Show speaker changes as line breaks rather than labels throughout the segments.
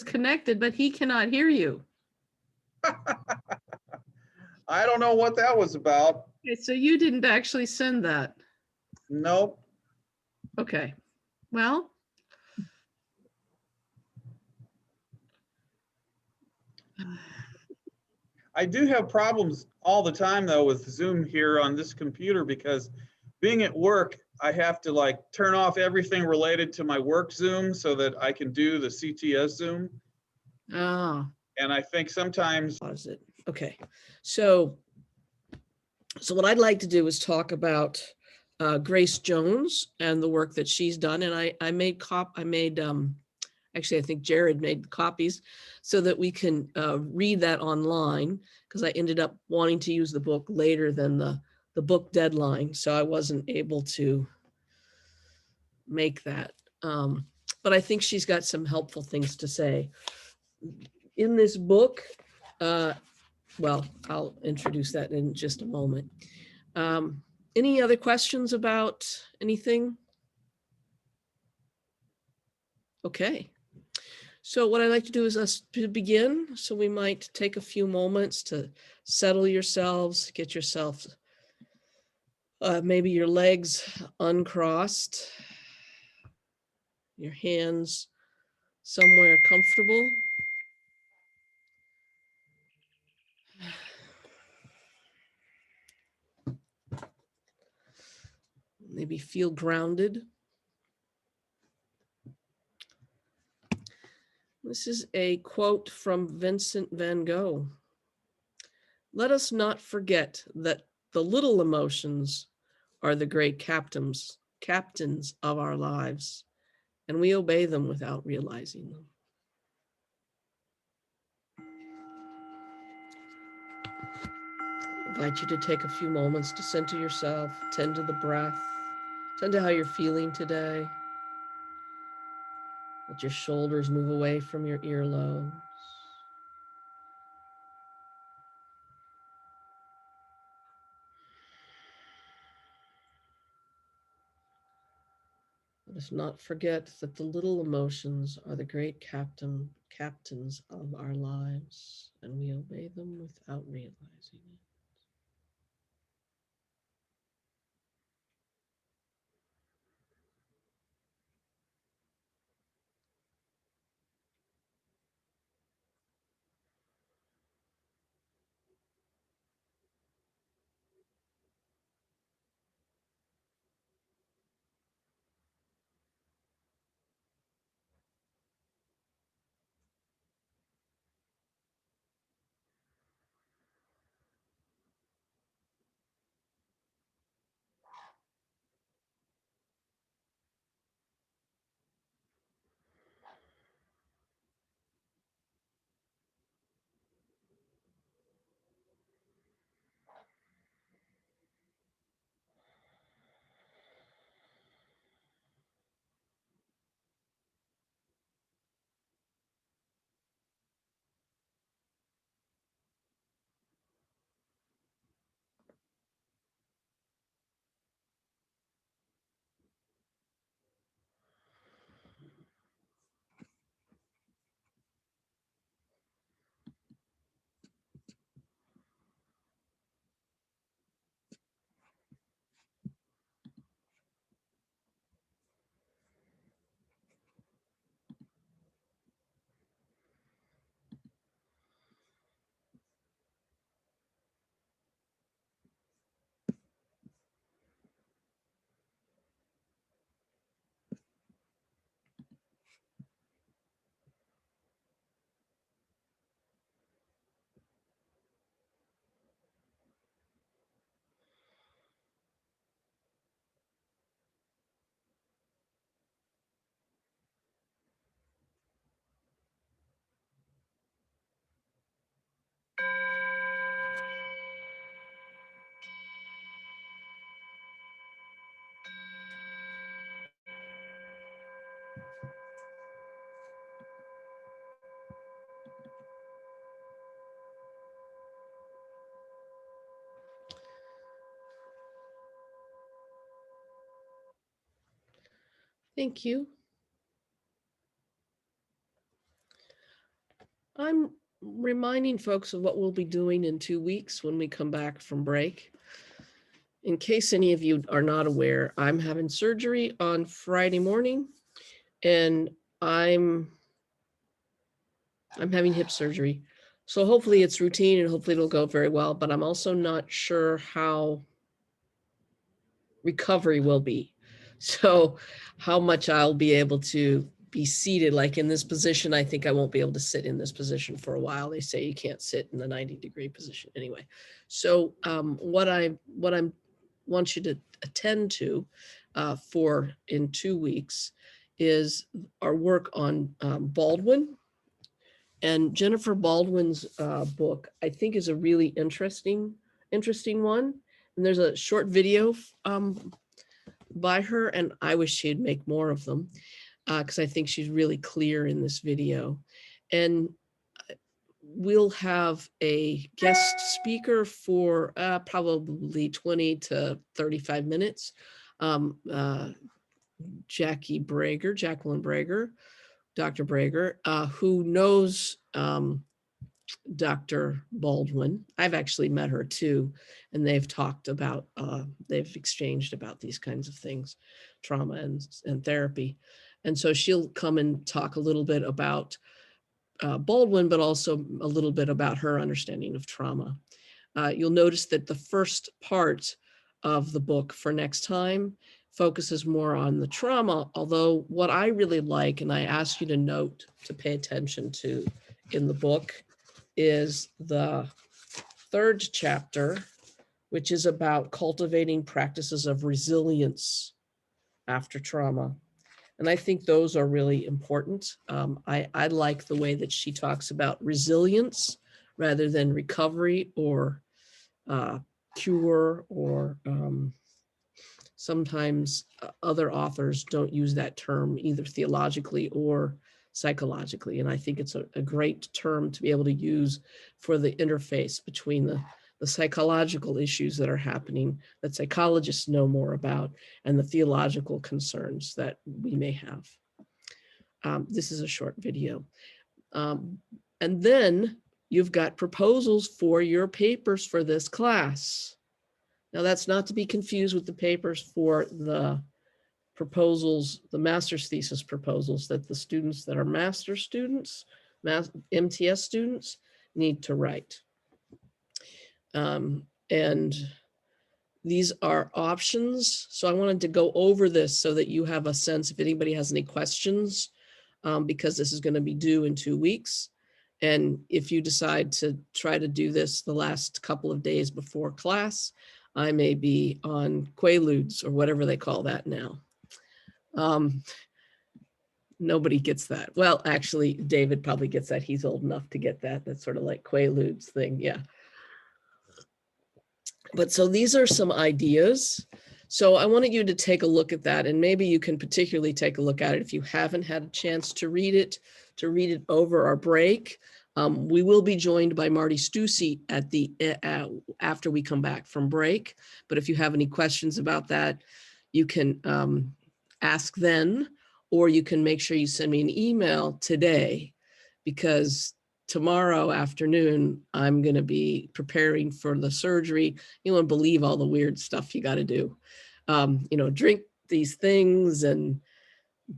connected, but he cannot hear you.
I don't know what that was about.
Okay, so you didn't actually send that.
Nope.
Okay. Well,
I do have problems all the time though with Zoom here on this computer because being at work, I have to like turn off everything related to my work Zoom so that I can do the CTS Zoom.
oh,
And I think sometimes
pause it. Okay. So what I'd like to do is talk about Grace Jones and the work that she's done. And I made actually, I think Jared made copies so that we can read that online, because I ended up wanting to use the book later than the book deadline. So I wasn't able to make that. But I think she's got some helpful things to say. In this book, well, I'll introduce that in just a moment. Any other questions about anything? Okay. So what I'd like to do is us to begin. So we might take a few moments to settle yourselves, get yourself, maybe your legs uncrossed, your hands somewhere comfortable. Maybe feel grounded. This is a quote from Vincent van Gogh. Let us not forget that the little emotions are the great captains of our lives, and we obey them without realizing them. I invite you to take a few moments to center yourself, tend to the breath, tend to how you're feeling today. Let your shoulders move away from your earlobes. Let us not forget that the little emotions are the great captains of our lives, and we obey them without realizing it. Thank you. reminding folks of what we'll be doing in 2 weeks when we come back from break. In case any of you are not aware, I'm having surgery on Friday morning, and I'm having hip surgery. So hopefully it's routine and hopefully it'll go very well, but I'm also not sure how recovery will be. So how much I'll be able to be seated, like in this position. I think I won't be able to sit in this position for a while. They say you can't sit in the 90-degree position anyway. So what I want you to attend to for in 2 weeks is our work on Baldwin. And Jennifer Baldwin's book, I think, is a really interesting one. And there's a short video by her, and I wish she'd make more of them because I think she's really clear in this video. And we'll have a guest speaker for probably 20 to 35 minutes. Jacqueline Brager, Dr. Brager, who knows Dr. Baldwin. I've actually met her too, and they've talked about, they've exchanged about these kinds of things, trauma and therapy. And so she'll come and talk a little bit about Baldwin, but also a little bit about her understanding of trauma. You'll notice that the first part of the book for next time focuses more on the trauma, although what I really like, and I ask you to note, to pay attention to in the book, is the third chapter, which is about cultivating practices of resilience after trauma. And I think those are really important. I like the way that she talks about resilience rather than recovery or cure, or sometimes other authors don't use that term either theologically or psychologically. And I think it's a great term to be able to use for the interface between the psychological issues that are happening that psychologists know more about and the theological concerns that we may have. This is a short video. And then you've got proposals for your papers for this class. Now that's not to be confused with the papers for the proposals, the master's thesis proposals that the students that are master's students, MTS students need to write. And these are options. So I wanted to go over this so that you have a sense if anybody has any questions, because this is going to be due in 2 weeks. And if you decide to try to do this the last couple of days before class, I may be on Quaaludes or whatever they call that now. Nobody gets that. Well, actually, David probably gets that. He's old enough to get that. That's sort of like Quaaludes thing. Yeah. But so these are some ideas. So I wanted you to take a look at that, and maybe you can particularly take a look at it if you haven't had a chance to read it over our break. We will be joined by Marty Stussy at the after we come back from break. But if you have any questions about that, you can ask then, or you can make sure you send me an email today, because tomorrow afternoon, I'm going to be preparing for the surgery. You won't believe all the weird stuff you got to do. Drink these things, and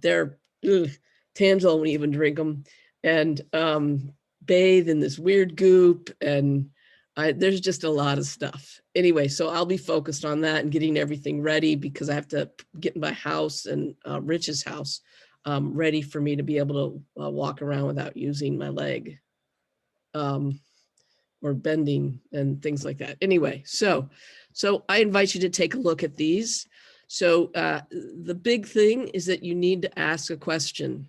they're, Tangela won't even drink them, and bathe in this weird goop. And there's just a lot of stuff. Anyway, so I'll be focused on that and getting everything ready, because I have to get my house and Rich's house ready for me to be able to walk around without using my leg. Or bending and things like that. Anyway, so I invite you to take a look at these. So the big thing is that you need to ask a question.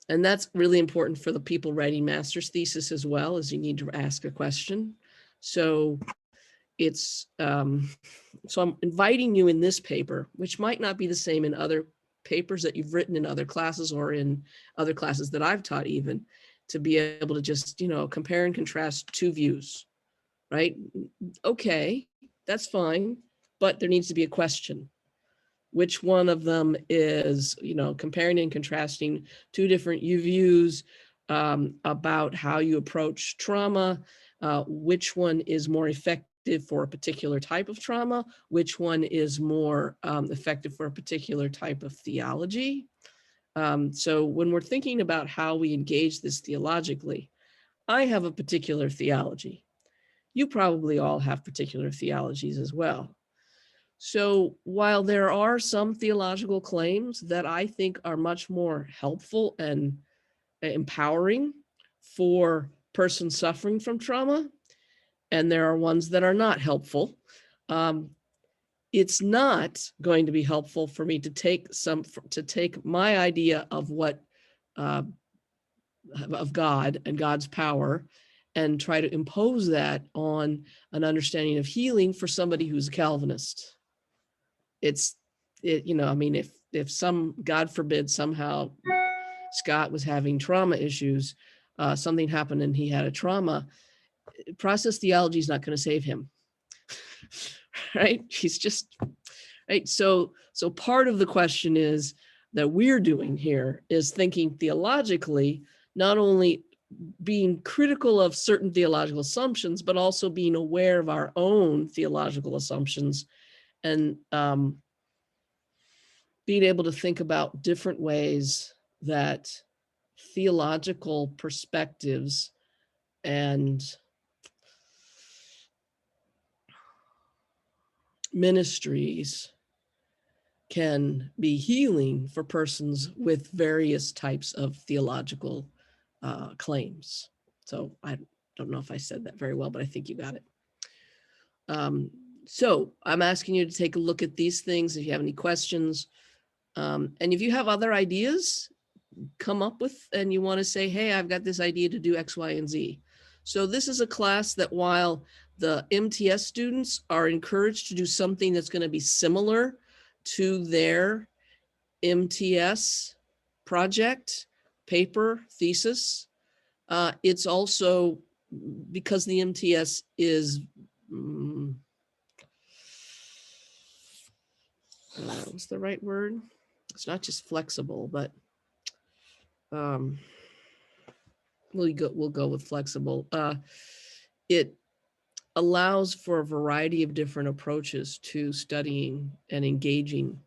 And that's really important for the people writing master's thesis as well, as you need to ask a question. So it's, so I'm inviting you in this paper, which might not be the same in other papers that you've written in other classes or in other classes that I've taught even, to be able to just, compare and contrast two views, right? Okay, that's fine, but there needs to be a question. Which one of them is, comparing and contrasting two different views about how you approach trauma, which one is more effective for a particular type of trauma, which one is more effective for a particular type of theology. So when we're thinking about how we engage this theologically, I have a particular theology. You probably all have particular theologies as well. So while there are some theological claims that I think are much more helpful and empowering for persons suffering from trauma, and there are ones that are not helpful, it's not going to be helpful for me to take my idea of what of God and God's power and try to impose that on an understanding of healing for somebody who's a Calvinist. I mean, if some, God forbid, somehow Scott was having trauma issues, something happened and he had a trauma, process theology is not going to save him. Right? He's just, right? So part of the question is that we're doing here is thinking theologically, not only being critical of certain theological assumptions, but also being aware of our own theological assumptions and being able to think about different ways that theological perspectives and ministries can be healing for persons with various types of theological claims. So I don't know if I said that very well, but I think you got it. So I'm asking you to take a look at these things if you have any questions. And if you have other ideas, come up with, and you want to say, hey, I've got this idea to do X, Y, and Z. So this is a class that while the MTS students are encouraged to do something that's going to be similar to their MTS project, paper, thesis, it's also, because the MTS is, what's the right word? It's not just flexible, but we'll go with flexible. It allows for a variety of different approaches to studying and engaging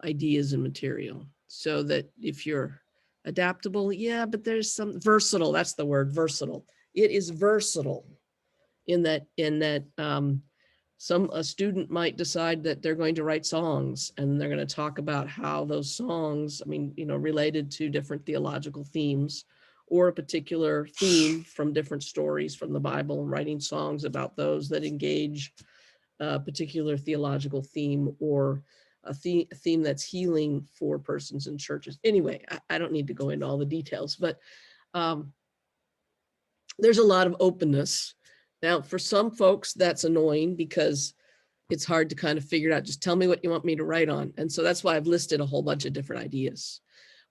ideas and material, so that if you're adaptable, yeah, but there's some versatile, that's the word, versatile. It is versatile in that a student might decide that they're going to write songs and they're going to talk about how those songs, related to different theological themes or a particular theme from different stories from the Bible, writing songs about those that engage a particular theological theme or a theme that's healing for persons in churches. Anyway, I don't need to go into all the details, but there's a lot of openness. Now, for some folks, that's annoying because it's hard to kind of figure out, just tell me what you want me to write on. And so that's why I've listed a whole bunch of different ideas.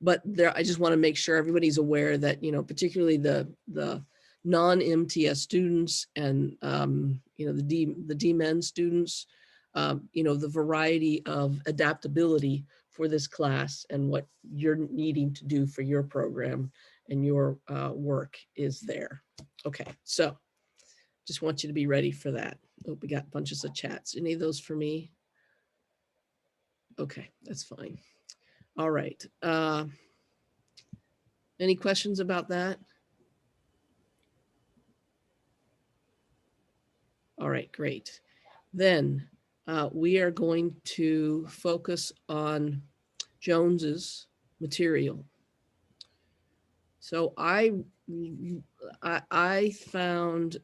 But I just want to make sure everybody's aware that, particularly the non-MTS students and, the DMen students, the variety of adaptability for this class and what you're needing to do for your program and your work is there. Okay, so just want you to be ready for that. Oh, we got bunches of chats. Any of those for me? Okay, that's fine. All right. Any questions about that? All right, great. Then we are going to focus on Jones's material. So I found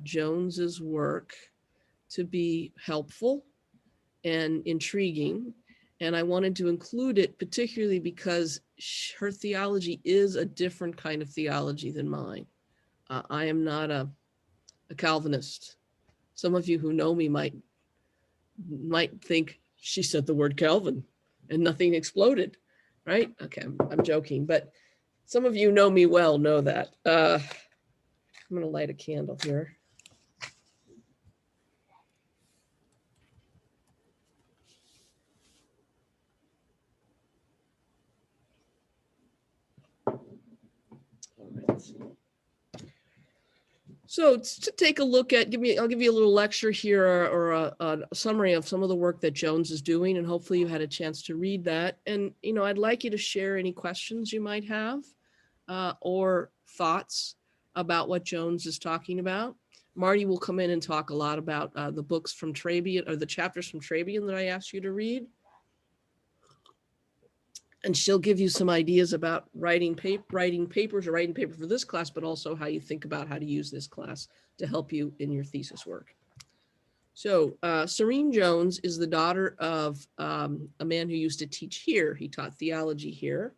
Jones's work to be helpful and intriguing, and I wanted to include it particularly because her theology is a different kind of theology than mine. I am not a Calvinist. Some of you who know me might think she said the word Calvin and nothing exploded, right? Okay, I'm joking, but some of you know me well, know that. I'm going to light a candle here. So to take a look at, I'll give you a little lecture here, or a summary of some of the work that Jones is doing, and hopefully you had a chance to read that. And, I'd like you to share any questions you might have, or thoughts about what Jones is talking about. Marty will come in and talk a lot about the books from Trabian, or the chapters from Trabian that I asked you to read. And she'll give you some ideas about writing papers or writing paper for this class, but also how you think about how to use this class to help you in your thesis work. So Serene Jones is the daughter of a man who used to teach here. He taught theology here,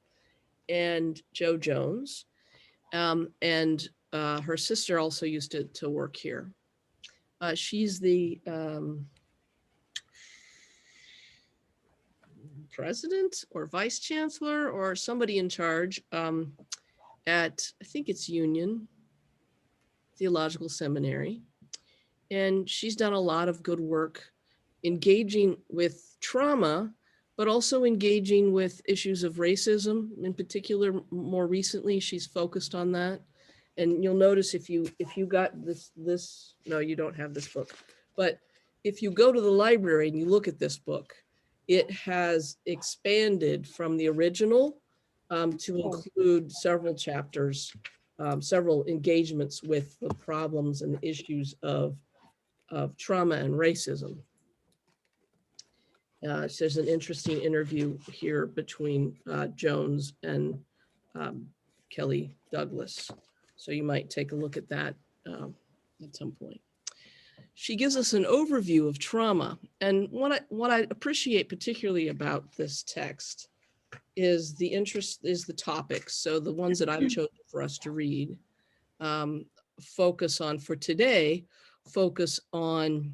and Joe Jones. And her sister also used to work here. She's the president or vice chancellor or somebody in charge at, I think it's Union Theological Seminary. And she's done a lot of good work engaging with trauma, but also engaging with issues of racism. In particular, more recently, she's focused on that. And you'll notice if you got this, no, you don't have this book, but if you go to the library and you look at this book, it has expanded from the original to include several chapters, several engagements with the problems and issues of trauma and racism. So there's an interesting interview here between Jones and Kelly Douglas. So you might take a look at that at some point. She gives us an overview of trauma. And what I appreciate particularly about this text is the topics. So the ones that I've chosen for us to read focus on, for today, focus on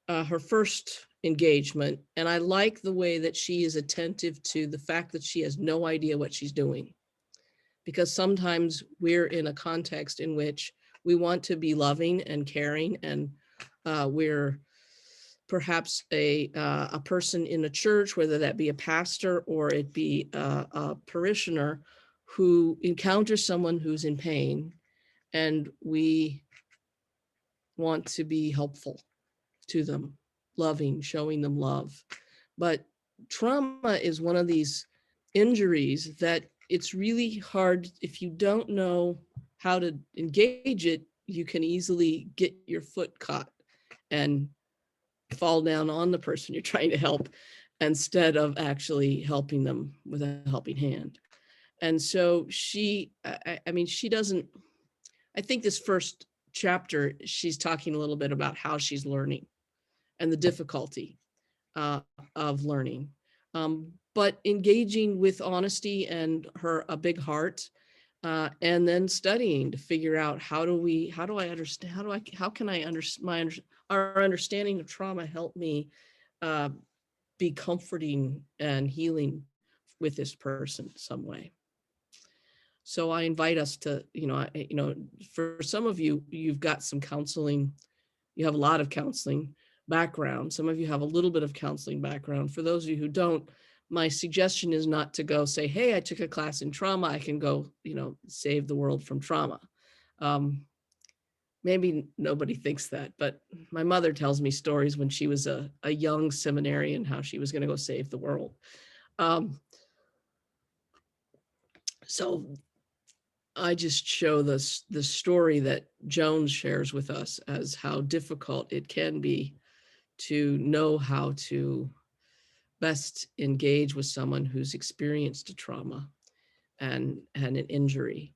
her first engagement. And I like the way that she is attentive to the fact that she has no idea what she's doing. Because sometimes we're in a context in which we want to be loving and caring, and we're perhaps a person in a church, whether that be a pastor or it be a parishioner, who encounters someone who's in pain, and we want to be helpful to them, loving, showing them love. But trauma is one of these injuries that it's really hard. If you don't know how to engage it, you can easily get your foot caught and fall down on the person you're trying to help, instead of actually helping them with a helping hand. And so she doesn't, I think this first chapter, she's talking a little bit about how she's learning and the difficulty of learning, but engaging with honesty and a big heart, and then studying to figure out how can our understanding of trauma help me be comforting and healing with this person some way. So I invite us to, for some of you, you've got some counseling, you have a lot of counseling background. Some of you have a little bit of counseling background. For those of you who don't, my suggestion is not to go say, hey, I took a class in trauma, I can go, save the world from trauma. Maybe nobody thinks that, but my mother tells me stories when she was a young seminarian, how she was going to go save the world. So I just show the story that Jones shares with us as how difficult it can be to know how to best engage with someone who's experienced a trauma and an injury.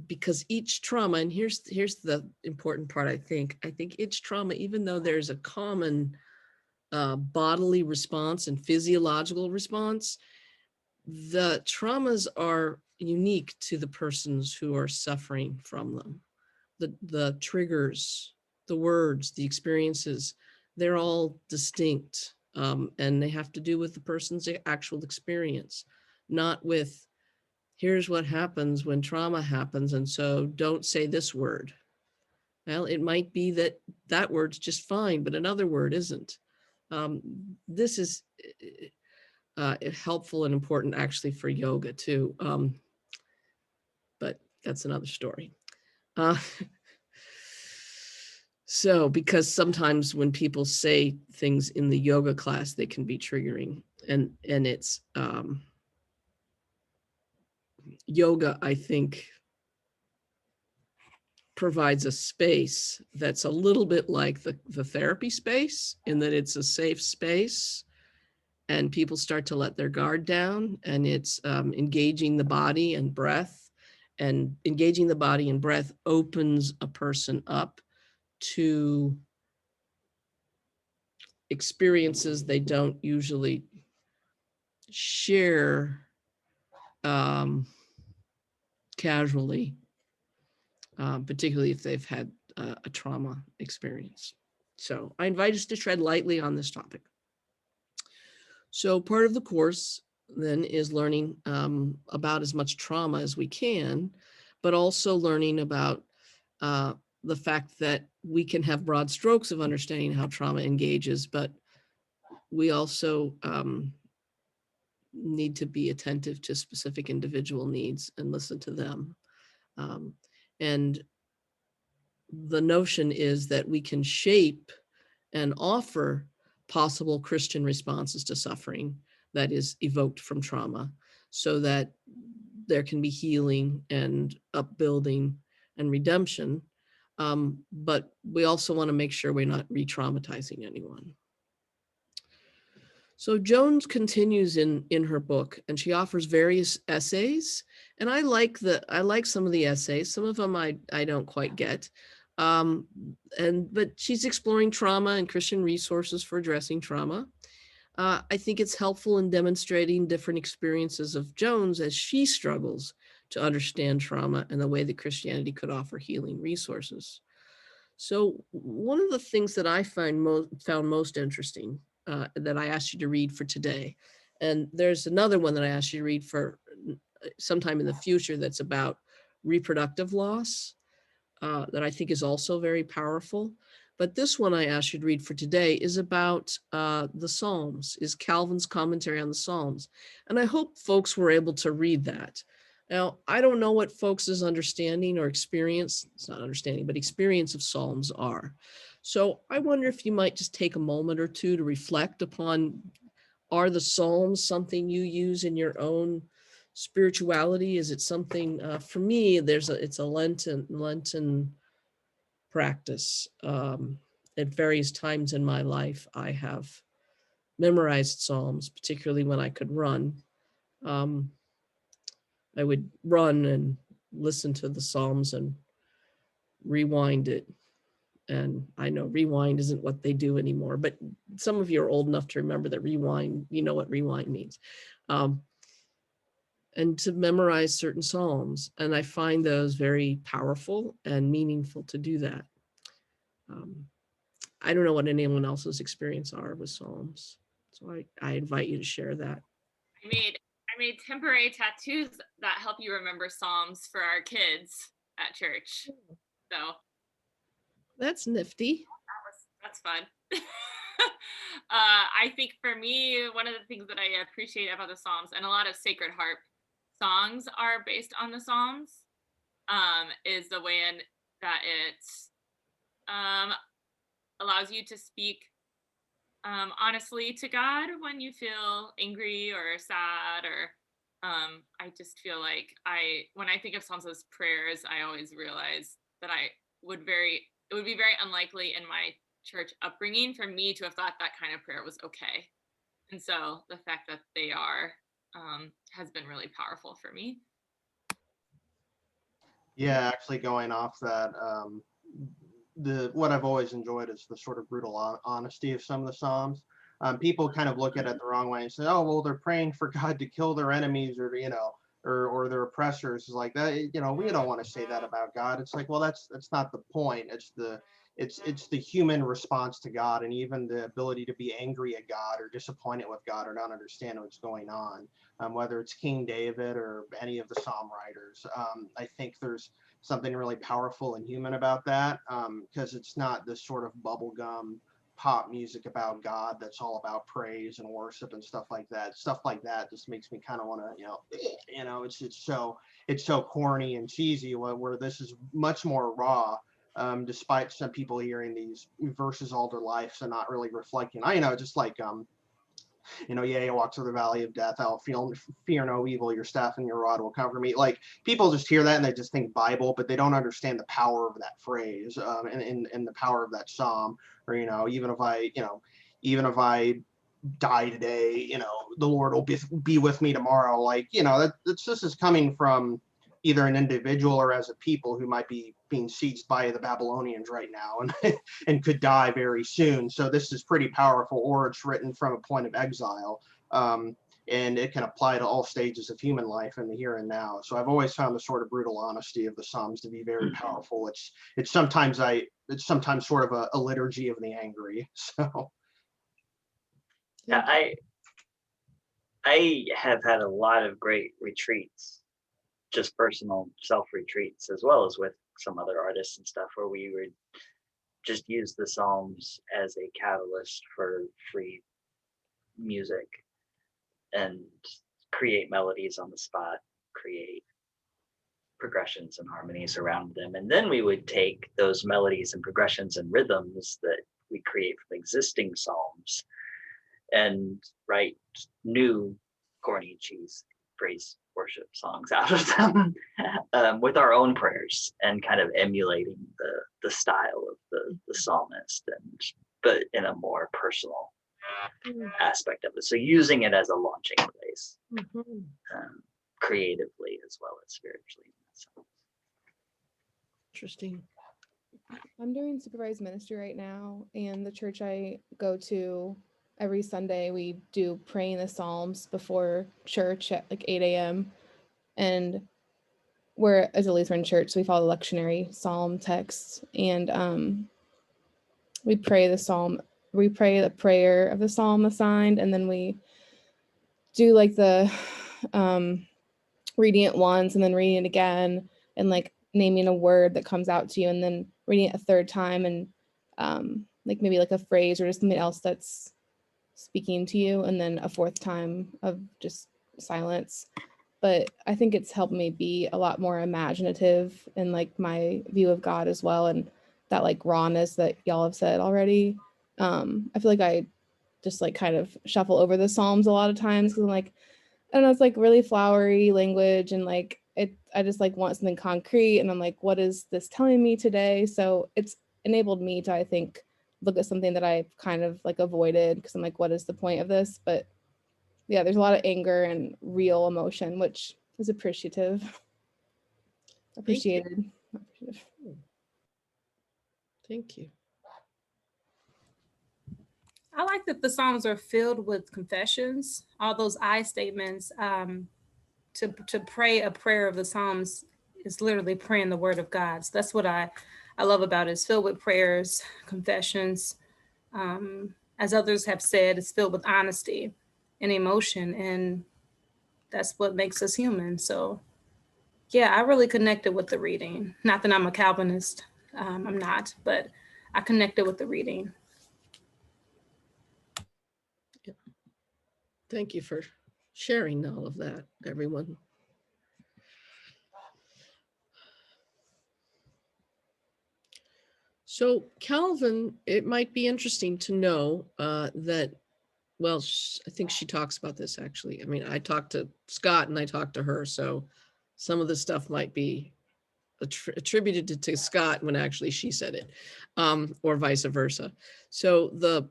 Because each trauma, and here's the important part, I think each trauma, even though there's a common bodily response and physiological response, the traumas are unique to the persons who are suffering from them. The triggers, the words, the experiences, they're all distinct, and they have to do with the person's actual experience, not with, here's what happens when trauma happens, and so don't say this word. Well, it might be that word's just fine, but another word isn't. This is helpful and important actually for yoga too, but that's another story. So, because sometimes when people say things in the yoga class, they can be triggering, and it's yoga, I think, provides a space that's a little bit like the therapy space, in that it's a safe space and people start to let their guard down, and it's engaging the body and breath, and engaging the body and breath opens a person up to experiences they don't usually share um, casually, particularly if they've had a trauma experience. So I invite us to tread lightly on this topic. So part of the course then is learning about as much trauma as we can, but also learning about the fact that we can have broad strokes of understanding how trauma engages, but we also need to be attentive to specific individual needs and listen to them. Um, and the notion is that we can shape and offer possible Christian responses to suffering that is evoked from trauma, so that there can be healing and upbuilding and redemption. But we also want to make sure we're not re-traumatizing anyone. So Jones continues in her book, and she offers various essays, and I like some of the essays. Some of them I don't quite get, but she's exploring trauma and Christian resources for addressing trauma. I think it's helpful in demonstrating different experiences of Jones as she struggles to understand trauma and the way that Christianity could offer healing resources. So one of the things that I found most interesting, that I asked you to read for today, and there's another one that I asked you to read for sometime in the future that's about reproductive loss, that I think is also very powerful. But this one I asked you to read for today is about the Psalms, is Calvin's commentary on the Psalms. And I hope folks were able to read that. Now, I don't know what folks' understanding or experience, it's not understanding, but experience of Psalms are. So I wonder if you might just take a moment or two to reflect upon, are the Psalms something you use in your own spirituality? Is it something, for me, it's a Lenten practice. At various times in my life, I have memorized Psalms, particularly when I could run. Um, I would run and listen to the Psalms and rewind it. And I know rewind isn't what they do anymore, but some of you are old enough to remember that rewind, you know what rewind means. And to memorize certain Psalms. And I find those very powerful and meaningful to do that. Um, I don't know what anyone else's experience are with Psalms. So I invite you to share that.
I made temporary tattoos that help you remember Psalms for our kids at church. So
That's nifty.
that's fun. I think for me, one of the things that I appreciate about the Psalms, and a lot of Sacred Harp songs are based on the Psalms, is the way in that it um, allows you to speak honestly to God when you feel angry or sad, or I just feel like when I think of Psalms as prayers, I always realize that it would be very unlikely in my church upbringing for me to have thought that kind of prayer was okay. And so the fact that they are has been really powerful for me.
Yeah, actually going off that, what I've always enjoyed is the sort of brutal honesty of some of the Psalms. People kind of look at it the wrong way and say, "Oh, well, they're praying for God to kill their enemies, or or their oppressors." It's like that. We don't want to say that about God. It's like, well, that's not the point. It's the human response to God, and even the ability to be angry at God or disappointed with God or not understand what's going on. Whether it's King David or any of the Psalm writers, I think there's something really powerful and human about that, because it's not this sort of bubblegum pop music about God that's all about praise and worship and stuff like that. Stuff like that just makes me kind of want to, it's so corny and cheesy. Where this is much more raw, despite some people hearing these verses all their lives and not really reflecting. Just like, yea, I walk through the valley of death, I'll fear no evil, your staff and your rod will comfort me. Like, people just hear that and they just think Bible, but they don't understand the power of that phrase, and the power of that psalm. Or, even if I die today, the Lord will be with me tomorrow. Like, this is coming from either an individual or as a people who might be being sieged by the Babylonians right now and and could die very soon. So this is pretty powerful, or it's written from a point of exile. And it can apply to all stages of human life in the here and now. So I've always found the sort of brutal honesty of the Psalms to be very powerful. It's sometimes sort of a liturgy of the angry. So
yeah, I have had a lot of great retreats, just personal self retreats, as well as with some other artists and stuff, where we would just use the Psalms as a catalyst for free music and create melodies on the spot, create progressions and harmonies around them. And then we would take those melodies and progressions and rhythms that we create from existing Psalms and write new corny cheese praise worship songs out of them with our own prayers and kind of emulating the style of the psalmist, but in a more personal aspect of it. So using it as a launching place, creatively as well as spiritually. So.
Interesting.
I'm doing supervised ministry right now, and the church I go to every Sunday, we do praying the Psalms before church at like 8 a.m. And we're as a Lutheran church, so we follow lectionary Psalm texts, and we pray the Psalm. We pray the prayer of the Psalm assigned, and then we do like the reading it once and then reading it again, and like naming a word that comes out to you, and then reading it a third time, and like maybe like a phrase or just something else that's speaking to you, and then a fourth time of just silence. But I think it's helped me be a lot more imaginative in like my view of God as well, and that like rawness that y'all have said already. I feel like I just like kind of shuffle over the Psalms a lot of times because I'm like, I don't know, it's like really flowery language, and like I just like want something concrete, and I'm like, what is this telling me today? So it's enabled me to, I think, look at something that I've kind of like avoided because I'm like, what is the point of this? But yeah, there's a lot of anger and real emotion, which is appreciated.
Thank you.
I like that the Psalms are filled with confessions, all those I statements. To pray a prayer of the Psalms is literally praying the word of God. So that's what I love about it. It's filled with prayers, confessions. As others have said, it's filled with honesty and emotion, and that's what makes us human. So yeah, I really connected with the reading. Not that I'm a Calvinist, I'm not, but I connected with the reading.
Thank you for sharing all of that, everyone. So Calvin, it might be interesting to know that, well, I think she talks about this actually. I mean, I talked to Scott and I talked to her, so some of the stuff might be attributed to Scott when actually she said it, or vice versa. So the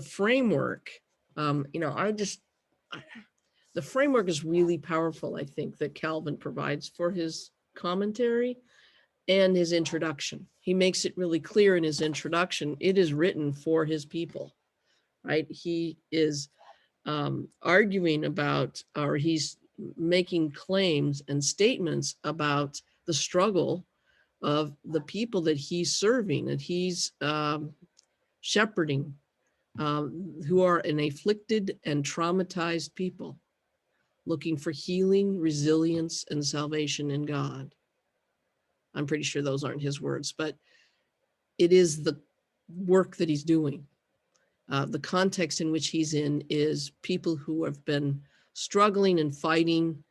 framework, the framework is really powerful, I think, that Calvin provides for his commentary and his introduction. He makes it really clear in his introduction, it is written for his people, right? He is arguing about, or he's making claims and statements about the struggle of the people that he's serving, that he's shepherding, who are an afflicted and traumatized people, looking for healing, resilience, and salvation in God. I'm pretty sure those aren't his words, but it is the work that he's doing. The context in which he's in is people who have been struggling and fighting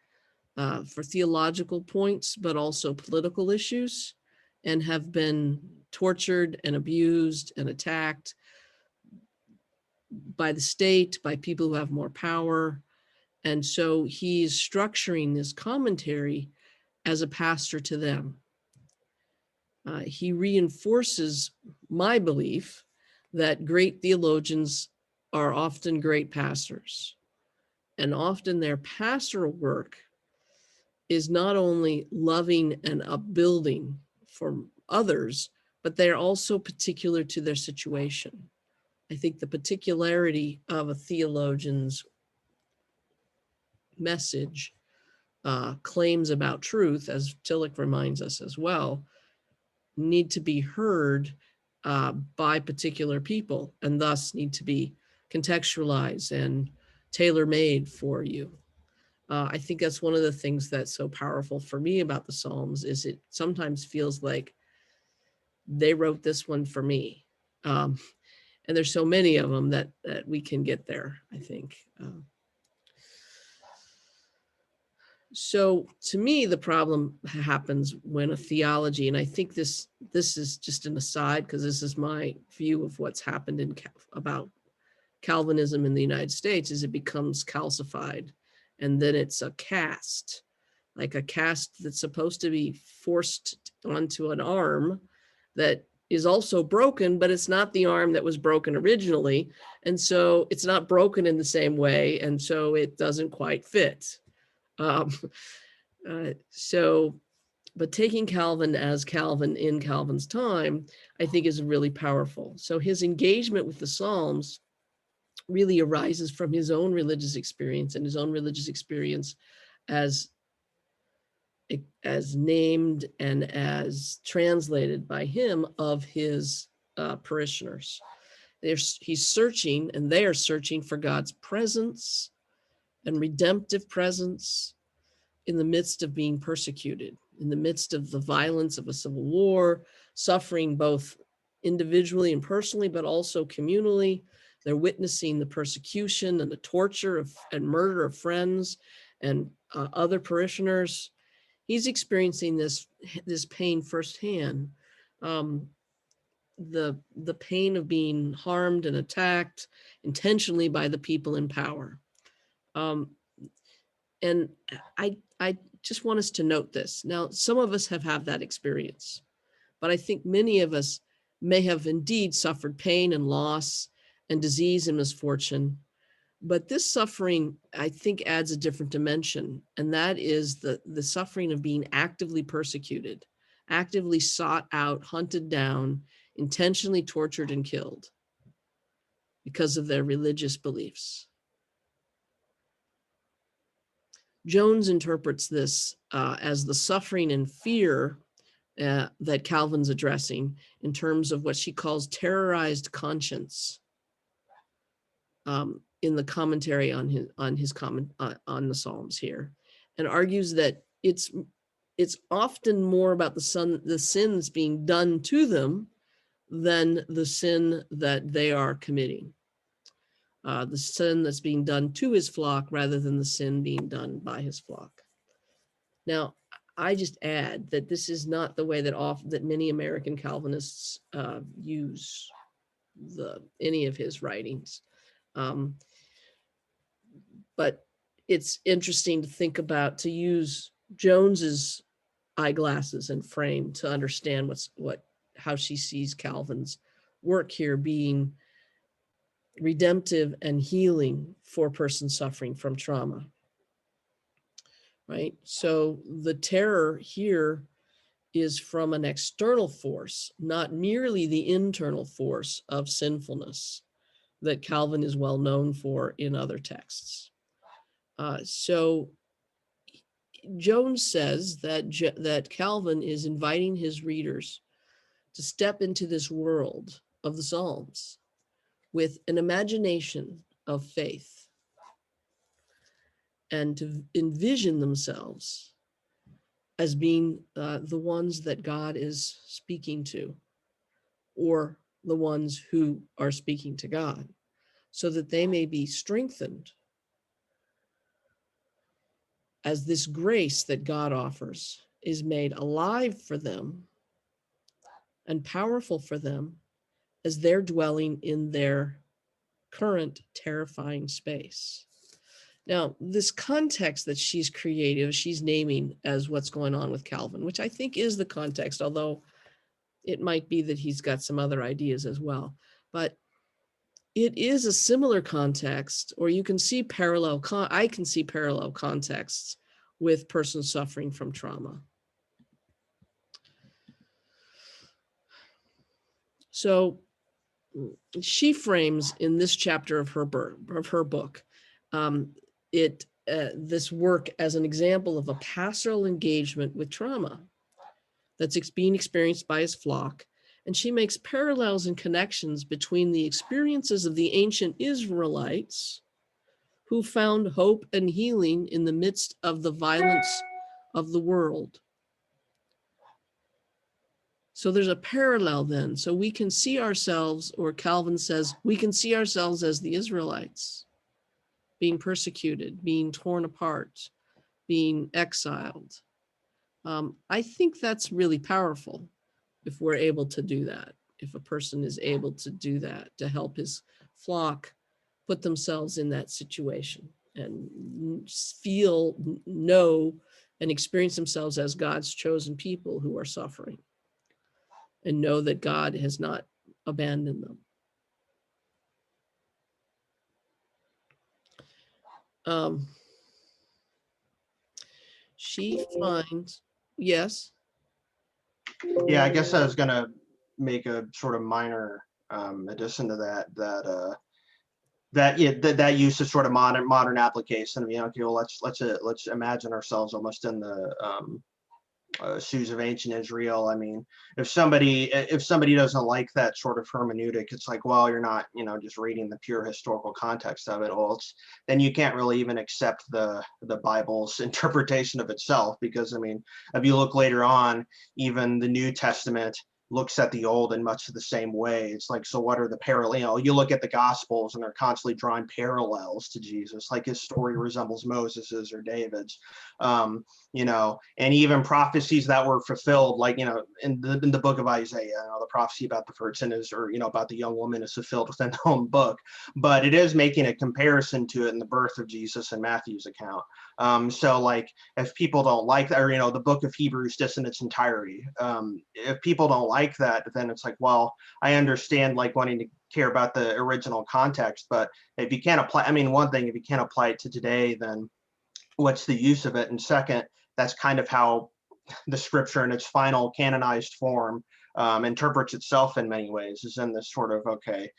for theological points, but also political issues. and have been tortured and abused and attacked by the state, by people who have more power. And so he's structuring this commentary as a pastor to them. He reinforces my belief that great theologians are often great pastors, and often their pastoral work is not only loving and upbuilding for others, but they're also particular to their situation. I think the particularity of a theologian's message, claims about truth, as Tillich reminds us as well, need to be heard by particular people, and thus need to be contextualized and tailor-made for you. I think that's one of the things that's so powerful for me about the Psalms, is it sometimes feels like they wrote this one for me. And there's so many of them that we can get there, I think. So to me, the problem happens when a theology, and I think this is just an aside, because this is my view of what's happened about Calvinism in the United States, is it becomes calcified, and then it's a cast, like a cast that's supposed to be forced onto an arm that is also broken, but it's not the arm that was broken originally. And so it's not broken in the same way. And so it doesn't quite fit. But taking Calvin as Calvin in Calvin's time, I think is really powerful. So his engagement with the Psalms really arises from his own religious experience, and his own religious experience as named and as translated by him of his parishioners. He's searching, and they are searching for God's presence and redemptive presence in the midst of being persecuted, in the midst of the violence of a civil war, suffering both individually and personally, but also communally. They're witnessing the persecution and the torture and murder of friends and other parishioners. He's experiencing this pain firsthand. The pain of being harmed and attacked intentionally by the people in power. And I just want us to note this. Now, some of us have had that experience, but I think many of us may have indeed suffered pain and loss and disease and misfortune. But this suffering, I think, adds a different dimension, and that is the suffering of being actively persecuted, actively sought out, hunted down, intentionally tortured and killed because of their religious beliefs. Jones interprets this as the suffering and fear that Calvin's addressing in terms of what she calls terrorized conscience in the commentary on his comment on the Psalms here, and argues that it's often more about the sins being done to them than the sin that they are committing. The sin that's being done to his flock rather than the sin being done by his flock. Now, I just add that this is not the way that many American Calvinists use any of his writings. But it's interesting to think about, to use Jones's eyeglasses and frame to understand how she sees Calvin's work here being redemptive and healing for a person suffering from trauma. Right? So the terror here is from an external force, not merely the internal force of sinfulness that Calvin is well known for in other texts. So Jones says that Calvin is inviting his readers to step into this world of the Psalms with an imagination of faith and to envision themselves as being the ones that God is speaking to, or the ones who are speaking to God, so that they may be strengthened as this grace that God offers is made alive for them and powerful for them as they're dwelling in their current terrifying space. Now, this context that she's creative, she's naming as what's going on with Calvin, which I think is the context, although it might be that he's got some other ideas as well. But it is a similar context, or you can see parallel, I can see parallel contexts with persons suffering from trauma. So she frames in this chapter of her book, this work as an example of a pastoral engagement with trauma that's being experienced by his flock. And she makes parallels and connections between the experiences of the ancient Israelites who found hope and healing in the midst of the violence of the world. So there's a parallel then. So we can see ourselves, or Calvin says, we can see ourselves as the Israelites, being persecuted, being torn apart, being exiled. I think that's really powerful if we're able to do that, if a person is able to do that, to help his flock put themselves in that situation and feel, know, and experience themselves as God's chosen people who are suffering, and know that God has not abandoned them. She finds, yes.
Yeah, I guess I was gonna make a sort of minor addition to that use of sort of modern application. I mean, okay, well, let's imagine ourselves almost in the shoes of ancient Israel. I mean, if somebody doesn't like that sort of hermeneutic, it's like, well, you're not, just reading the pure historical context of it. Well, then you can't really even accept the Bible's interpretation of itself, because, I mean, if you look later on, even the New Testament looks at the old in much of the same way. It's like, so what are the parallels? You look at the Gospels and they're constantly drawing parallels to Jesus, like his story resembles Moses's or David's, and even prophecies that were fulfilled, like, in the book of Isaiah, the prophecy about the virgin is, or, about the young woman is fulfilled within the own book, but it is making a comparison to it in the birth of Jesus in Matthew's account. So like, if people don't like that, or, the book of Hebrews just in its entirety, if people don't like that, then it's like, well, I understand like wanting to care about the original context, but if you can't apply, I mean, one thing, if you can't apply it to today, then what's the use of it? And second, that's kind of how the scripture in its final canonized form interprets itself in many ways, is in this sort of, okay,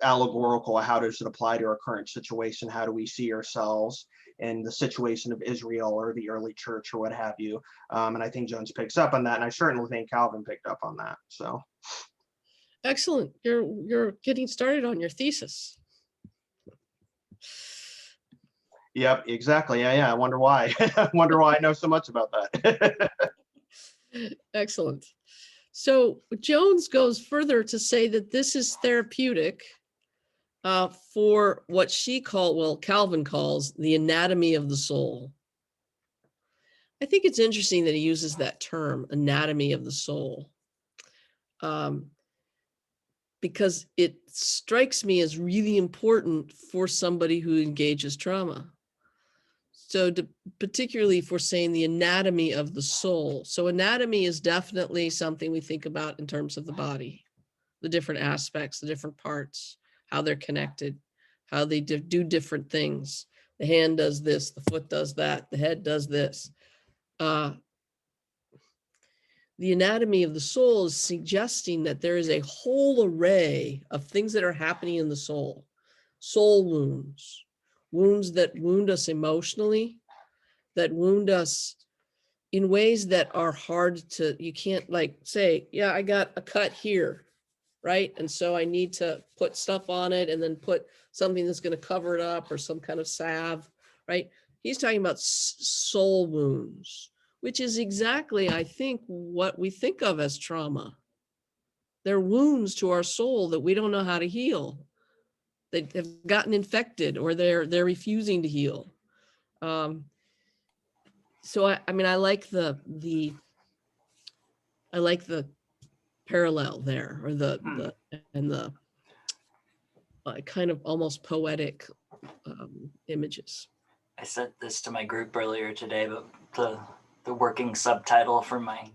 allegorical, how does it apply to our current situation? How do we see ourselves in the situation of Israel or the early church or what have you? And I think Jones picks up on that, and I certainly think Calvin picked up on that. So
excellent. You're getting started on your thesis.
Yep, exactly. Yeah. I wonder why. I wonder why I know so much about that.
Excellent. So Jones goes further to say that this is therapeutic for what Calvin calls the anatomy of the soul. I think it's interesting that he uses that term, anatomy of the soul, because it strikes me as really important for somebody who engages trauma. So particularly for saying the anatomy of the soul. So anatomy is definitely something we think about in terms of the body, the different aspects, the different parts, how they're connected, how they do different things. The hand does this, the foot does that, the head does this. The anatomy of the soul is suggesting that there is a whole array of things that are happening in the soul wounds, wounds that wound us emotionally, that wound us in ways that are hard to, you can't like say, yeah, I got a cut here, right? And so I need to put stuff on it and then put something that's going to cover it up or some kind of salve, right? He's talking about soul wounds, which is exactly, I think, what we think of as trauma. They're wounds to our soul that we don't know how to heal. They have gotten infected or they're refusing to heal. So I mean, I like the parallel there, or the kind of almost poetic images.
I sent this to my group earlier today, but the working subtitle for my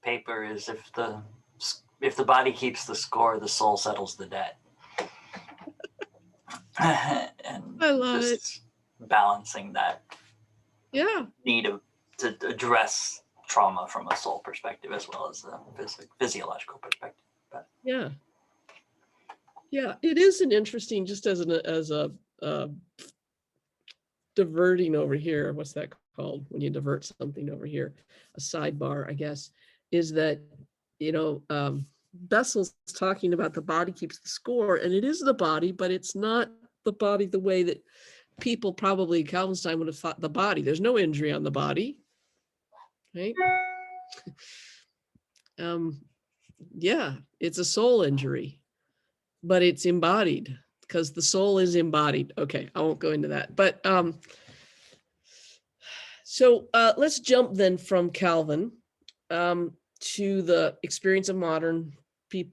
paper is if the body keeps the score, the soul settles the debt. And
I love it.
just balancing that
Yeah.
need to address trauma from a soul perspective as well as a physiological perspective. But
Yeah. Yeah, it is an interesting, just as a diverting over here, what's that called when you divert something over here? A sidebar, I guess, is that, Bessel's talking about the body keeps the score, and it is the body, but it's not the body the way that people probably Calvin's time would have thought the body. There's no injury on the body, right? Yeah, it's a soul injury, but it's embodied because the soul is embodied. Okay, I won't go into that, but so let's jump then from Calvin to the experience of modern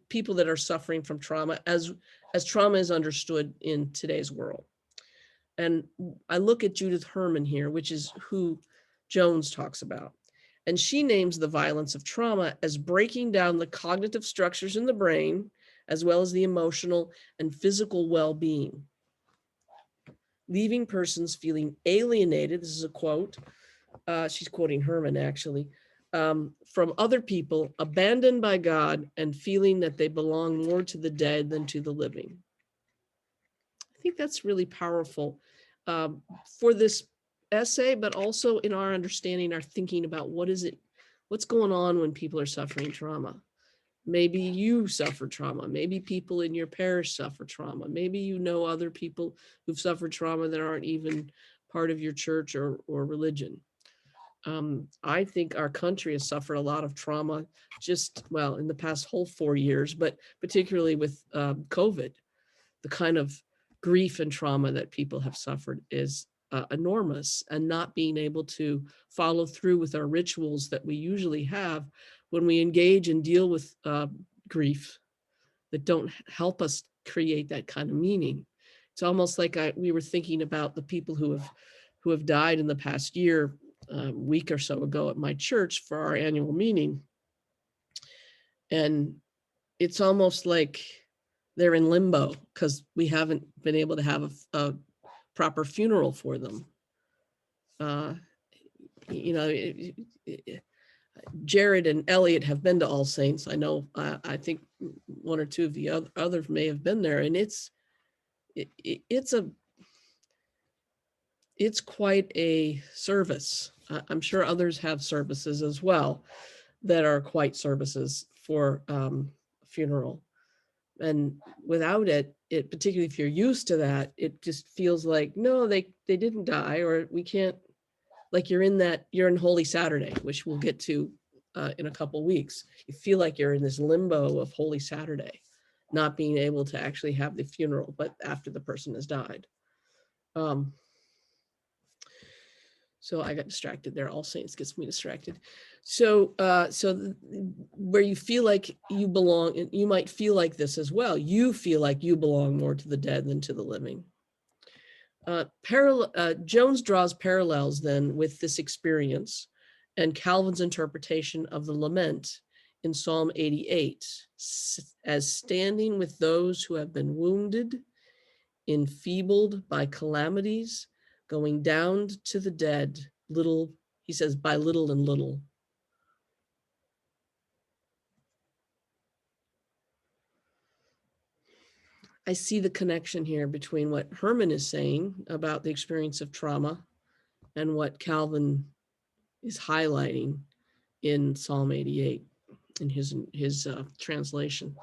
people that are suffering from trauma as trauma is understood in today's world. And I look at Judith Herman here, which is who Jones talks about. And she names the violence of trauma as breaking down the cognitive structures in the brain, as well as the emotional and physical well-being, leaving persons feeling alienated. This is a quote. She's quoting Herman, actually, from other people, abandoned by God, and feeling that they belong more to the dead than to the living. I think that's really powerful for this essay, but also in our understanding, our thinking about what's going on when people are suffering trauma. Maybe you suffer trauma. Maybe people in your parish suffer trauma. Maybe you know other people who've suffered trauma that aren't even part of your church or religion. I think our country has suffered a lot of trauma in the past whole 4 years, but particularly with COVID. The kind of grief and trauma that people have suffered is enormous, and not being able to follow through with our rituals that we usually have when we engage and deal with grief that don't help us create that kind of meaning. It's almost like we were thinking about the people who have died in the past year, week or so ago at my church for our annual meeting. And it's almost like they're in limbo because we haven't been able to have a proper funeral for them. Jared and Elliot have been to All Saints. I know, I think one or two of the others may have been there, and it's quite a service. I'm sure others have services as well that are quite services for funeral. And without it, particularly if you're used to that, it just feels like, no, they didn't die, or we can't, like you're in Holy Saturday, which we'll get to in a couple of weeks. You feel like you're in this limbo of Holy Saturday, not being able to actually have the funeral, but after the person has died. So I got distracted there. All Saints gets me distracted. So where you feel like you belong, and you might feel like this as well. You feel like you belong more to the dead than to the living. Jones draws parallels then with this experience and Calvin's interpretation of the lament in Psalm 88 as standing with those who have been wounded, enfeebled by calamities, going down to the dead, little, he says, by little and little. I see the connection here between what Herman is saying about the experience of trauma and what Calvin is highlighting in Psalm 88 in his translation.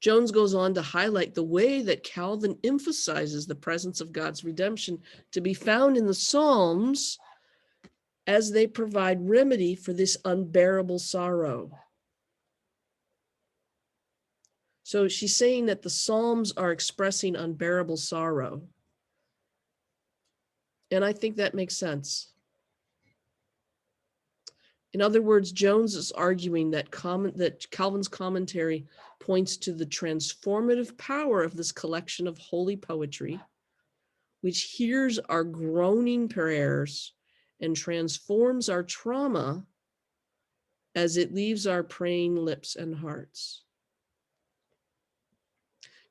Jones goes on to highlight the way that Calvin emphasizes the presence of God's redemption to be found in the Psalms as they provide remedy for this unbearable sorrow. So she's saying that the Psalms are expressing unbearable sorrow. And I think that makes sense. In other words, Jones is arguing that Calvin's commentary points to the transformative power of this collection of holy poetry, which hears our groaning prayers and transforms our trauma as it leaves our praying lips and hearts.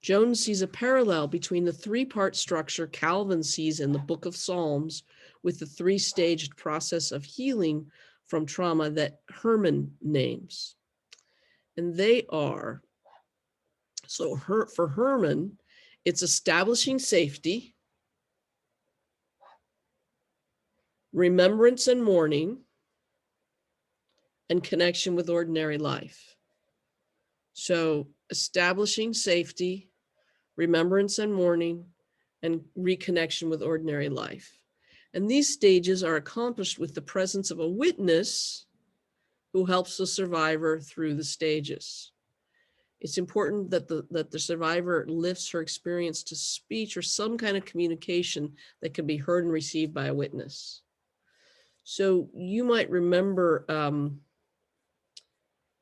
Jones sees a parallel between the three-part structure Calvin sees in the Book of Psalms with the three-staged process of healing from trauma that Herman names. And they are, for Herman, it's establishing safety, remembrance and mourning, and connection with ordinary life. So establishing safety, remembrance and mourning, and reconnection with ordinary life. And these stages are accomplished with the presence of a witness who helps the survivor through the stages. It's important that the survivor lifts her experience to speech or some kind of communication that can be heard and received by a witness. So you might remember,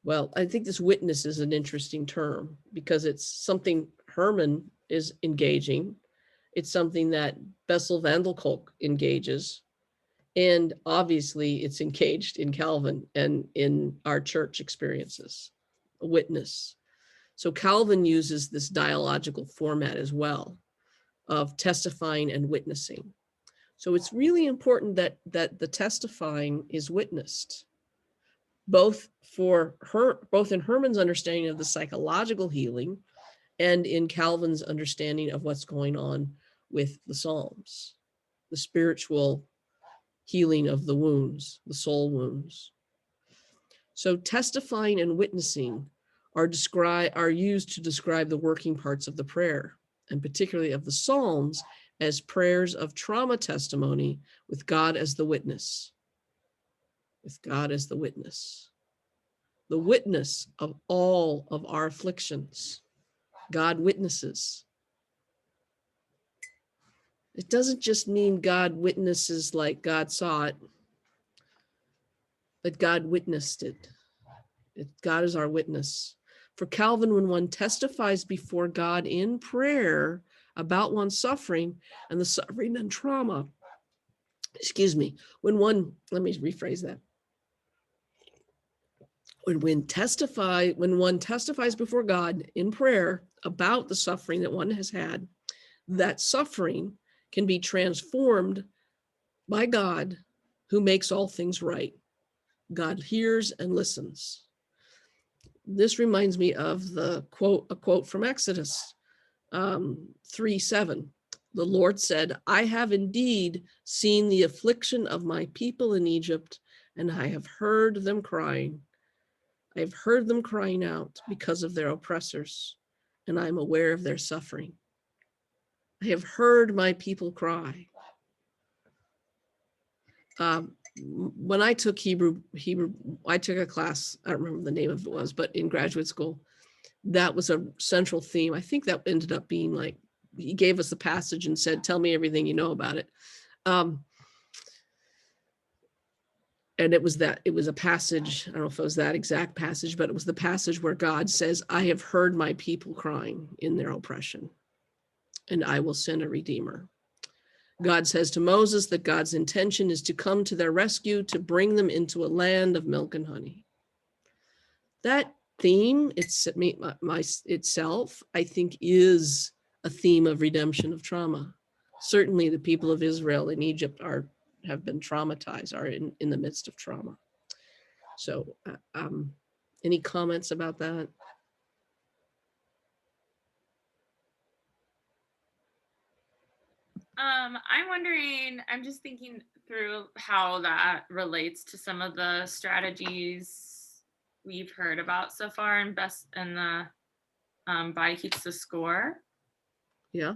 well, I think this witness is an interesting term because it's something Herman is engaging. It's something that Bessel van der Kolk engages. And obviously it's engaged in Calvin and in our church experiences, a witness. So Calvin uses this dialogical format as well of testifying and witnessing. So it's really important that the testifying is witnessed, both in Herman's understanding of the psychological healing and in Calvin's understanding of what's going on with the Psalms, the spiritual healing of the wounds, the soul wounds. So testifying and witnessing are used to describe the working parts of the prayer, and particularly of the Psalms, as prayers of trauma testimony with God as the witness. With God as the witness of all of our afflictions. God witnesses. It doesn't just mean God witnesses like God saw it, but God witnessed it. God is our witness. For Calvin, when one testifies before God in prayer about one's suffering and the suffering and trauma, let me rephrase that. When one testifies before God in prayer about the suffering that one has had, that suffering can be transformed by God, who makes all things right. God hears and listens. This reminds me of a quote from Exodus 3:7. The Lord said, I have indeed seen the affliction of my people in Egypt, and I have heard them crying. I have heard them crying out because of their oppressors, and I am aware of their suffering. I have heard my people cry. When I took Hebrew, I took a class, I don't remember the name of it was, but in graduate school, that was a central theme. I think that ended up being like, he gave us the passage and said, tell me everything you know about it. And it was a passage, I don't know if it was that exact passage, but it was the passage where God says, I have heard my people crying in their oppression, and I will send a redeemer. God says to Moses that God's intention is to come to their rescue, to bring them into a land of milk and honey. That theme itself, I think, is a theme of redemption of trauma. Certainly the people of Israel in Egypt have been traumatized, are in the midst of trauma. So any comments about that?
I'm wondering, I'm just thinking through how that relates to some of the strategies we've heard about so far in the Body Keeps the Score.
Yeah.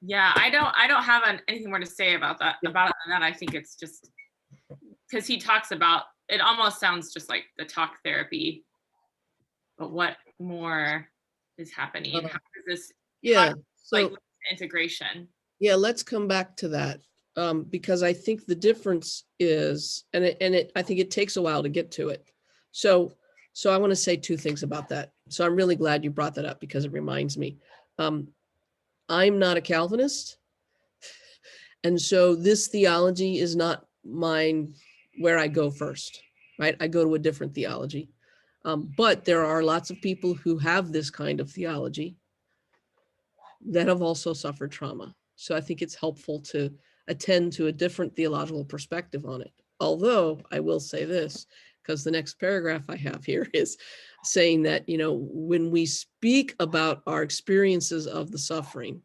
Yeah, I don't have anything more to say about that. About it than that, I think it's just because he talks about it. Almost sounds just like the talk therapy, but what more is happening? How does this?
Yeah.
So integration.
Yeah, let's come back to that. because I think the difference is, I think it takes a while to get to it. So I want to say two things about that. So I'm really glad you brought that up because it reminds me. I'm not a Calvinist. And so this theology is not mine where I go first, right? I go to a different theology. But there are lots of people who have this kind of theology that have also suffered trauma. So I think it's helpful to attend to a different theological perspective on it. Although I will say this, because the next paragraph I have here is saying that, you know, when we speak about our experiences of the suffering,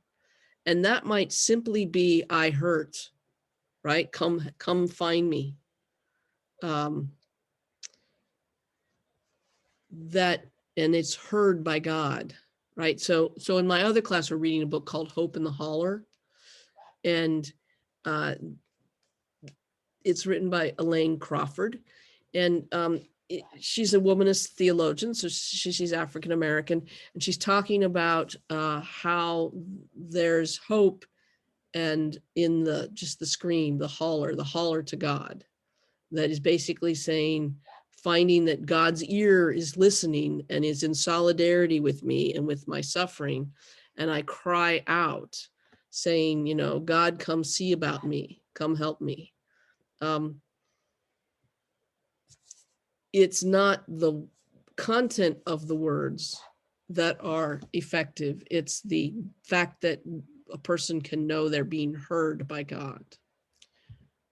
and that might simply be, I hurt, right? Come find me. That, and it's heard by God, right? So in my other class, we're reading a book called Hope in the Holler. And it's written by Elaine Crawford. And she's a womanist theologian, so she's African American, and she's talking about how there's hope, and in the just the scream, the holler to God, that is basically saying, finding that God's ear is listening and is in solidarity with me and with my suffering, and I cry out, saying, you know, God, come see about me, come help me. It's not the content of the words that are effective. It's the fact that a person can know they're being heard by God,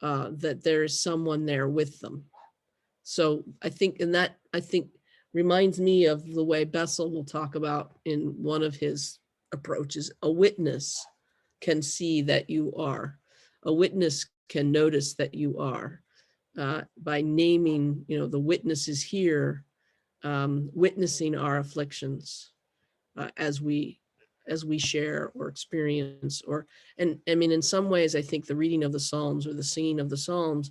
that there is someone there with them. So I think, and that I think reminds me of the way Bessel will talk about in one of his approaches. A witness can see that you are. A witness can notice that you are. By naming, you know, the witness is here, witnessing our afflictions as we share or experience, or, and I mean, in some ways, I think the reading of the Psalms or the singing of the Psalms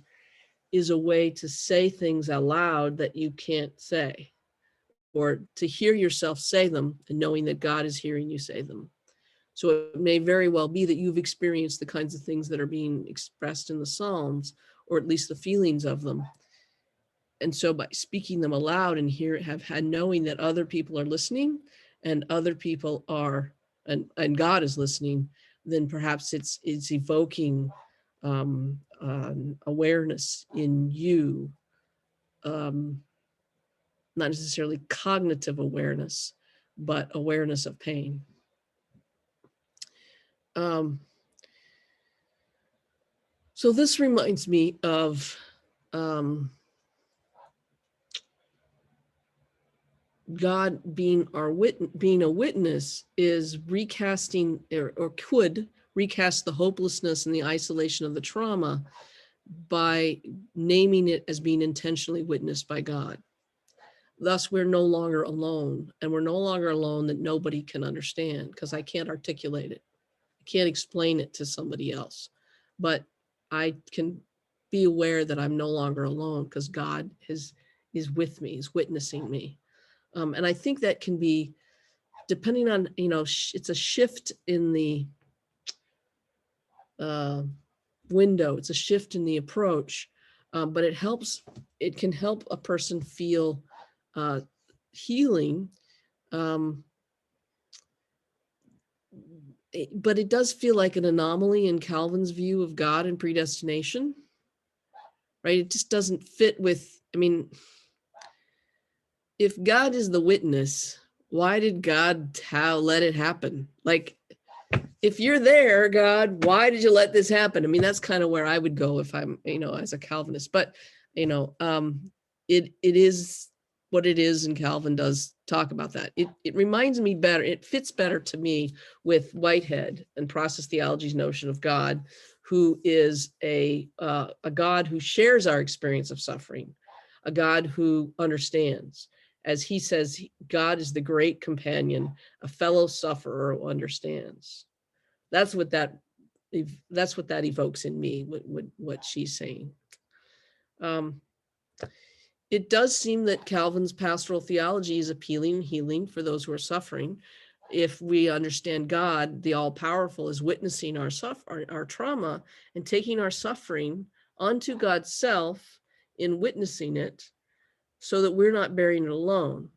is a way to say things aloud that you can't say, or to hear yourself say them and knowing that God is hearing you say them. So it may very well be that you've experienced the kinds of things that are being expressed in the Psalms, or at least the feelings of them. And so by speaking them aloud and have had knowing that other people are listening and other people are, and God is listening, then perhaps it's evoking awareness in you, not necessarily cognitive awareness, but awareness of pain. So this reminds me of God being being a witness is recasting, or could recast the hopelessness and the isolation of the trauma by naming it as being intentionally witnessed by God. Thus, we're no longer alone, and we're no longer alone that nobody can understand, because I can't articulate it. I can't explain it to somebody else, but I can be aware that I'm no longer alone because God is with me, is witnessing me. And I think that can be, depending on, you know, it's a shift in the window, it's a shift in the approach, but it can help a person feel healing. But it does feel like an anomaly in Calvin's view of God and predestination, right? It just doesn't fit with, I mean, if God is the witness, why did God let it happen? Like, if you're there, God, why did you let this happen? I mean, that's kind of where I would go if I'm, you know, as a Calvinist. But, you know, it is what it is, and Calvin does talk about that. It reminds me better, it fits better to me with Whitehead and process theology's notion of God, who is a God who shares our experience of suffering, a God who understands. As he says, God is the great companion, a fellow sufferer who understands. That's what that evokes in me, what she's saying. It does seem that Calvin's pastoral theology is appealing and healing for those who are suffering. if we understand God, the all-powerful, is witnessing our trauma and taking our suffering onto God's self in witnessing it so that we're not bearing it alone.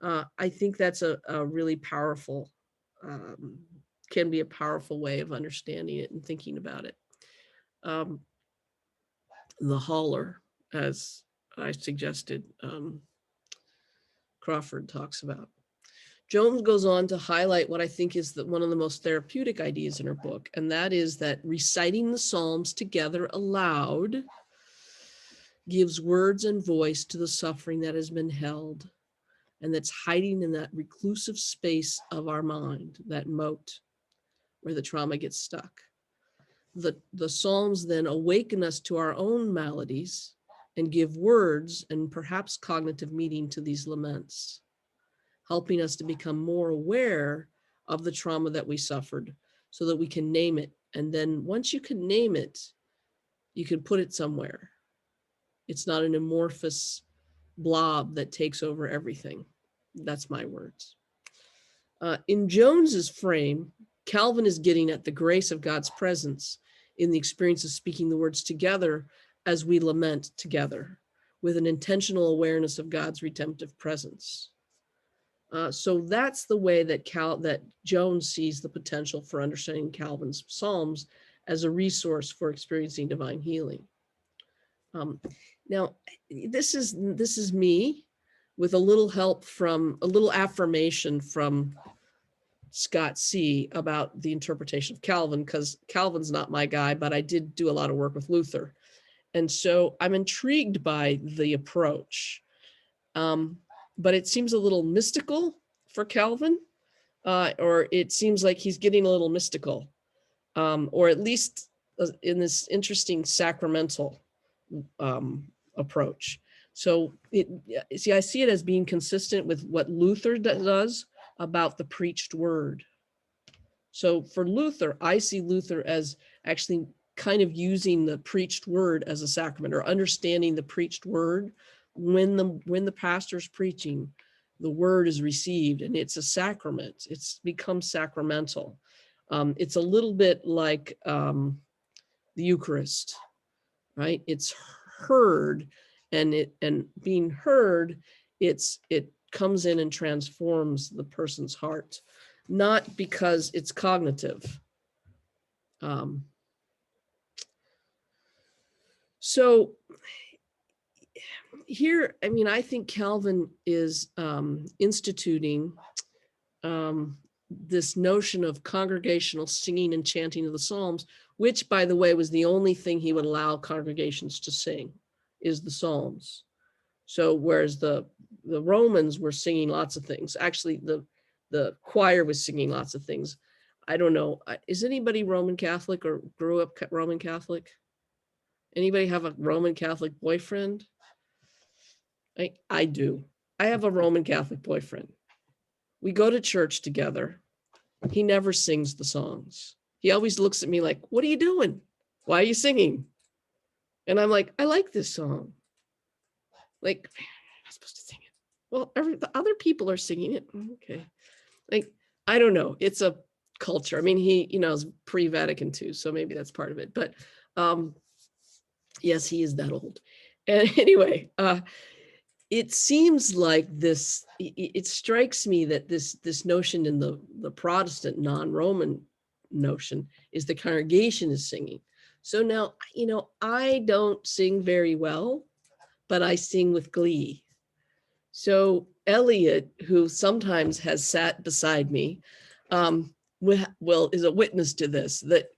I think that's a really powerful, can be a powerful way of understanding it and thinking about it. The holler, as I suggested, Crawford talks about. Jones goes on to highlight what I think is one of the most therapeutic ideas in her book, and that is that reciting the Psalms together aloud gives words and voice to the suffering that has been held and that's hiding in that reclusive space of our mind, that moat where the trauma gets stuck. The Psalms then awaken us to our own maladies and give words and perhaps cognitive meaning to these laments, helping us to become more aware of the trauma that we suffered so that we can name it. And then once you can name it, you can put it somewhere. It's not an amorphous blob that takes over everything. That's my words. In Jones's frame, Calvin is getting at the grace of God's presence in the experience of speaking the words together as we lament together with an intentional awareness of God's redemptive presence. So that's the way that Jones sees the potential for understanding Calvin's Psalms as a resource for experiencing divine healing. Now, this is me with a little help from, a little affirmation from Scott C. about the interpretation of Calvin, because Calvin's not my guy, but I did do a lot of work with Luther. And so I'm intrigued by the approach. But it seems a little mystical for Calvin, or it seems like he's getting a little mystical, or at least in this interesting sacramental approach. So I see it as being consistent with what Luther does about the preached word. So for Luther, I see Luther as actually kind of using the preached word as a sacrament, or understanding the preached word. When the pastor's preaching, the word is received and it's a sacrament. It's become sacramental. It's a little bit like the Eucharist, right? It's heard, and being heard, it comes in and transforms the person's heart, not because it's cognitive. So here, I mean, I think Calvin is instituting this notion of congregational singing and chanting of the Psalms, which, by the way, was the only thing he would allow congregations to sing, is the Psalms. So whereas the Romans were singing lots of things, actually the choir was singing lots of things. I don't know, is anybody Roman Catholic or grew up Roman Catholic? Anybody have a Roman Catholic boyfriend? I do. I have a Roman Catholic boyfriend. We go to church together. He never sings the songs. He always looks at me like, what are you doing? Why are you singing? And I'm like, I like this song. Like, I'm not supposed to sing it. Well, the other people are singing it. Okay. Like, I don't know. It's a culture. I mean, he, is pre-Vatican II, so maybe that's part of it. But yes, he is that old. And anyway, it seems like this, it strikes me that this notion in the Protestant non-Roman notion is the congregation is singing. So now, I don't sing very well, but I sing with glee. So Elliot, who sometimes has sat beside me, is a witness to this, that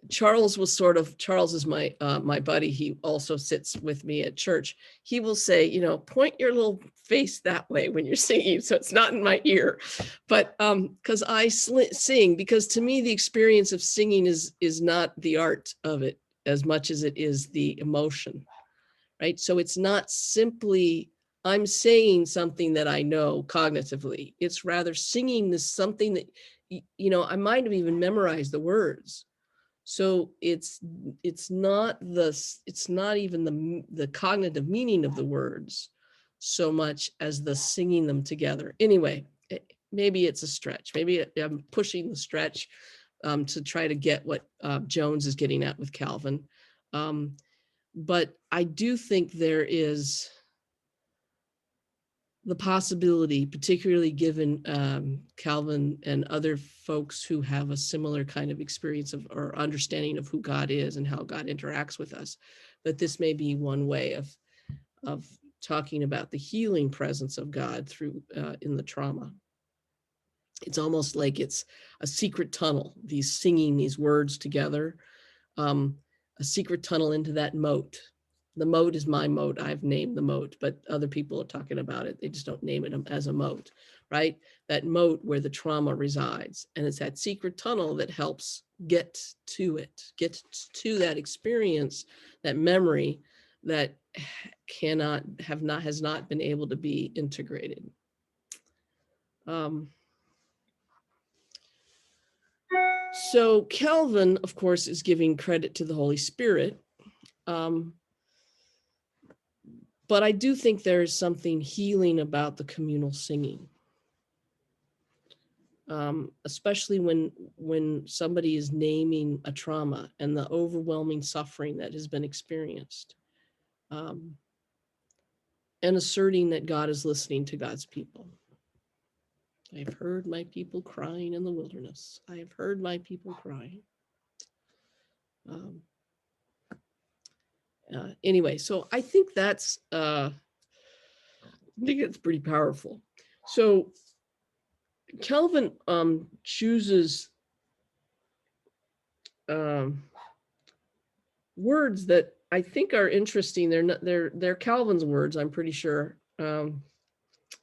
Charles is my my buddy. He also sits with me at church. He will say, point your little face that way when you're singing, so it's not in my ear. But because I sing, because to me the experience of singing is not the art of it as much as it is the emotion, right? So it's not simply I'm saying something that I know cognitively. It's rather singing this something that I might have even memorized the words. So it's not even the cognitive meaning of the words so much as the singing them together. Anyway, maybe it's a stretch. Maybe I'm pushing the stretch to try to get what Jones is getting at with Calvin. But I do think there is the possibility, particularly given Calvin and other folks who have a similar kind of experience of or understanding of who God is and how God interacts with us, that this may be one way of talking about the healing presence of God through in the trauma. It's almost like it's a secret tunnel, these singing these words together, a secret tunnel into that moat. The moat is my moat. I've named the moat, but other people are talking about it. They just don't name it as a moat, right? That moat where the trauma resides. And it's that secret tunnel that helps get to it, get to that experience, that memory that has not been able to be integrated. So Calvin, of course, is giving credit to the Holy Spirit. But I do think there is something healing about the communal singing, especially when somebody is naming a trauma and the overwhelming suffering that has been experienced, and asserting that God is listening to God's people. I have heard my people crying in the wilderness. I have heard my people crying. Anyway, so I think I think it's pretty powerful. So Calvin chooses words that I think are interesting. They're Calvin's words, I'm pretty sure, and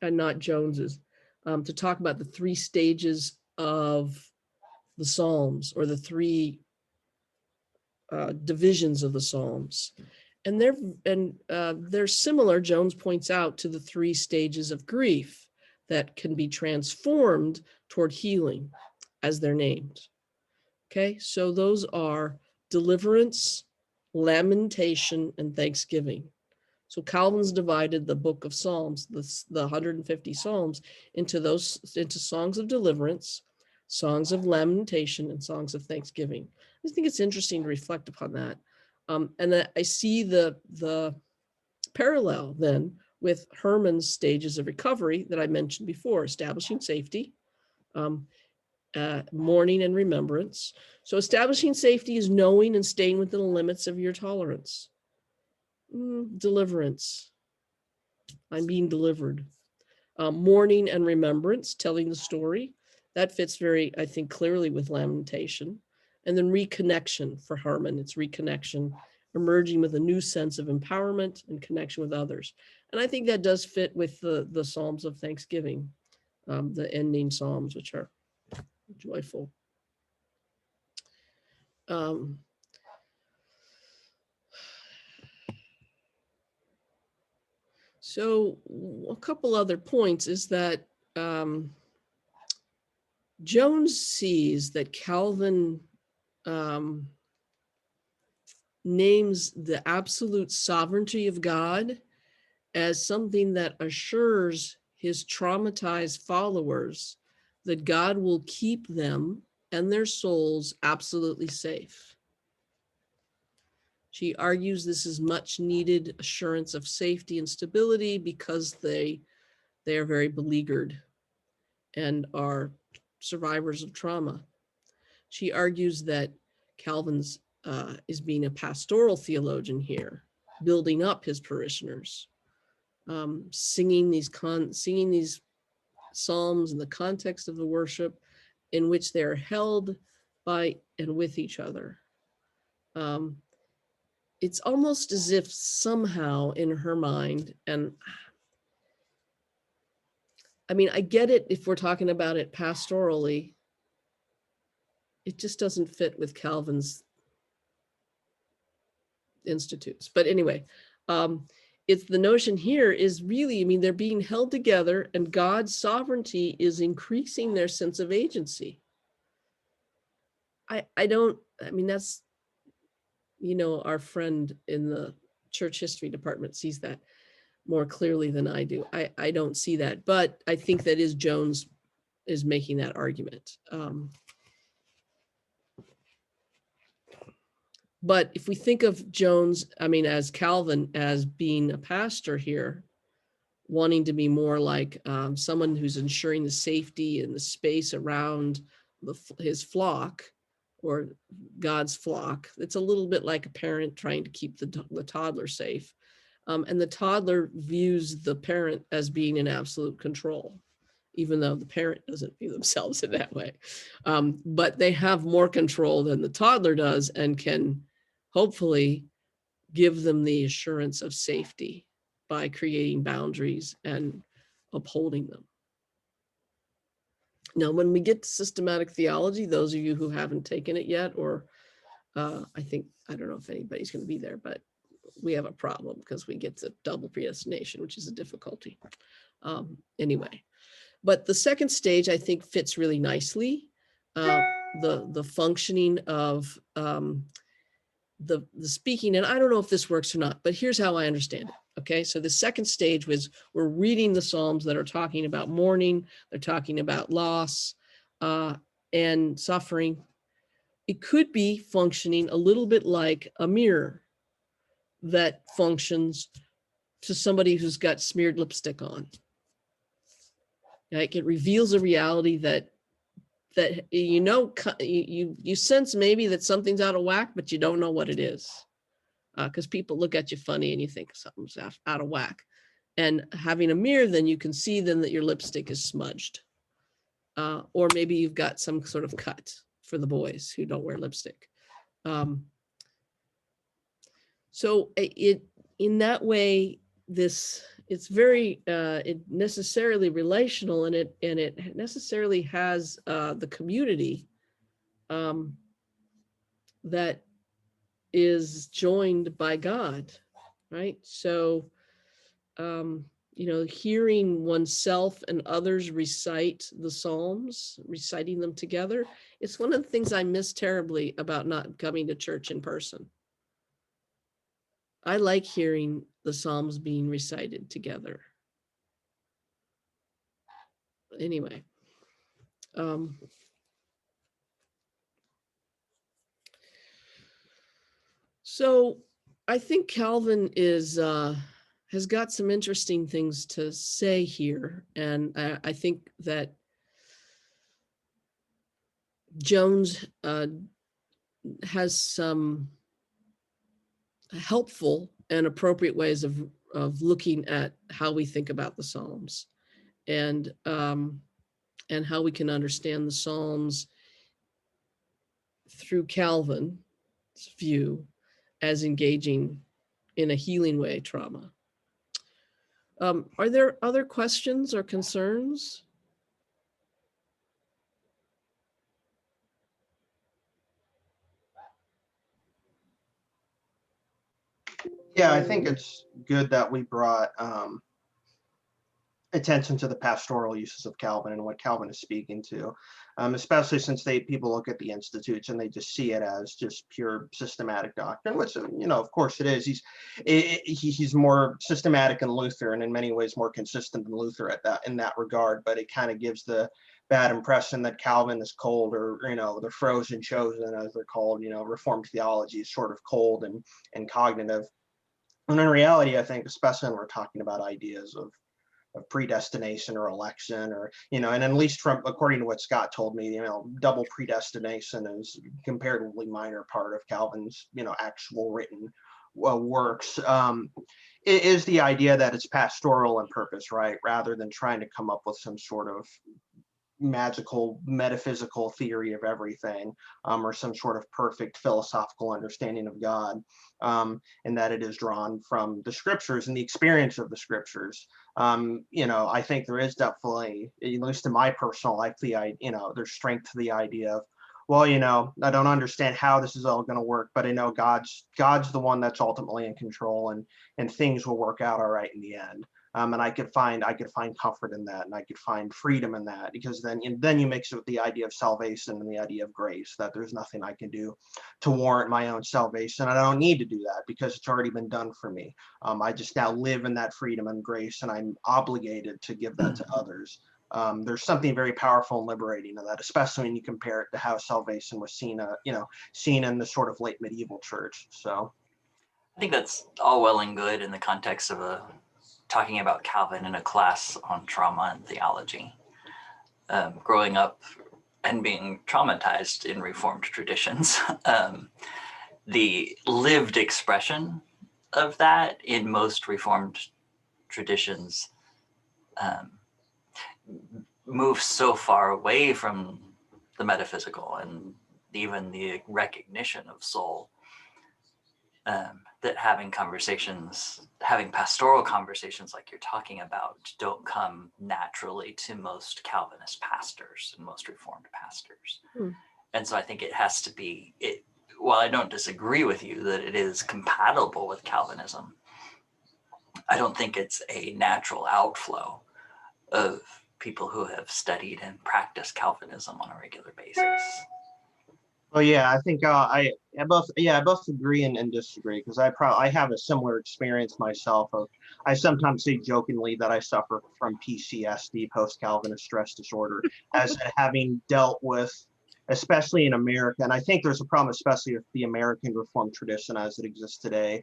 not Jones's, to talk about the three stages of the Psalms, or the three divisions of the Psalms. And they're similar, Jones points out, to the three stages of grief that can be transformed toward healing, as they're named. Okay, so those are deliverance, lamentation, and thanksgiving. So Calvin's divided the book of Psalms, the 150 Psalms, into songs of deliverance, songs of lamentation, and songs of thanksgiving. I think it's interesting to reflect upon that. And that I see the parallel then with Herman's stages of recovery that I mentioned before: establishing safety, mourning, and remembrance. So establishing safety is knowing and staying within the limits of your tolerance. Deliverance, I'm being delivered. Mourning and remembrance, telling the story. That fits very, I think, clearly with lamentation. And then reconnection for Herman, it's reconnection, emerging with a new sense of empowerment and connection with others. And I think that does fit with the Psalms of Thanksgiving, the ending Psalms, which are joyful. So a couple other points is that Jones sees that Calvin names the absolute sovereignty of God as something that assures his traumatized followers that God will keep them and their souls absolutely safe. She argues this is much needed assurance of safety and stability because they are very beleaguered and are survivors of trauma. She argues that Calvin's is being a pastoral theologian here, building up his parishioners, singing these psalms in the context of the worship in which they're held by and with each other. It's almost as if somehow in her mind, and I mean, I get it if we're talking about it pastorally, it just doesn't fit with Calvin's institutes. But anyway, it's the notion here is really, I mean, they're being held together and God's sovereignty is increasing their sense of agency. I mean, that's, our friend in the church history department sees that more clearly than I do. I don't see that, but I think that is Jones' is making that argument. But if we think of Jones, I mean, as Calvin, as being a pastor here, wanting to be more like someone who's ensuring the safety and the space around his flock, or God's flock, it's a little bit like a parent trying to keep the toddler safe. And the toddler views the parent as being in absolute control, even though the parent doesn't view themselves in that way. But they have more control than the toddler does, and can hopefully give them the assurance of safety by creating boundaries and upholding them. Now, when we get to systematic theology, those of you who haven't taken it yet, or I don't know if anybody's going to be there, but we have a problem because we get to double predestination, which is a difficulty. Anyway, but the second stage, I think, fits really nicely. The functioning of the speaking, and I don't know if this works or not, but here's how I understand it. Okay, so the second stage was, we're reading the Psalms that are talking about mourning, they're talking about loss and suffering. It could be functioning a little bit like a mirror that functions to somebody who's got smeared lipstick on. Like, it reveals a reality that you sense maybe that something's out of whack, but you don't know what it is. Because people look at you funny and you think something's out of whack. And having a mirror, then you can see then that your lipstick is smudged. Or maybe you've got some sort of cut, for the boys who don't wear lipstick. So in that way, it's very it necessarily relational, and it necessarily has the community that is joined by God, right? So, hearing oneself and others recite the Psalms, reciting them together, it's one of the things I miss terribly about not coming to church in person. I like hearing the Psalms being recited together. Anyway, so I think Calvin has got some interesting things to say here, and I think that Jones has some helpful and appropriate ways of looking at how we think about the Psalms, and how we can understand the Psalms through Calvin's view as engaging in a healing way trauma. Are there other questions or concerns?
Yeah, I think it's good that we brought attention to the pastoral uses of Calvin and what Calvin is speaking to, especially since people look at the Institutes and they just see it as just pure systematic doctrine, which, of course it is. He's more systematic than Luther, and in many ways more consistent than Luther in that regard, but it kind of gives the bad impression that Calvin is cold, or the frozen chosen, as they're called. Reformed theology is sort of cold and cognitive. And in reality, I think, especially when we're talking about ideas of predestination or election, or and at least according to what Scott told me, double predestination is a comparatively minor part of Calvin's actual written works. It is the idea that it's pastoral in purpose, right, rather than trying to come up with some sort of magical metaphysical theory of everything, or some sort of perfect philosophical understanding of God, and that it is drawn from the scriptures and the experience of the scriptures. I think there is definitely, at least in my personal life, there's strength to the idea of, well, I don't understand how this is all going to work, but I know God's the one that's ultimately in control, and things will work out all right in the end. And I could find comfort in that, and I could find freedom in that, because then you mix it with the idea of salvation and the idea of grace, that there's nothing I can do to warrant my own salvation. I don't need to do that because it's already been done for me. I just now live in that freedom and grace, and I'm obligated to give that to others. There's something very powerful and liberating in that, especially when you compare it to how salvation was seen, seen in the sort of late medieval church. So
I think that's all well and good in the context of talking about Calvin in a class on trauma and theology. Growing up and being traumatized in Reformed traditions, the lived expression of that in most Reformed traditions moves so far away from the metaphysical and even the recognition of soul, that having pastoral conversations like you're talking about don't come naturally to most Calvinist pastors and most Reformed pastors. And so I think it has to be, while I don't disagree with you that it is compatible with Calvinism, I don't think it's a natural outflow of people who have studied and practiced Calvinism on a regular basis.
well, yeah, I think I both agree and disagree, because I have a similar experience myself. I sometimes say jokingly that I suffer from PCSD, post-Calvinist stress disorder, as having dealt with, especially in America, and I think there's a problem, especially with the American Reformed tradition as it exists today,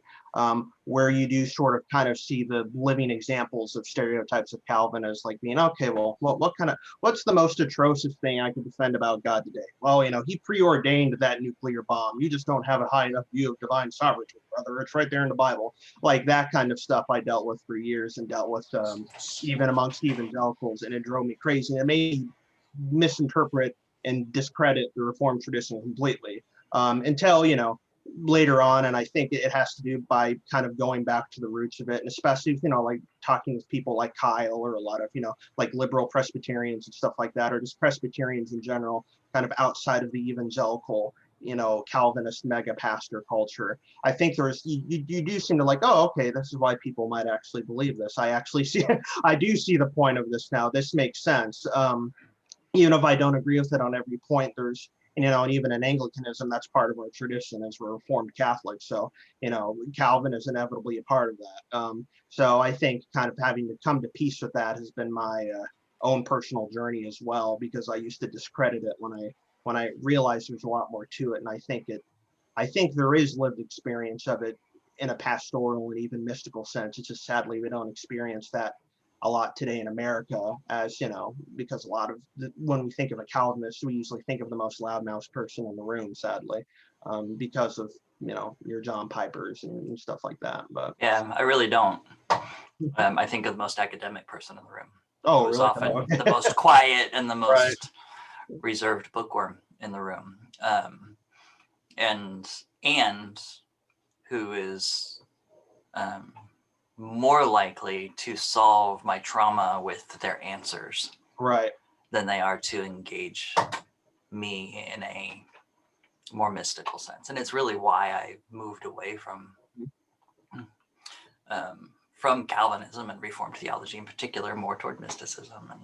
where you do sort of kind of see the living examples of stereotypes of Calvin as like being, okay, well, what's the most atrocious thing I can defend about God today? Well, he preordained that nuclear bomb. You just don't have a high enough view of divine sovereignty, brother. It's right there in the Bible. Like that kind of stuff I dealt with for years, and dealt with even amongst evangelicals, and it drove me crazy. It made me misinterpret and discredit the Reformed tradition completely, until, later on. And I think it has to do by kind of going back to the roots of it, and especially, like talking with people like Kyle, or a lot of, like liberal Presbyterians and stuff like that, or just Presbyterians in general, kind of outside of the evangelical, Calvinist mega pastor culture. I think you do seem to like, oh, okay, this is why people might actually believe this. I actually see, I do see the point of this now. This makes sense. Even if I don't agree with it on every point, there's, and even in Anglicanism, that's part of our tradition as we're Reformed Catholics. So, Calvin is inevitably a part of that. So I think kind of having to come to peace with that has been my own personal journey as well, because I used to discredit it when I realized there's a lot more to it. And I think there is lived experience of it in a pastoral and even mystical sense. It's just sadly we don't experience that a lot today in America, as because a lot of when we think of a Calvinist, we usually think of the most loudmouth person in the room, sadly, because of your John Pipers and stuff like that. But
yeah, I really don't. I think of the most academic person in the room.
Oh,
who's
really?
often
Oh, okay.
the most quiet and the most
Right.
reserved bookworm in the room, and who is more likely to solve my trauma with their answers,
Right.
than they are to engage me in a more mystical sense. And it's really why I moved away from Calvinism and Reformed theology in particular, more toward mysticism. And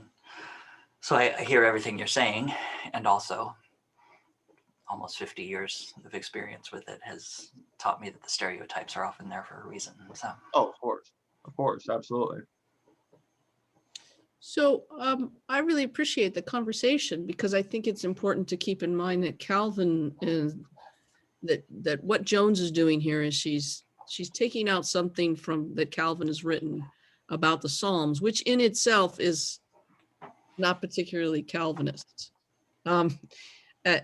so I hear everything you're saying, and also almost 50 years of experience with it has taught me that the stereotypes are often there for a reason. So,
Oh, of course, absolutely.
So I really appreciate the conversation, because I think it's important to keep in mind that Calvin is that what Jones is doing here is she's taking out something from that Calvin has written about the Psalms, which in itself is not particularly Calvinist,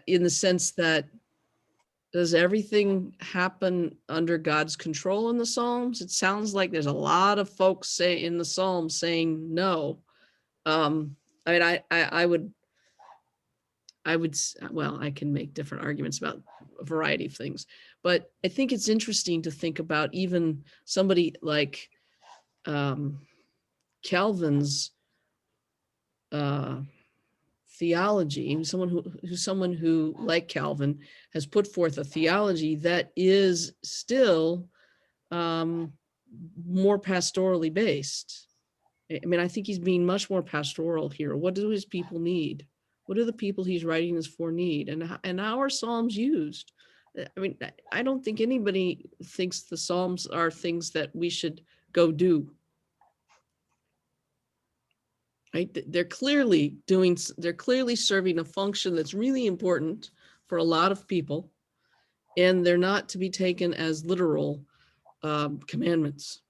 in the sense that, does everything happen under God's control in the Psalms? It sounds like there's a lot of folks say in the Psalms saying no. I mean, I would, well, I can make different arguments about a variety of things, but I think it's interesting to think about even somebody like Calvin's theology, someone who, like Calvin, has put forth a theology that is still more pastorally based. I mean, I think he's being much more pastoral here. What do his people need? What do the people he's writing this for need? And how are Psalms used? I mean, I don't think anybody thinks the Psalms are things that we should go do. right? They're clearly serving a function that's really important for a lot of people, and they're not to be taken as literal commandments.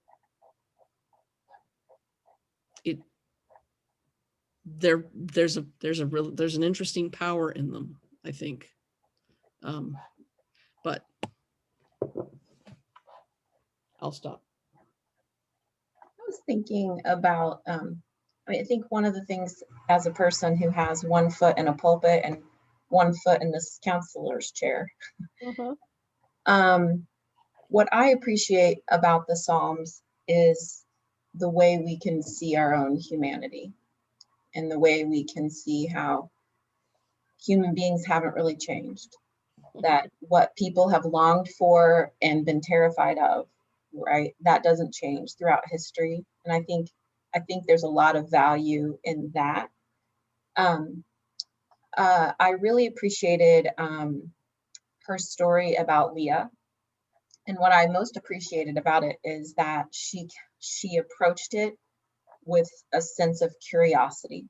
There's an interesting power in them, I think. But I'll stop.
I was thinking about, I think one of the things as a person who has 1 foot in a pulpit and 1 foot in this counselor's chair, what I appreciate about the Psalms is the way we can see our own humanity and the way we can see how human beings haven't really changed, that what people have longed for and been terrified of, right, that doesn't change throughout history. And I think there's a lot of value in that. I really appreciated her story about Leah. And what I most appreciated about it is that she approached it with a sense of curiosity,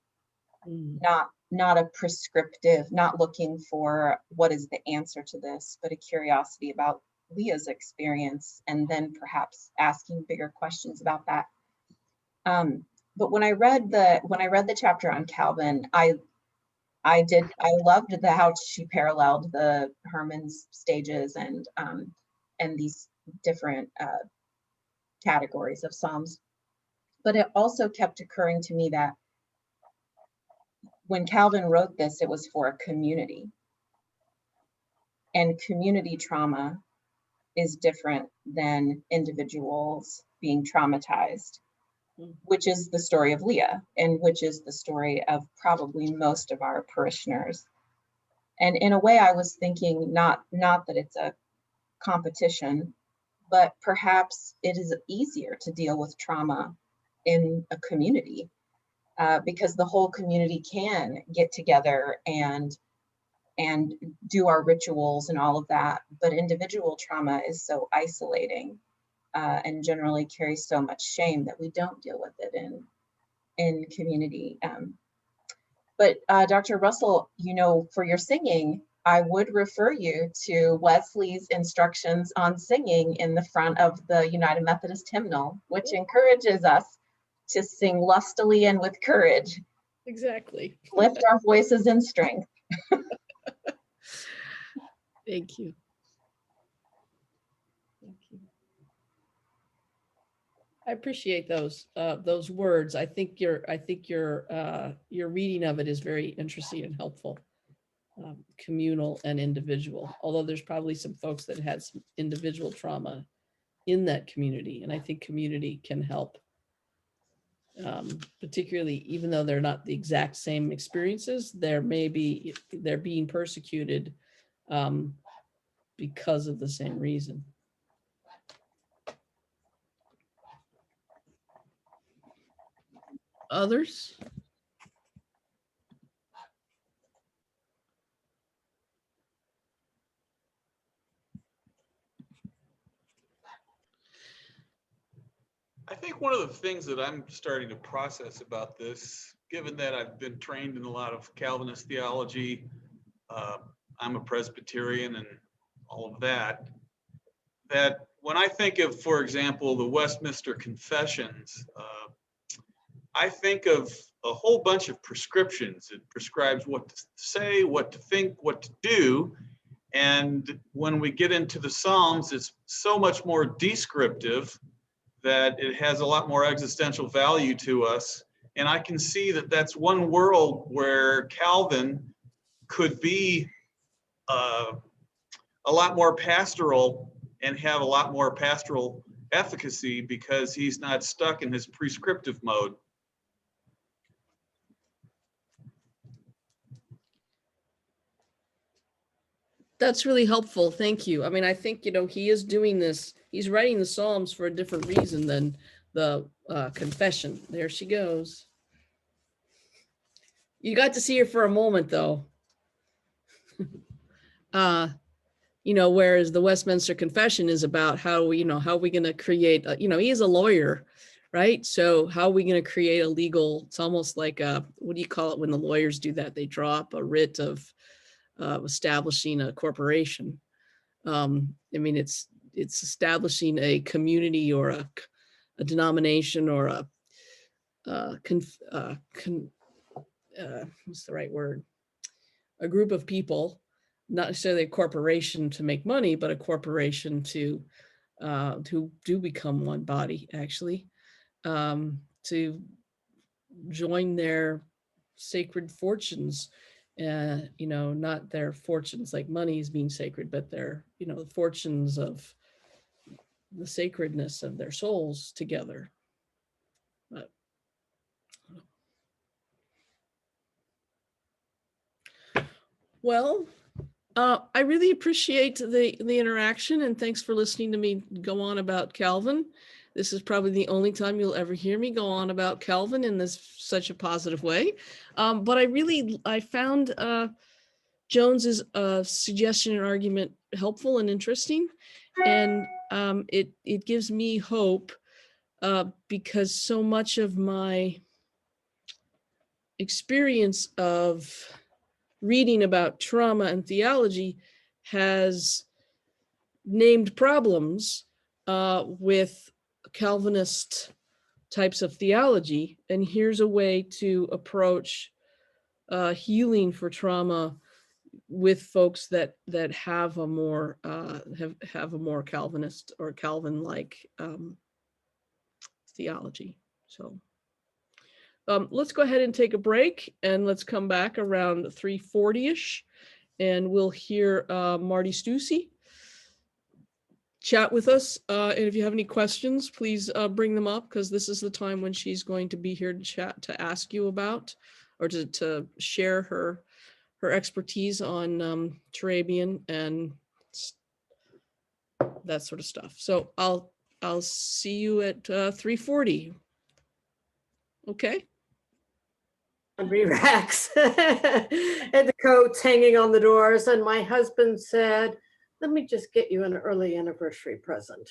not a prescriptive, not looking for what is the answer to this, but a curiosity about Leah's experience, and then perhaps asking bigger questions about that. But when I read the chapter on Calvin, I loved how she paralleled the Herman's stages and these different categories of Psalms. But it also kept occurring to me that when Calvin wrote this, it was for a community. And community trauma is different than individuals being traumatized, which is the story of Leah, and which is the story of probably most of our parishioners. And in a way, I was thinking not that it's a competition, but perhaps it is easier to deal with trauma in a community because the whole community can get together and do our rituals and all of that. But individual trauma is so isolating and generally carries so much shame that we don't deal with it in community. But Dr. Russell, for your singing, I would refer you to Wesley's instructions on singing in the front of the United Methodist hymnal, which encourages us to sing lustily and with courage.
Exactly.
Lift our voices in strength.
Thank you. I appreciate those words. I think your reading of it is very interesting and helpful. Communal and individual, although there's probably some folks that had some individual trauma in that community, and I think community can help, particularly even though they're not the exact same experiences. They're being persecuted because of the same reason. Others?
I think one of the things that I'm starting to process about this, given that I've been trained in a lot of Calvinist theology, I'm a Presbyterian and all of that, that when I think of, for example, the Westminster Confessions, I think of a whole bunch of prescriptions. It prescribes what to say, what to think, what to do. And when we get into the Psalms, it's so much more descriptive that it has a lot more existential value to us. And I can see that that's one world where Calvin could be a lot more pastoral and have a lot more pastoral efficacy because he's not stuck in his prescriptive mode.
That's really helpful. Thank you. I mean, I think, he is doing this. He's writing the Psalms for a different reason than the confession. There she goes. You got to see her for a moment, though. Whereas the Westminster Confession is about how are we going to create, he is a lawyer, right? So how are we going to create a legal, it's almost like a, what do you call it when the lawyers do that? They draw up a writ of establishing a corporation. I mean, it's establishing a community or a denomination or a what's the right word? A group of people, not necessarily a corporation to make money, but a corporation to do become one body, actually, to join their sacred fortunes. You know, not their fortunes like money is being sacred, but their, you know, the fortunes of the sacredness of their souls together. But, well, I really appreciate the interaction, and thanks for listening to me go on about Calvin. This is probably the only time you'll ever hear me go on about Calvin in this such a positive way. But I found Jones's suggestion and argument helpful and interesting, and it gives me hope because so much of my experience of reading about trauma and theology has named problems with Calvinist types of theology. And here's a way to approach healing for trauma with folks that have a more have a more Calvinist or Calvin-like theology. So let's go ahead and take a break, and let's come back around 3:40ish, and we'll hear Marty Stussy chat with us. And if you have any questions, please bring them up, because this is the time when she's going to be here to chat, to ask you about, or to share her expertise on Turabian and that sort of stuff. So I'll see you at 3:40. Okay.
Laundry racks and the coats hanging on the doors. And my husband said, let me just get you an early anniversary present.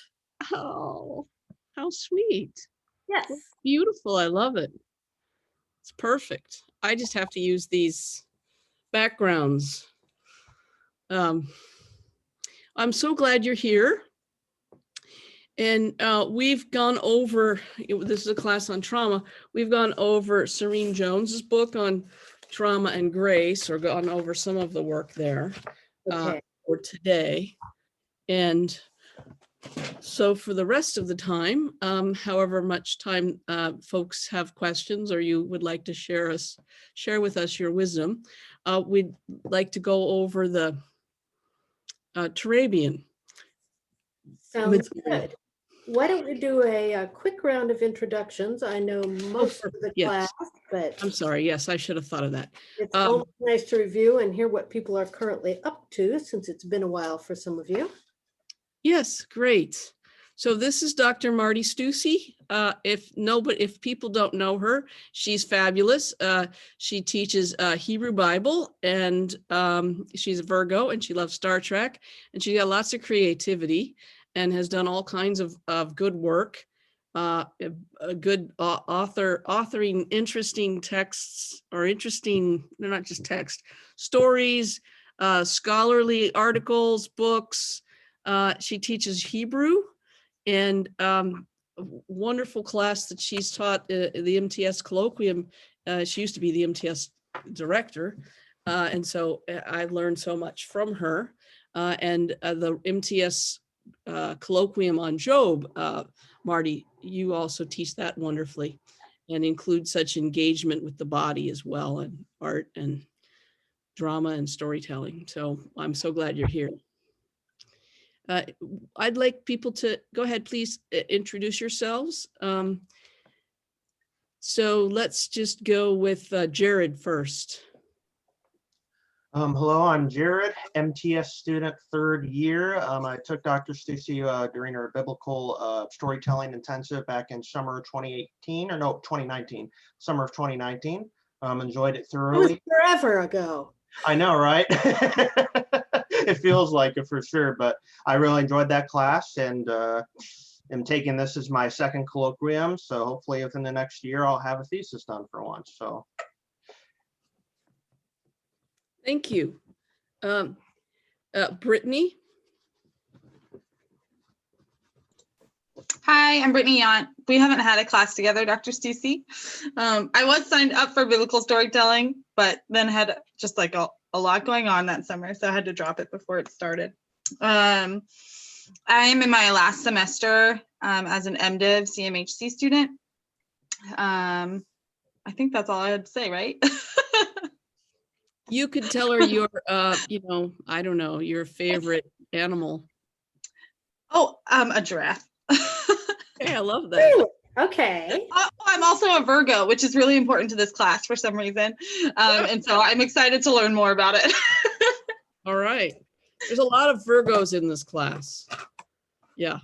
Oh, how sweet.
Yes.
Beautiful. I love it. It's perfect. I just have to use these backgrounds. I'm so glad you're here. And we've gone over, this is a class on trauma, we've gone over Serene Jones's book on trauma and grace, or gone over some of the work there for today. And so for the rest of the time, however much time folks have questions or you would like to share with us your wisdom, we'd like to go over the Turabian.
Sounds good. Why don't we do a quick round of introductions? I know most of the class, but
I'm sorry. Yes, I should have thought of that.
It's always nice to review and hear what people are currently up to, since it's been a while for some of you.
Yes, great. So this is Dr. Marty Stussy. If people don't know her, she's fabulous. She teaches Hebrew Bible, and she's a Virgo, and she loves Star Trek, and she got lots of creativity and has done all kinds of good work, a good authoring interesting texts, or interesting, they're not just text, stories, scholarly articles, books. She teaches Hebrew, and wonderful class that she's taught, the MTS Colloquium. She used to be the MTS director. And so I learned so much from her. And the MTS Colloquium on Job, Marty, you also teach that wonderfully, and include such engagement with the body as well, and art and drama and storytelling. So I'm so glad you're here. I'd like people to go ahead, please introduce yourselves. So let's just go with Jared first.
Hello, I'm Jared, MTS student, third year. I took Dr. Stussy during our biblical storytelling intensive back in summer 2019, summer of 2019. Enjoyed it thoroughly.
It was forever ago.
I know, right? It feels like it for sure, but I really enjoyed that class, and am taking this as my second colloquium. So hopefully within the next year, I'll have a thesis done for once. So.
Thank you. Brittany?
Hi, I'm Brittany Yant. We haven't had a class together, Dr. Stussy. I was signed up for biblical storytelling, but then had just like a lot going on that summer, so I had to drop it before it started. I am in my last semester as an MDiv CMHC student. I think that's all I had to say, right?
You could tell her your, I don't know, your favorite animal.
Oh, a giraffe.
Hey, I love that.
Okay.
I'm also a Virgo, which is really important to this class for some reason. And so I'm excited to learn more about it.
All right. There's a lot of Virgos in this class. Yeah.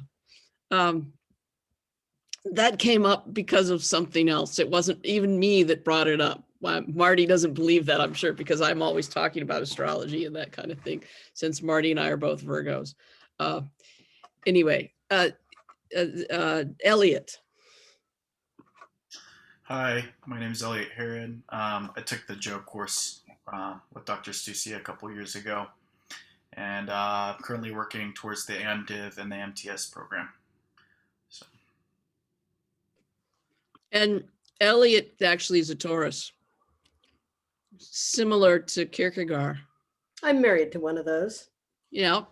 That came up because of something else. It wasn't even me that brought it up. Marty doesn't believe that, I'm sure, because I'm always talking about astrology and that kind of thing, since Marty and I are both Virgos. Anyway, Elliot.
Hi, my name is Elliot Herod. I took the Job course with Dr. Stussy a couple years ago, and I'm currently working towards the MDiv and the MTS program. So.
And Elliot actually is a Taurus, similar to Kierkegaard.
I'm married to one of those.
Yeah.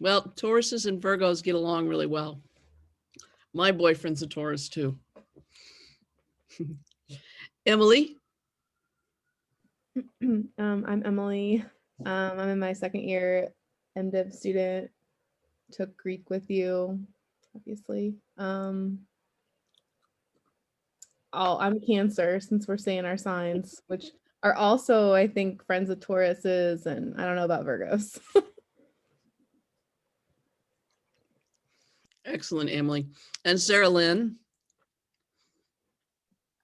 Well, Tauruses and Virgos get along really well. My boyfriend's a Taurus too. Emily?
I'm Emily. I'm in my second year MDiv student. Took Greek with you, obviously. I'm Cancer, since we're saying our signs, which are also, I think, friends with Tauruses, and I don't know about Virgos.
Excellent, Emily. And Sarah Lynn?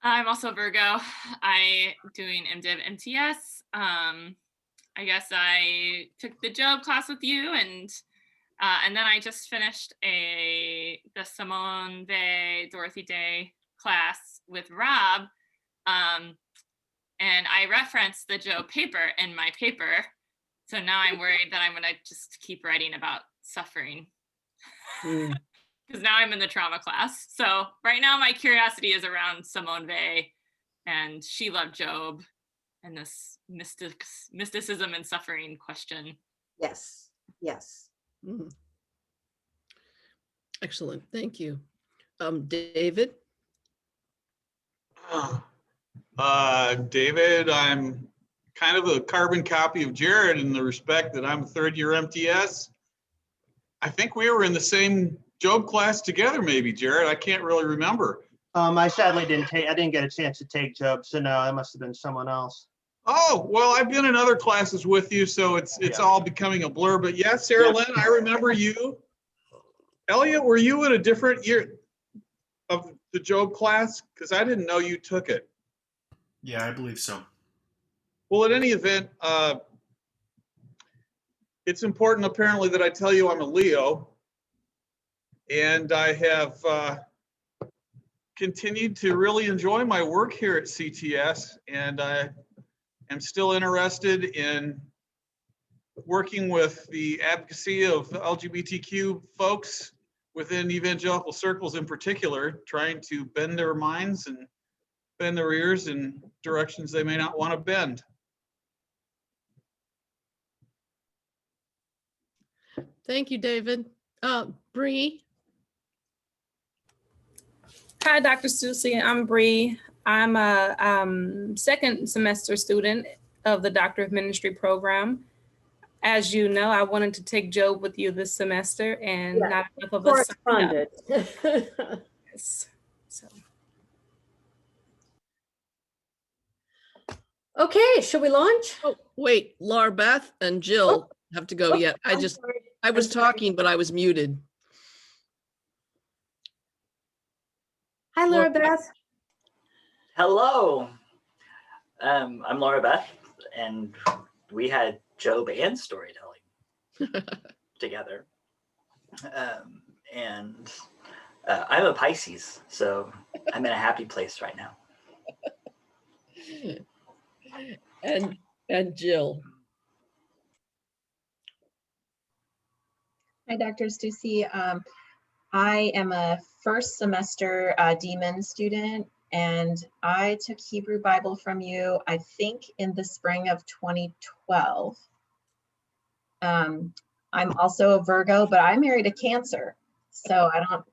I'm also Virgo. I doing MDiv MTS. I guess I took the Job class with you, and then I just finished the Simone Weil, Dorothy Day class with Rob, and I referenced the Job paper in my paper. So now I'm worried that I'm gonna just keep writing about suffering. Because now I'm in the trauma class. So right now my curiosity is around Simone Weil, and she loved Job and this mysticism and suffering question.
Yes. Yes.
Excellent. Thank you. David?
David, I'm kind of a carbon copy of Jared in the respect that I'm a third year MTS. I think we were in the same Job class together, maybe, Jared. I can't really remember.
I sadly I didn't get a chance to take Job, so no, that must have been someone else.
Oh, well, I've been in other classes with you, so it's all becoming a blur. But yes, Sarah Lynn, I remember you. Elliot, were you in a different year of the Job class? Because I didn't know you took it.
Yeah, I believe so.
Well, at any event, it's important apparently that I tell you I'm a Leo. And I have continued to really enjoy my work here at CTS, and I am still interested in working with the advocacy of LGBTQ folks within evangelical circles in particular, trying to bend their minds and bend their ears in directions they may not want to bend.
Thank you, David. Bree?
Hi, Dr. Stussy. I'm Bree. I'm a second semester student of the Doctor of Ministry program. As you know, I wanted to take Job with you this semester, and not enough of us signed up. Yes. So.
Okay, shall we launch?
Oh, wait, Laura Beth and Jill have to go yet. I was talking, but I was muted.
Hi, Laura Beth.
Hello. I'm Laura Beth, and we had Job and storytelling together. And
I'm a Pisces, so I'm in a happy place right now.
And Jill.
Hi, Dr. Stussy. I am a first semester DMin student, and I took Hebrew Bible from you, I think, in the spring of 2012. I'm also a Virgo, but I married a Cancer. So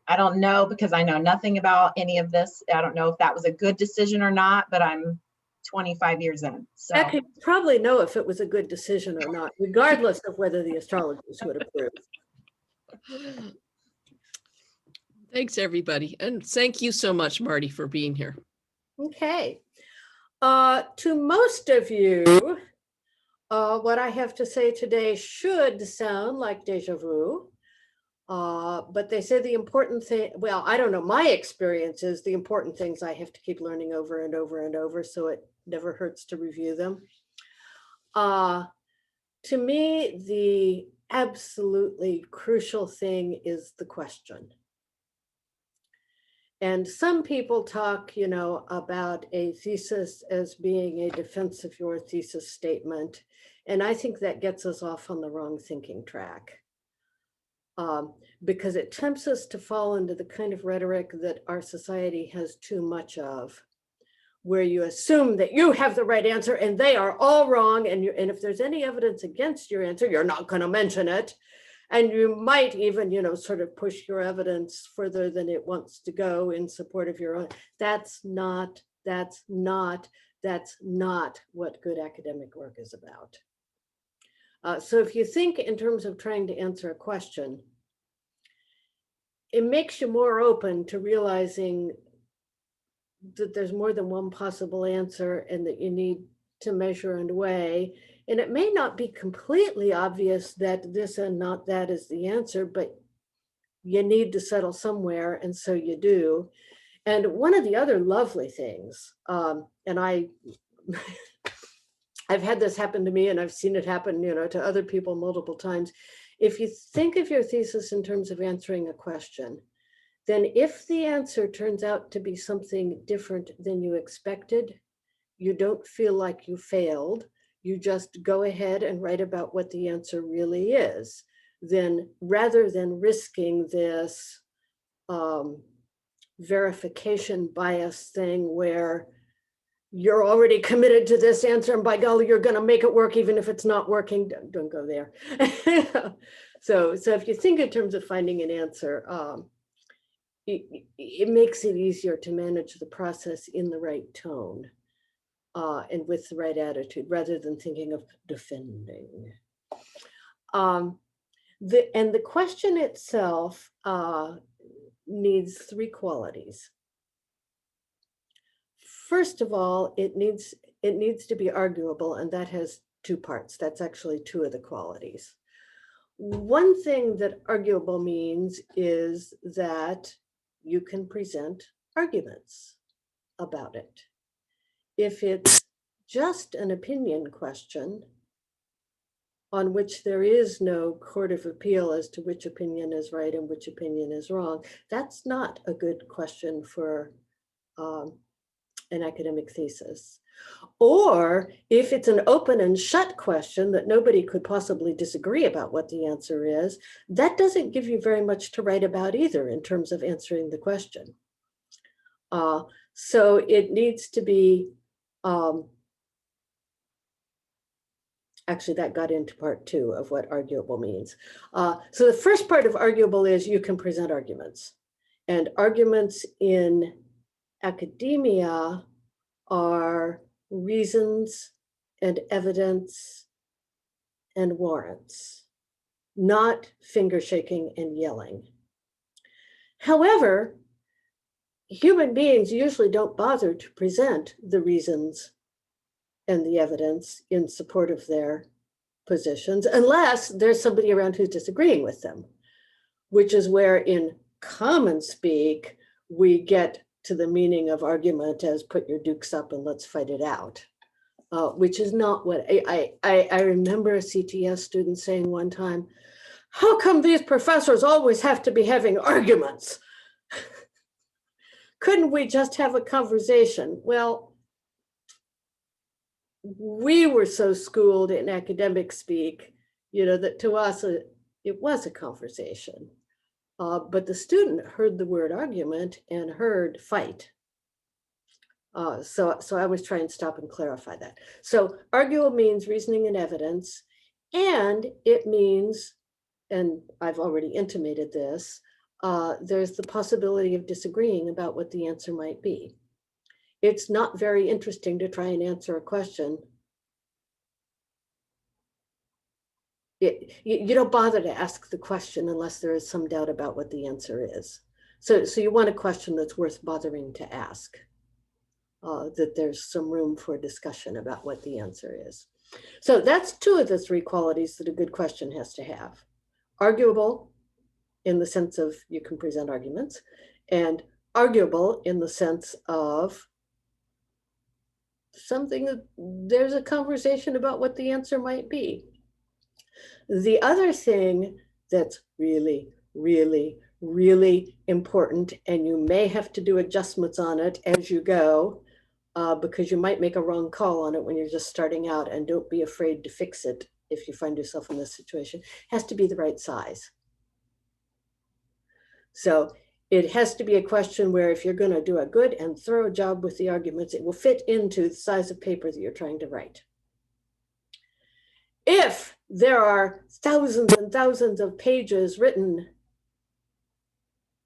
I don't know, because I know nothing about any of this. I don't know if that was a good decision or not, but I'm 25 years in. So
I could probably know if it was a good decision or not, regardless of whether the astrologers would approve.
Thanks, everybody. And thank you so much, Marty, for being here.
Okay. To most of you, what I have to say today should sound like deja vu. But they say the important thing, well, I don't know, my experience is the important things I have to keep learning over and over and over, so it never hurts to review them. To me, the absolutely crucial thing is the question. And some people talk, about a thesis as being a defense of your thesis statement. And I think that gets us off on the wrong thinking track. Because it tempts us to fall into the kind of rhetoric that our society has too much of, where you assume that you have the right answer and they are all wrong. And if there's any evidence against your answer, you're not going to mention it. And you might even, sort of push your evidence further than it wants to go in support of your own. That's not what good academic work is about. So if you think in terms of trying to answer a question, it makes you more open to realizing that there's more than one possible answer and that you need to measure and weigh. And it may not be completely obvious that this and not that is the answer, but you need to settle somewhere, and so you do. And one of the other lovely things, and I've had this happen to me and I've seen it happen, to other people multiple times. If you think of your thesis in terms of answering a question, then if the answer turns out to be something different than you expected, you don't feel like you failed. You just go ahead and write about what the answer really is. Then rather than risking this verification bias thing where you're already committed to this answer and by golly, you're going to make it work even if it's not working, don't go there. So if you think in terms of finding an answer, it makes it easier to manage the process in the right tone and with the right attitude rather than thinking of defending. The question itself needs three qualities. First of all, it needs to be arguable, and that has two parts. That's actually two of the qualities. One thing that arguable means is that you can present arguments about it. If it's just an opinion question on which there is no court of appeal as to which opinion is right and which opinion is wrong, that's not a good question for an academic thesis. Or if it's an open and shut question that nobody could possibly disagree about what the answer is, that doesn't give you very much to write about either in terms of answering the question. So it needs to be, actually that got into part two of what arguable means. So the first part of arguable is you can present arguments. And arguments in academia are reasons and evidence and warrants, not finger shaking and yelling. However, human beings usually don't bother to present the reasons and the evidence in support of their positions unless there's somebody around who's disagreeing with them, which is where in common speak, we get to the meaning of argument as put your dukes up and let's fight it out, which is not what I remember a CTS student saying one time, how come these professors always have to be having arguments? Couldn't we just have a conversation? Well, we were so schooled in academic speak, that to us it was a conversation. But the student heard the word argument and heard fight. So I was trying to stop and clarify that. So arguable means reasoning and evidence, and it means, and I've already intimated this, there's the possibility of disagreeing about what the answer might be. It's not very interesting to try and answer a question. You don't bother to ask the question unless there is some doubt about what the answer is. So you want a question that's worth bothering to ask, that there's some room for discussion about what the answer is. So that's two of the three qualities that a good question has to have. Arguable in the sense of you can present arguments, and arguable in the sense of something that there's a conversation about what the answer might be. The other thing that's really, really, really important, and you may have to do adjustments on it as you go, because you might make a wrong call on it when you're just starting out, and don't be afraid to fix it if you find yourself in this situation, has to be the right size. So it has to be a question where if you're going to do a good and thorough job with the arguments, it will fit into the size of paper that you're trying to write. If there are thousands and thousands of pages written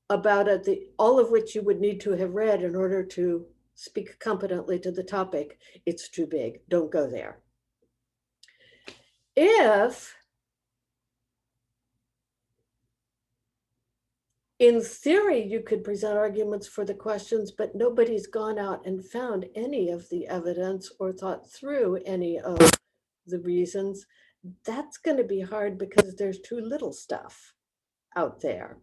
about it, all of which you would need to have read in order to speak competently to the topic, it's too big. Don't go there. If in theory, you could present arguments for the questions, but nobody's gone out and found any of the evidence or thought through any of the reasons, that's going to be hard because there's too little stuff out there.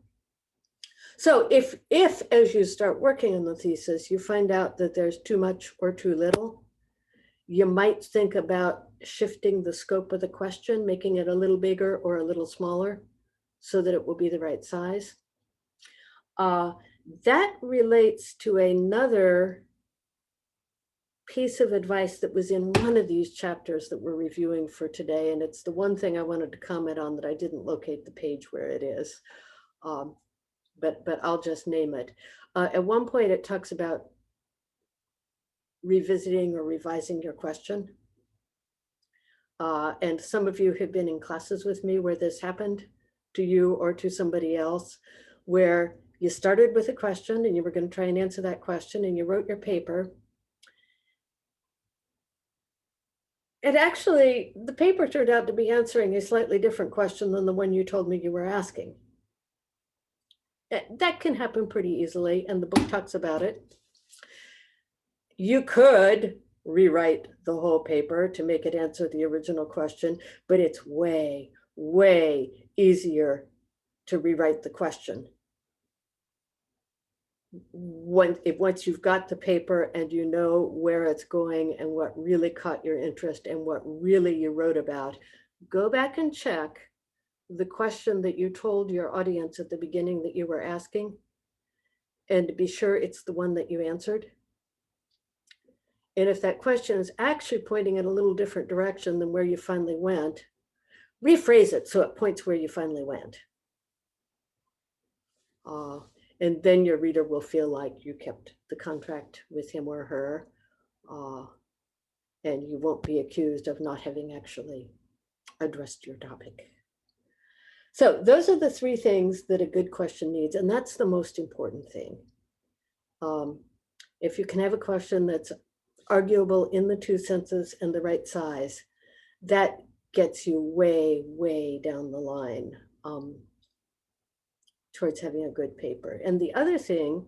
So if as you start working on the thesis, you find out that there's too much or too little, you might think about shifting the scope of the question, making it a little bigger or a little smaller so that it will be the right size. That relates to another piece of advice that was in one of these chapters that we're reviewing for today. And it's the one thing I wanted to comment on that I didn't locate the page where it is. But I'll just name it. At one point, it talks about revisiting or revising your question. And some of you have been in classes with me where this happened to you or to somebody else, where you started with a question and you were going to try and answer that question and you wrote your paper. And actually, the paper turned out to be answering a slightly different question than the one you told me you were asking. That can happen pretty easily, and the book talks about it. You could rewrite the whole paper to make it answer the original question, but it's way, way easier to rewrite the question once you've got the paper and you know where it's going and what really caught your interest and what really you wrote about. Go back and check the question that you told your audience at the beginning that you were asking, and be sure it's the one that you answered. And if that question is actually pointing in a little different direction than where you finally went, rephrase it so it points where you finally went. And then your reader will feel like you kept the contract with him or her, and you won't be accused of not having actually addressed your topic. So those are the three things that a good question needs, and that's the most important thing. If you can have a question that's arguable in the two senses and the right size, that gets you way, way down the line towards having a good paper. And the other thing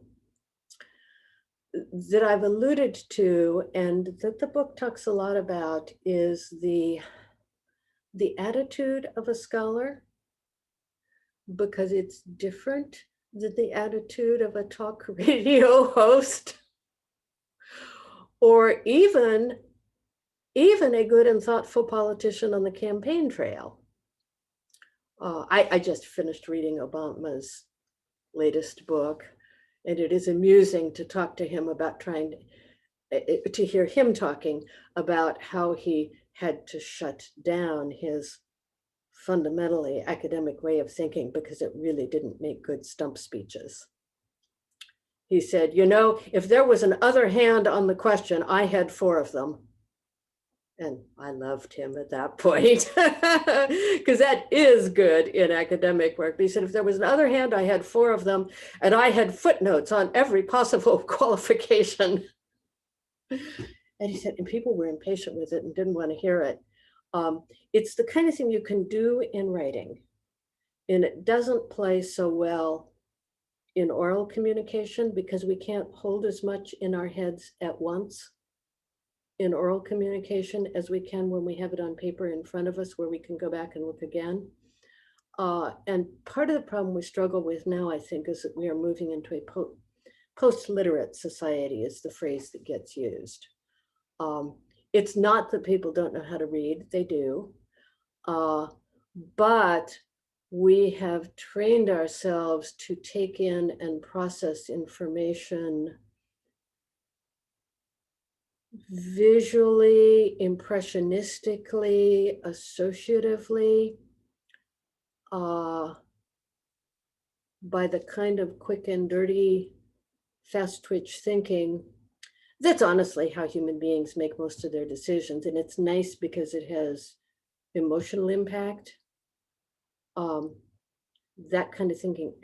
that I've alluded to and that the book talks a lot about is the attitude of a scholar, because it's different than the attitude of a talk radio host or even a good and thoughtful politician on the campaign trail. I just finished reading Obama's latest book, And it is amusing to talk to him about to hear him talking about how he had to shut down his fundamentally academic way of thinking because it really didn't make good stump speeches. He said, you know, if there was an other hand on the question, I had 4 of them. And I loved him at that point because that is good in academic work. But he said, if there was another hand, I had 4 of them and I had footnotes on every possible qualification. And he said, and people were impatient with it and didn't want to hear it. It's the kind of thing you can do in writing, and it doesn't play so well in oral communication because we can't hold as much in our heads at once in oral communication as we can when we have it on paper in front of us where we can go back and look again. And part of the problem we struggle with now, I think, is that we are moving into a post-literate society is the phrase that gets used. It's not that people don't know how to read, they do. But we have trained ourselves to take in and process information visually, impressionistically, associatively, by the kind of quick and dirty, fast twitch thinking. That's honestly how human beings make most of their decisions. And it's nice because it has emotional impact. That kind of thinking,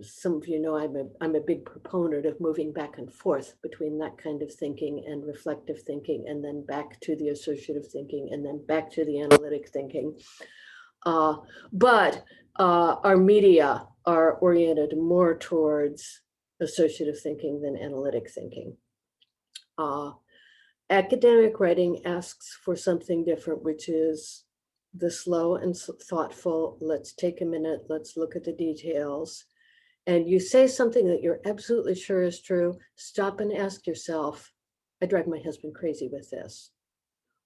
some of you know I'm a big proponent of moving back and forth between that kind of thinking and reflective thinking, and then back to the associative thinking, and then back to the analytic thinking. But our media are oriented more towards associative thinking than analytic thinking. Academic writing asks for something different, which is the slow and thoughtful, let's take a minute, let's look at the details. And you say something that you're absolutely sure is true, stop and ask yourself, I drive my husband crazy with this.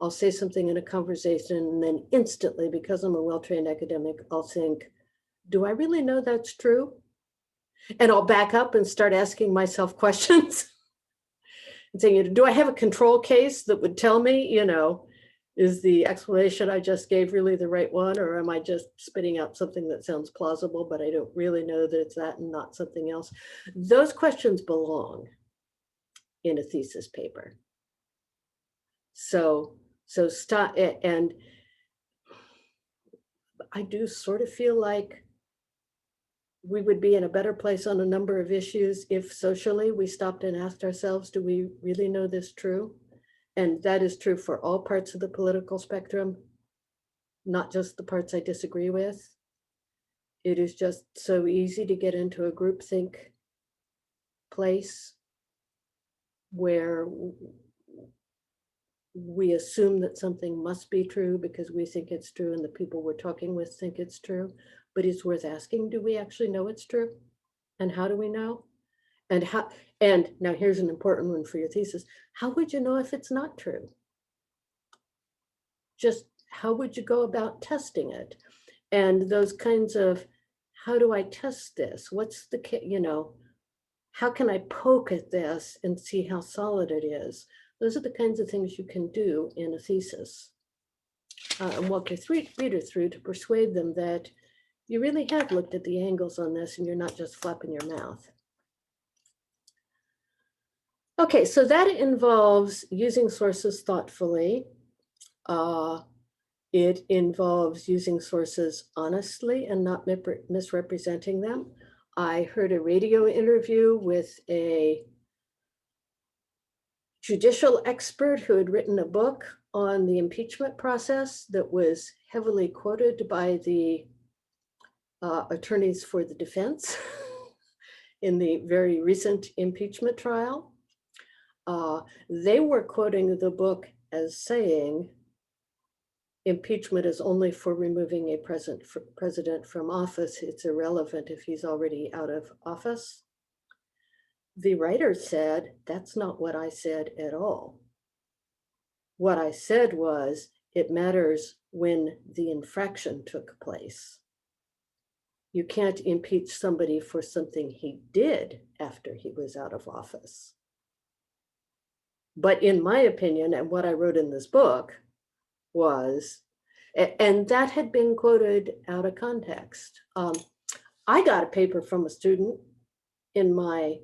I'll say something in a conversation and then instantly, because I'm a well-trained academic, I'll think, do I really know that's true? And I'll back up and start asking myself questions and saying, do I have a control case that would tell me, you know, is the explanation I just gave really the right one? Or am I just spitting out something that sounds plausible, but I don't really know that it's that and not something else? Those questions belong in a thesis paper. So stop, and I do sort of feel like we would be in a better place on a number of issues if socially we stopped and asked ourselves, do we really know this true? And that is true for all parts of the political spectrum, not just the parts I disagree with. It is just so easy to get into a groupthink place where we assume that something must be true because we think it's true and the people we're talking with think it's true. But it's worth asking, do we actually know it's true? And how do we know? And how? And now here's an important one for your thesis. How would you know if it's not true? Just how would you go about testing it? And those kinds of, how do I test this? What's the, you know, how can I poke at this and see how solid it is? Those are the kinds of things you can do in a thesis. And walk your reader through to persuade them that you really have looked at the angles on this and you're not just flapping your mouth. Okay, so that involves using sources thoughtfully. It involves using sources honestly and not misrepresenting them. I heard a radio interview with a judicial expert who had written a book on the impeachment process that was heavily quoted by the attorneys for the defense in the very recent impeachment trial. They were quoting the book as saying, impeachment is only for removing a president from office. It's irrelevant if he's already out of office. The writer said, that's not what I said at all. What I said was, it matters when the infraction took place. You can't impeach somebody for something he did after he was out of office. But in my opinion, and what I wrote in this book was, and that had been quoted out of context. I got a paper from a student in my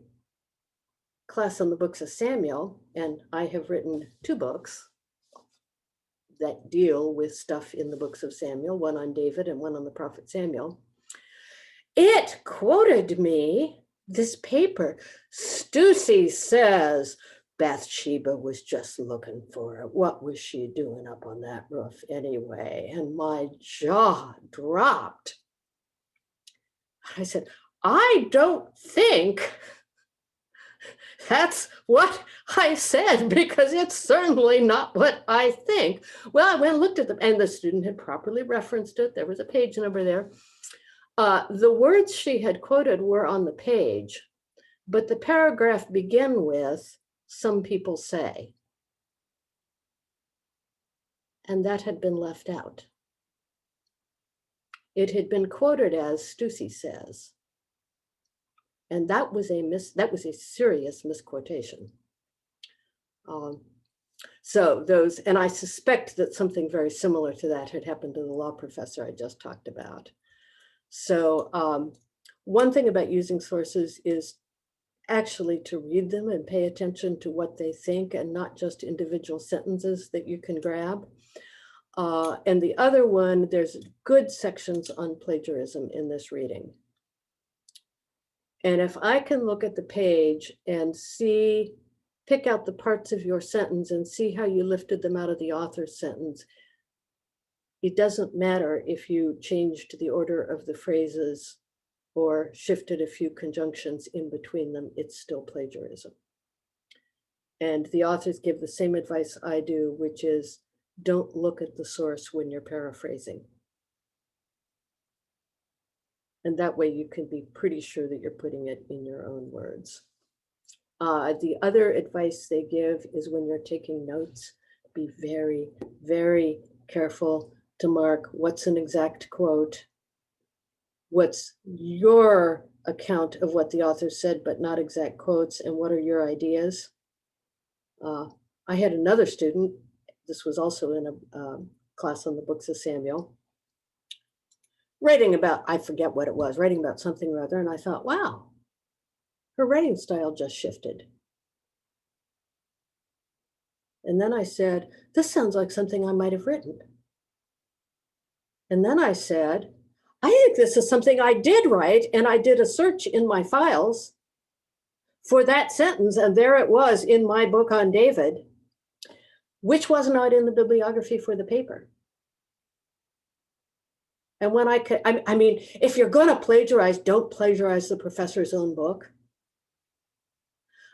class on the books of Samuel, and I have written 2 books that deal with stuff in the books of Samuel, one on David and one on the prophet Samuel. It quoted me, this paper. Stussy says Bathsheba was just looking for her. What was she doing up on that roof anyway? And my jaw dropped. I said, I don't think that's what I said, because it's certainly not what I think. Well, I went and looked at them, and the student had properly referenced it. There was a page number there. The words she had quoted were on the page, but the paragraph began with, some people say. And that had been left out. It had been quoted as Stussy says. And that was a serious misquotation. So those, and I suspect that something very similar to that had happened to the law professor I just talked about. So one thing about using sources is actually to read them and pay attention to what they think, and not just individual sentences that you can grab. And the other one, there's good sections on plagiarism in this reading. And if I can look at the page and see, pick out the parts of your sentence and see how you lifted them out of the author's sentence, it doesn't matter if you changed the order of the phrases or shifted a few conjunctions in between them, it's still plagiarism. And the authors give the same advice I do, which is don't look at the source when you're paraphrasing. And that way you can be pretty sure that you're putting it in your own words. The other advice they give is when you're taking notes, be very, very careful to mark what's an exact quote, what's your account of what the author said, but not exact quotes, and what are your ideas. I had another student, this was also in a class on the books of Samuel, writing about, I forget what it was, writing about something or other, and I thought, wow, her writing style just shifted. And then I said, this sounds like something I might have written. And then I said, I think this is something I did write, and I did a search in my files for that sentence, and there it was in my book on David, which was not in the bibliography for the paper. And when I mean, if you're going to plagiarize, don't plagiarize the professor's own book.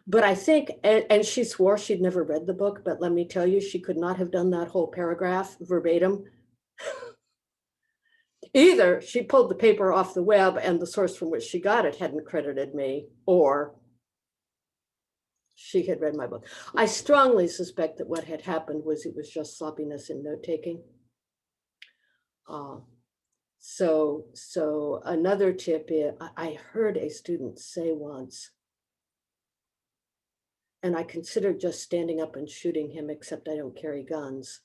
But I think, and she swore she'd never read the book, but let me tell you, she could not have done that whole paragraph verbatim. Either she pulled the paper off the web and the source from which she got it hadn't credited me, or she had read my book. I strongly suspect that what had happened was it was just sloppiness in note-taking. So another tip is, I heard a student say once, and I considered just standing up and shooting him, except I don't carry guns.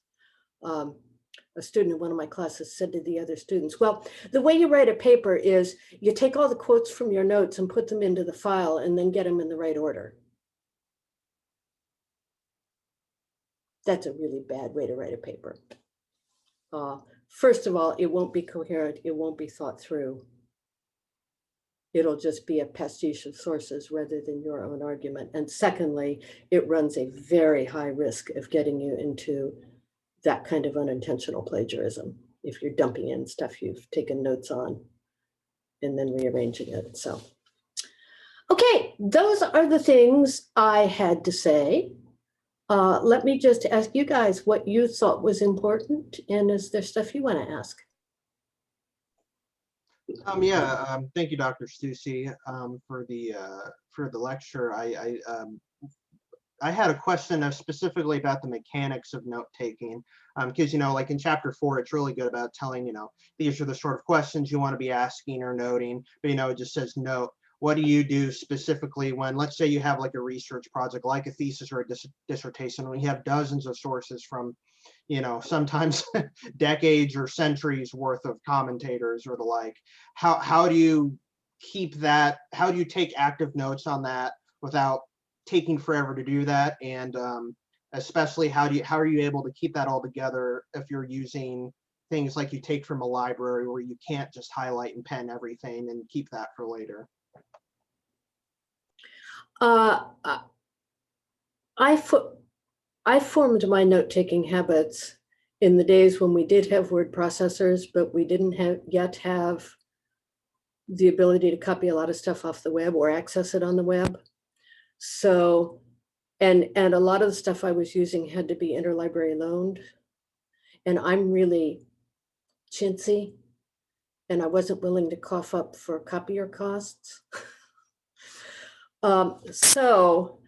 A student in one of my classes said to the other students, well, the way you write a paper is you take all the quotes from your notes and put them into the file and then get them in the right order. That's a really bad way to write a paper. First of all, it won't be coherent, it won't be thought through. It'll just be a pastiche of sources rather than your own argument. And secondly, it runs a very high risk of getting you into that kind of unintentional plagiarism if you're dumping in stuff you've taken notes on and then rearranging it. So, okay, those are the things I had to say. Let me just ask you guys what you thought was important, and is there stuff you want to ask?
Thank you, Dr. Stussy, for the lecture. I had a question specifically about the mechanics of note taking, because like in chapter 4, it's really good about telling these are the sort of questions you want to be asking or noting. But it just says note. What do you do specifically when, let's say, you have like a research project, like a thesis or a dissertation, when you have dozens of sources from, sometimes decades or centuries worth of commentators or the like? How do you keep that? How do you take active notes on that without taking forever to do that? And especially how are you able to keep that all together if you're using things like you take from a library where you can't just highlight and pen everything and keep that for later?
I formed my note-taking habits in the days when we did have word processors, but we didn't yet have the ability to copy a lot of stuff off the web or access it on the web. So, and a lot of the stuff I was using had to be interlibrary loaned. And I'm really chintzy, and I wasn't willing to cough up for copier costs. So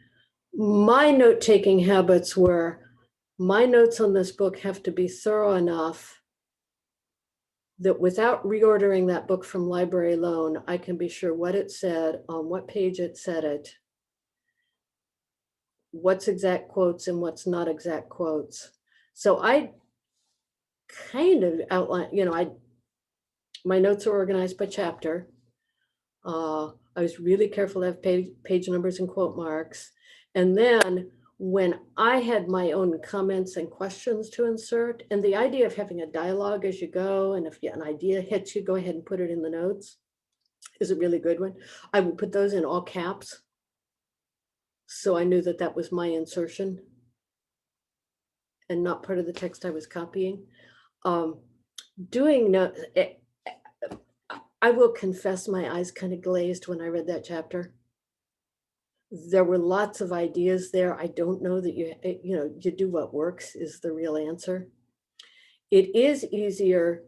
my note-taking habits were, my notes on this book have to be thorough enough that without reordering that book from library loan, I can be sure what it said, on what page it said it, what's exact quotes and what's not exact quotes. So I kind of outline, my notes are organized by chapter. I was really careful to have page numbers and quote marks. And then when I had my own comments and questions to insert, and the idea of having a dialogue as you go, and if an idea hits you, go ahead and put it in the notes, is a really good one. I would put those in all caps, so I knew that that was my insertion and not part of the text I was copying. Doing notes, I will confess my eyes kind of glazed when I read that chapter. There were lots of ideas there. I don't know that you do what works is the real answer. It is easier.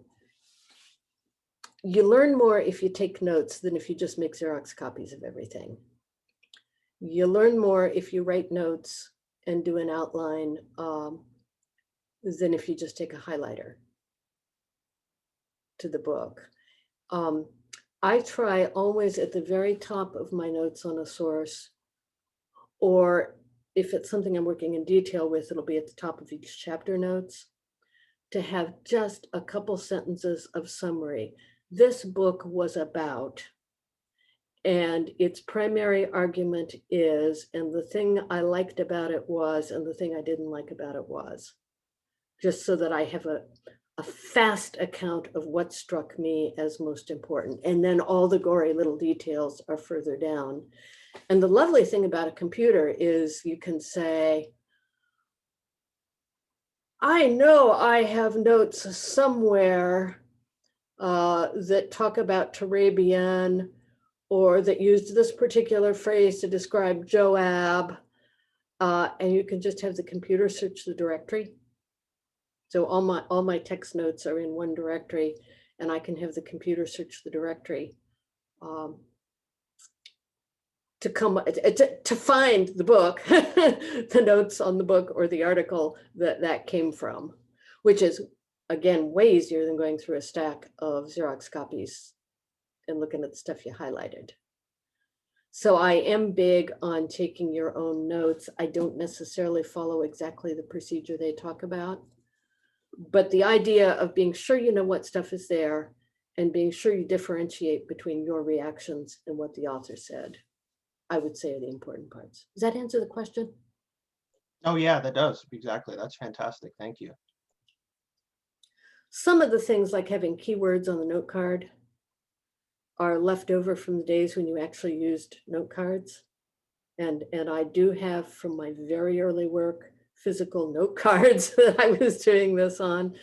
You learn more if you take notes than if you just make Xerox copies of everything. You learn more if you write notes and do an outline than if you just take a highlighter to the book. I try always at the very top of my notes on a source, or if it's something I'm working in detail with, it'll be at the top of each chapter notes, to have just a couple sentences of summary. This book was about, and its primary argument is, and the thing I liked about it was, and the thing I didn't like about it was, just so that I have a fast account of what struck me as most important. And then all the gory little details are further down. And the lovely thing about a computer is you can say, I know I have notes somewhere that talk about Turabian, or that used this particular phrase to describe Joab, and you can just have the computer search the directory. So all my text notes are in one directory, and I can have the computer search the directory to find the book, the notes on the book or the article that came from, which is, again, way easier than going through a stack of Xerox copies and looking at the stuff you highlighted. So I am big on taking your own notes. I don't necessarily follow exactly the procedure they talk about, but the idea of being sure you know what stuff is there and being sure you differentiate between your reactions and what the author said, I would say are the important parts. Does that answer the question?
Oh yeah, that does. Exactly. That's fantastic. Thank you.
Some of the things like having keywords on the note card are left over from the days when you actually used note cards. And I do have from my very early work physical note cards that I was doing this on.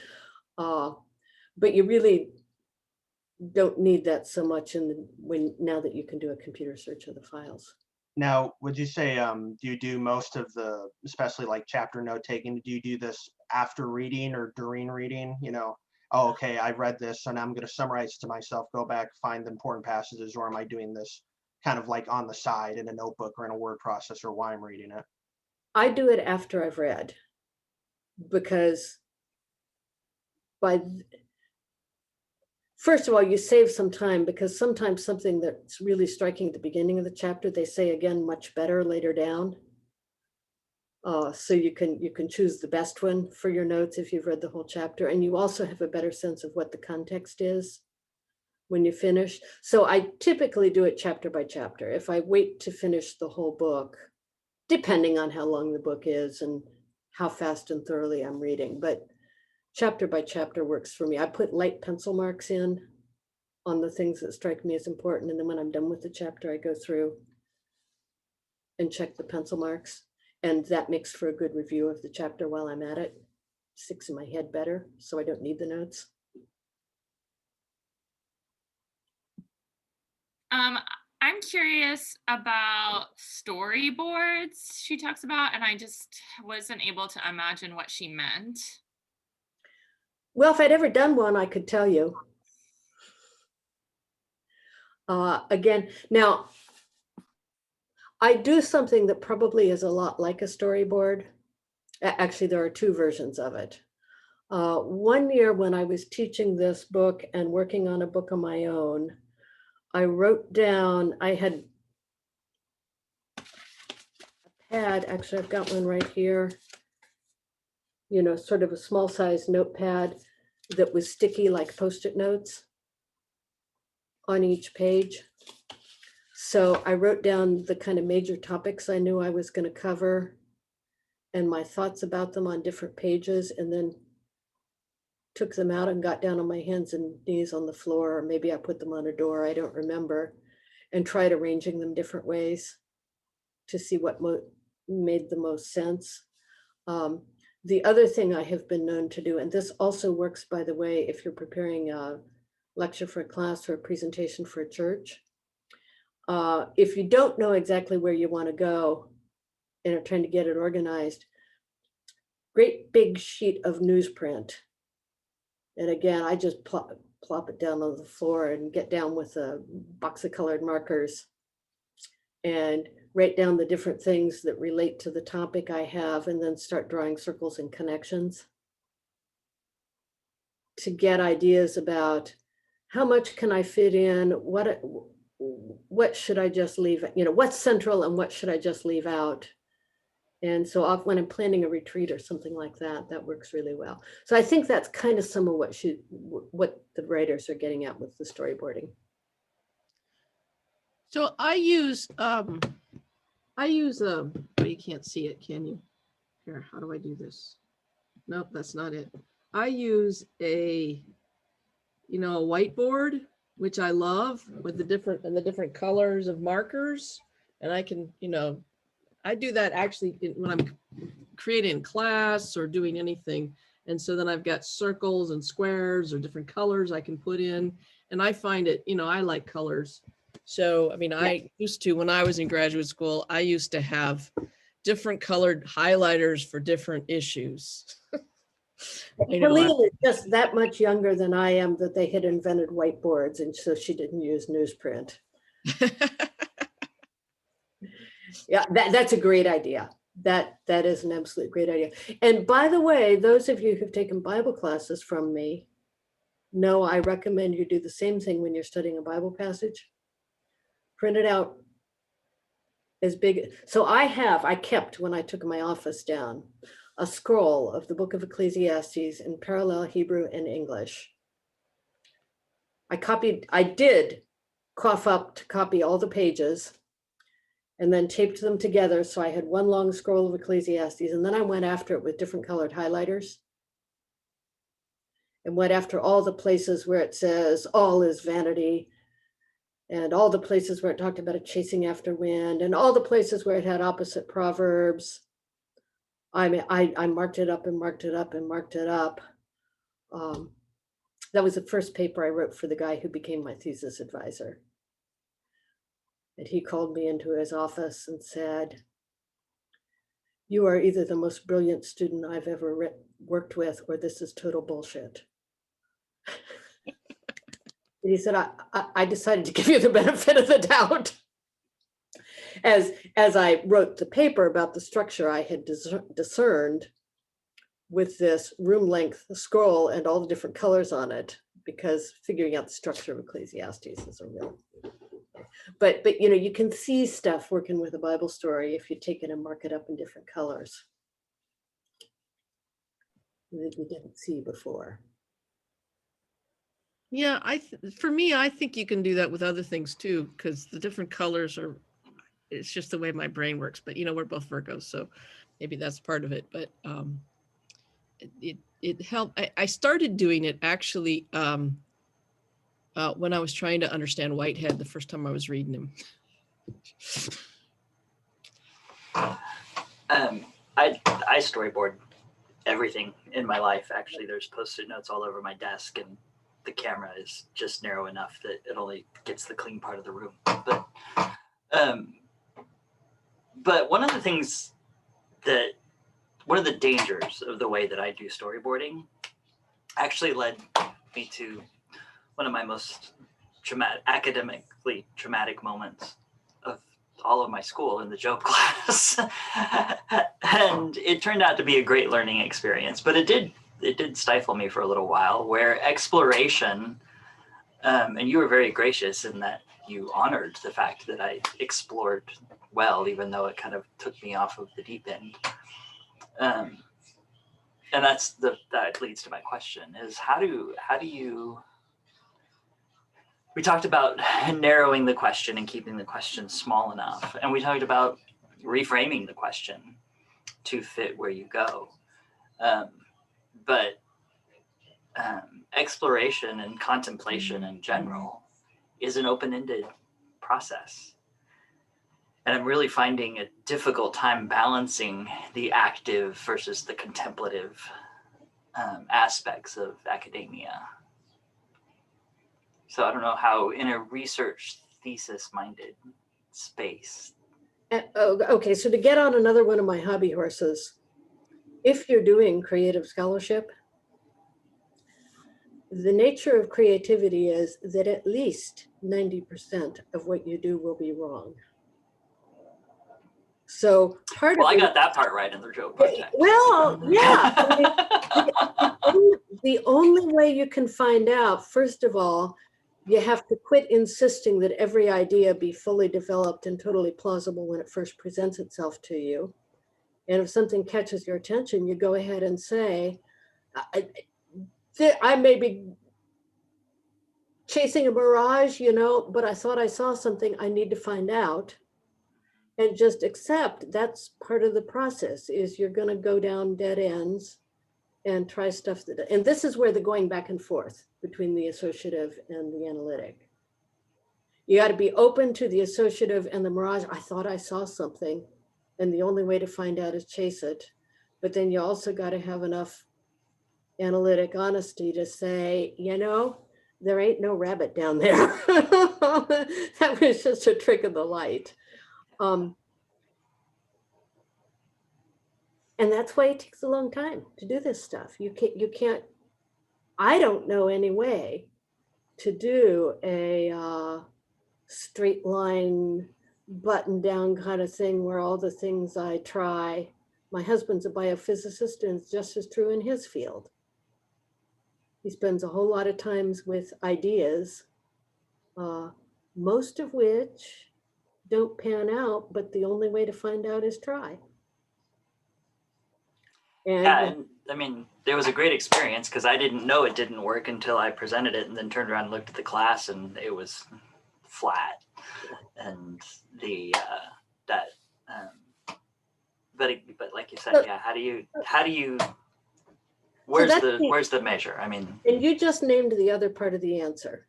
But you really don't need that so much now that you can do a computer search of the files.
Now, would you say, do you do most of the, especially like chapter note taking, do you do this after reading or during reading? Oh, okay, I read this, so now I'm going to summarize to myself, go back, find the important passages, or am I doing this kind of like on the side in a notebook or in a word processor while I'm reading it?
I do it after I've read, because first of all, you save some time, because sometimes something that's really striking at the beginning of the chapter, they say again much better later down. So you can choose the best one for your notes if you've read the whole chapter, and you also have a better sense of what the context is when you finish. So I typically do it chapter by chapter. If I wait to finish the whole book, depending on how long the book is and how fast and thoroughly I'm reading, but chapter by chapter works for me. I put light pencil marks in on the things that strike me as important, and then when I'm done with the chapter, I go through and check the pencil marks, and that makes for a good review of the chapter while I'm at it. Sticks in my head better, so I don't need the notes.
I'm curious about storyboards she talks about, and I just wasn't able to imagine what she meant.
Well, if I'd ever done one, I could tell you. Again, now, I do something that probably is a lot like a storyboard. Actually, there are two versions of it. One year when I was teaching this book and working on a book of my own, I wrote down, I had a pad, actually I've got one right here, you know, sort of a small size notepad that was sticky like Post-it notes on each page. So I wrote down the kind of major topics I knew I was going to cover and my thoughts about them on different pages, and then took them out and got down on my hands and knees on the floor, or maybe I put them on a door, I don't remember, and tried arranging them different ways to see what made the most sense. The other thing I have been known to do, and this also works, by the way, if you're preparing a lecture for a class or a presentation for a church, if you don't know exactly where you want to go and are trying to get it organized, great big sheet of newsprint. And again, I just plop it down on the floor and get down with a box of colored markers and write down the different things that relate to the topic I have, and then start drawing circles and connections to get ideas about how much can I fit in, what should I just leave, you know, what's central and what should I just leave out. And so when I'm planning a retreat or something like that, that works really well. So I think that's kind of some of what the writers are getting at with the storyboarding.
So I use, oh, you can't see it, can you? Here, how do I do this? Nope, that's not it. I use a whiteboard, which I love, with the different colors of markers. And I can, I do that actually when I'm creating class or doing anything. And so then I've got circles and squares or different colors I can put in. And I find it, I like colors. So, I mean, I used to, when I was in graduate school, I used to have different colored highlighters for different issues.
Helene is just that much younger than I am that they had invented whiteboards, and so she didn't use newsprint. Yeah, that's a great idea. That is an absolute great idea. And by the way, those of you who've taken Bible classes from me know I recommend you do the same thing when you're studying a Bible passage. Print it out as big. So I kept, when I took my office down, a scroll of the book of Ecclesiastes in parallel Hebrew and English. I did cough up to copy all the pages and then taped them together. So I had one long scroll of Ecclesiastes, and then I went after it with different colored highlighters and went after all the places where it says all is vanity, and all the places where it talked about it chasing after wind, and all the places where it had opposite proverbs. I mean, I marked it up and marked it up and marked it up. That was the first paper I wrote for the guy who became my thesis advisor. And he called me into his office and said, "You are either the most brilliant student I've ever worked with, or this is total bullshit." And he said, I decided to give you the benefit of the doubt. as I wrote the paper about the structure I had discerned with this room length scroll and all the different colors on it, because figuring out the structure of Ecclesiastes is a real, but you know, you can see stuff working with a Bible story if you take it and mark it up in different colors that you didn't see before.
Yeah, for me, I think you can do that with other things too, because the different colors are, it's just the way my brain works. But you know, we're both Virgos, so maybe that's part of it. But it helped. I started doing it actually when I was trying to understand Whitehead the first time I was reading him.
I storyboard everything in my life. Actually, there's Post-it notes all over my desk, and the camera is just narrow enough that it only gets the clean part of the room. But one of the things that, one of the dangers of the way that I do storyboarding actually led me to one of my most academically traumatic moments of all of my school in the Job class. And it turned out to be a great learning experience, but it did stifle me for a little while, where exploration, and you were very gracious in that you honored the fact that I explored well, even though it kind of took me off of the deep end. And that leads to my question is how do you, we talked about narrowing the question and keeping the question small enough. And we talked about reframing the question to fit where you go. But exploration and contemplation in general is an open-ended process. And I'm really finding a difficult time balancing the active versus the contemplative aspects of academia. So I don't know how, in a research thesis-minded space.
Okay, so to get on another one of my hobby horses, if you're doing creative scholarship, the nature of creativity is that at least 90% of what you do will be wrong. So part
well,
of
I got that part right in the Job project.
Well, yeah. I mean, the only way you can find out, first of all, you have to quit insisting that every idea be fully developed and totally plausible when it first presents itself to you. And if something catches your attention, you go ahead and say, I may be chasing a mirage, you know, but I thought I saw something I need to find out. And just accept that's part of the process, is you're going to go down dead ends and try stuff and this is where the going back and forth between the associative and the analytic. You got to be open to the associative and the mirage. I thought I saw something, and the only way to find out is chase it. But then you also got to have enough analytic honesty to say, you know, there ain't no rabbit down there. That was just a trick of the light. And that's why it takes a long time to do this stuff. You can't, I don't know any way to do a straight line button down kind of thing where all the things I try. My husband's a biophysicist, and it's just as true in his field. He spends a whole lot of times with ideas, most of which don't pan out, but the only way to find out is try.
And I mean, there was a great experience because I didn't know it didn't work until I presented it and then turned around and looked at the class and it was flat. And but like you said, yeah, how do you where's the measure? I mean,
and you just named the other part of the answer,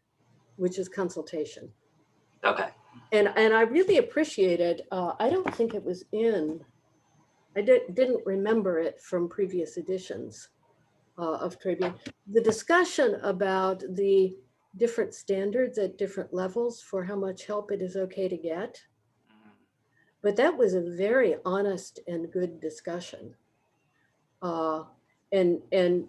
which is consultation.
Okay.
And I really appreciated, I don't think it was in, I didn't remember it from previous editions of Tribune. The discussion about the different standards at different levels for how much help it is okay to get. But that was a very honest and good discussion. And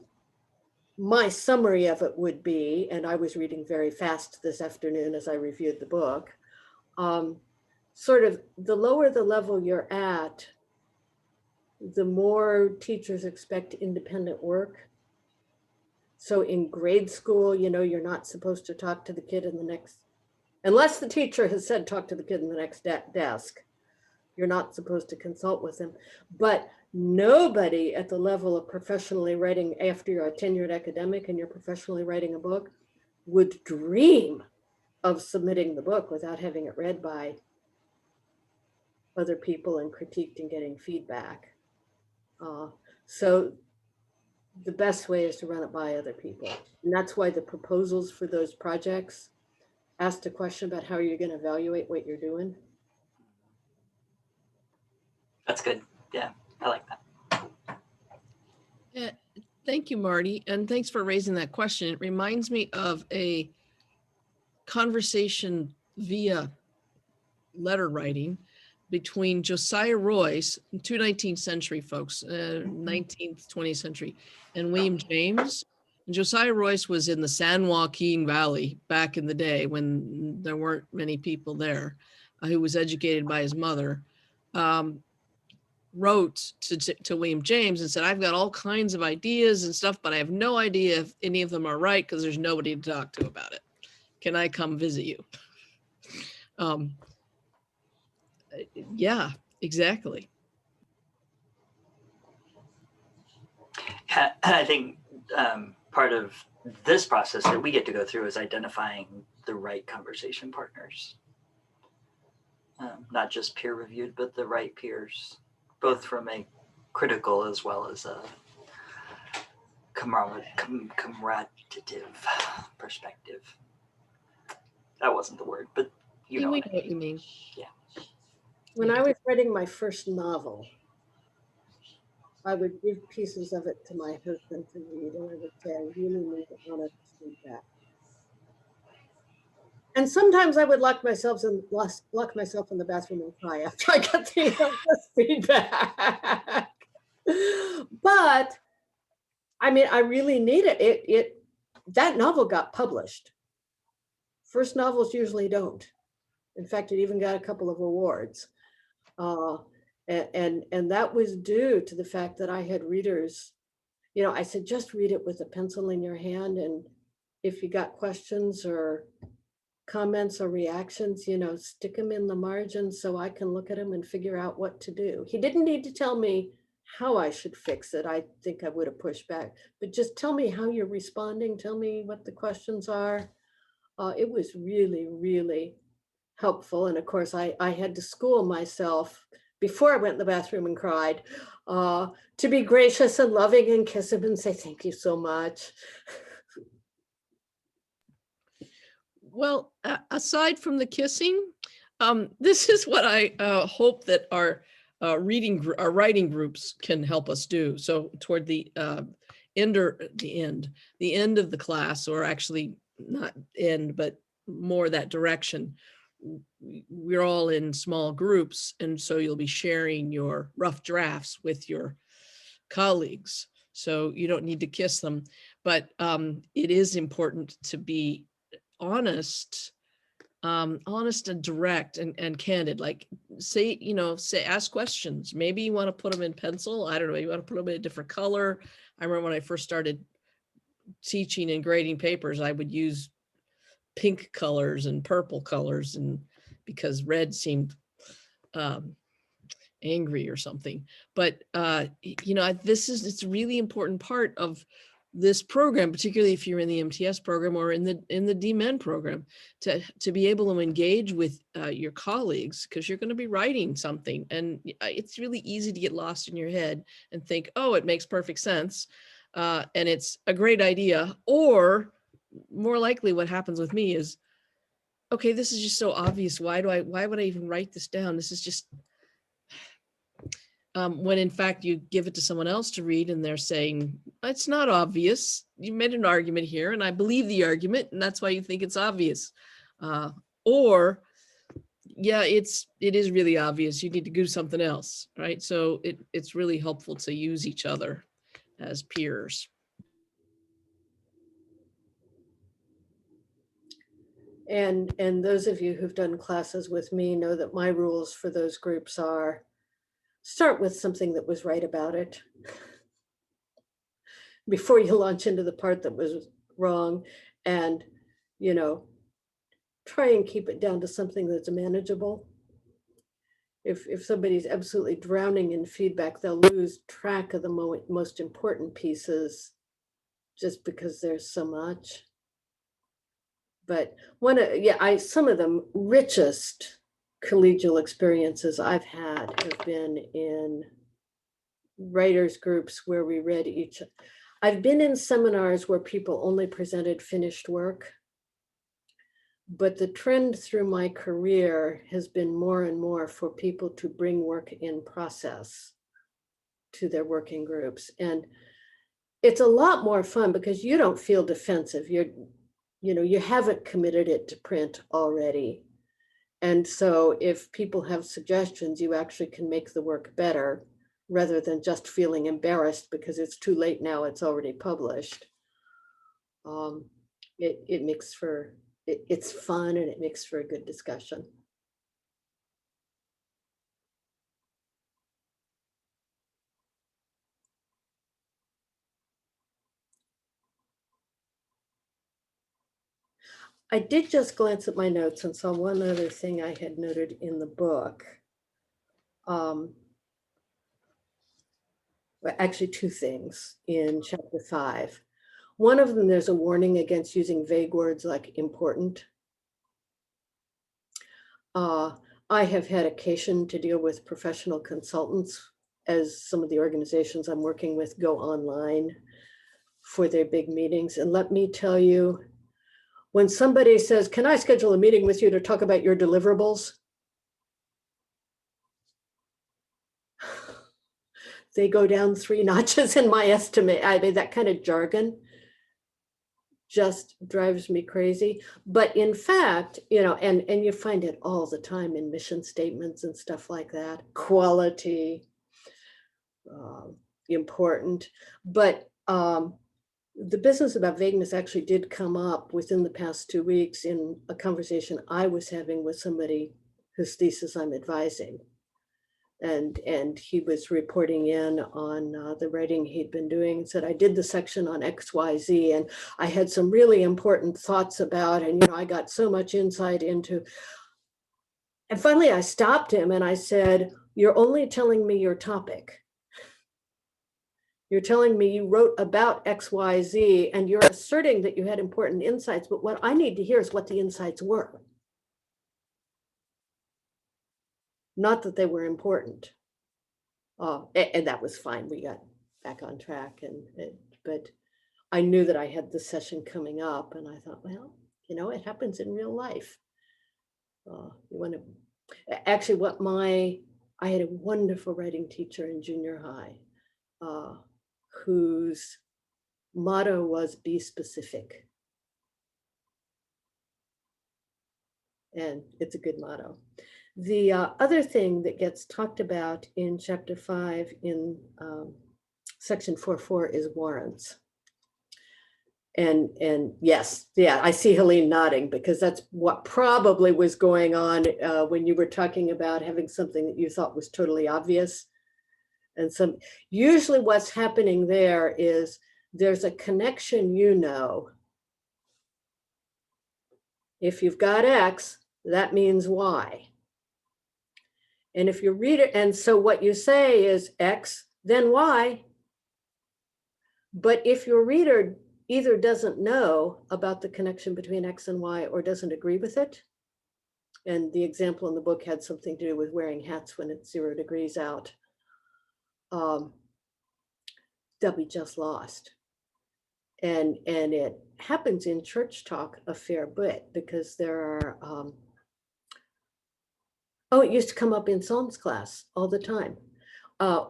my summary of it would be, and I was reading very fast this afternoon as I reviewed the book, sort of the lower the level you're at, the more teachers expect independent work. So in grade school, you know, you're not supposed to talk to the kid in the next, unless the teacher has said, talk to the kid in the next desk. You're not supposed to consult with them. But nobody at the level of professionally writing, after you're a tenured academic and you're professionally writing a book, would dream of submitting the book without having it read by other people and critiqued and getting feedback. So the best way is to run it by other people. And that's why the proposals for those projects asked a question about how you're going to evaluate what you're doing.
That's good. Yeah, I like that.
Yeah, thank you, Marty. And thanks for raising that question. It reminds me of a conversation via letter writing between Josiah Royce, two 19th century folks, 19th, 20th century, and William James. And Josiah Royce was in the San Joaquin Valley back in the day when there weren't many people there, who was educated by his mother, wrote to William James and said, I've got all kinds of ideas and stuff, but I have no idea if any of them are right because there's nobody to talk to about it. Can I come visit you? Yeah, exactly.
I think part of this process that we get to go through is identifying the right conversation partners. Not just peer reviewed, but the right peers, both from a critical as well as a comraditative perspective. That wasn't the word, but you know
what you mean.
Yeah.
When I was writing my first novel, I would give pieces of it to my husband to read, and I would say, I really need honest feedback. And sometimes I would lock myself in the bathroom and cry after I got the honest feedback. But I mean, I really need it. That novel got published. First novels usually don't. In fact, it even got a couple of awards. And that was due to the fact that I had readers, you know, I said, just read it with a pencil in your hand. And if you got questions or comments or reactions, you know, stick them in the margins so I can look at them and figure out what to do. He didn't need to tell me how I should fix it. I think I would have pushed back, but just tell me how you're responding. Tell me what the questions are. It was really, really helpful. And of course, I had to school myself before I went in the bathroom and cried, to be gracious and loving and kiss him and say, thank you so much.
Well, aside from the kissing, this is what I hope that our writing groups can help us do. So toward the end of the class, or actually not end, but more that direction, we're all in small groups. And so you'll be sharing your rough drafts with your colleagues. So you don't need to kiss them, but it is important to be honest and direct and candid. Like ask questions. Maybe you want to put them in pencil. I don't know. You want to put them in a different color. I remember when I first started teaching and grading papers, I would use pink colors and purple colors, and because red seemed angry or something. But it's a really important part of this program, particularly if you're in the MTS program or in the DMen program, to be able to engage with your colleagues, because you're going to be writing something, and it's really easy to get lost in your head and think, oh, it makes perfect sense, and it's a great idea. Or more likely, what happens with me is, okay, this is just so obvious. Why would I even write this down? This is just. When in fact you give it to someone else to read and they're saying, it's not obvious. You made an argument here and I believe the argument, and that's why you think it's obvious. Or, yeah, it is really obvious. You need to do something else, right? So it's really helpful to use each other as peers.
And those of you who've done classes with me know that my rules for those groups are start with something that was right about it before you launch into the part that was wrong, and, you know, try and keep it down to something that's manageable. If somebody's absolutely drowning in feedback, they'll lose track of the most important pieces just because there's so much. But some of the richest collegial experiences I've had have been in writers groups where we read each. I've been in seminars where people only presented finished work, but the trend through my career has been more and more for people to bring work in process to their working groups. And it's a lot more fun because you don't feel defensive. You haven't committed it to print already. And so if people have suggestions, you actually can make the work better rather than just feeling embarrassed because it's too late now, it's already published. It makes for, it's fun and it makes for a good discussion. I did just glance at my notes and saw one other thing I had noted in the book. Well, actually two things in chapter 5. One of them, there's a warning against using vague words like important. I have had occasion to deal with professional consultants as some of the organizations I'm working with go online for their big meetings. And let me tell you, when somebody says, can I schedule a meeting with you to talk about your deliverables? They go down 3 notches in my estimate. I mean, that kind of jargon just drives me crazy. But in fact, and you find it all the time in mission statements and stuff like that. Quality, important. But the business about vagueness actually did come up within the past 2 weeks in a conversation I was having with somebody whose thesis I'm advising. And he was reporting in on the writing he'd been doing and said, I did the section on XYZ and I had some really important thoughts about, and I got so much insight into. And finally I stopped him and I said, you're only telling me your topic. You're telling me you wrote about XYZ and you're asserting that you had important insights, but what I need to hear is what the insights were. Not that they were important. And that was fine. We got back on track, but I knew that I had the session coming up, and I thought, well, it happens in real life. You want to actually I had a wonderful writing teacher in junior high, whose motto was be specific, and it's a good motto. The other thing that gets talked about in chapter 5 in section 4.4 is warrants. And yes, yeah, I see Helene nodding because that's what probably was going on when you were talking about having something that you thought was totally obvious. And usually what's happening there is there's a connection, if you've got X, that means Y. And if you read it, and so what you say is X, then Y. But if your reader either doesn't know about the connection between X and Y or doesn't agree with it, and the example in the book had something to do with wearing hats when it's 0 degrees out, they'll be just lost. And it happens in church talk a fair bit because there are, it used to come up in Psalms class all the time.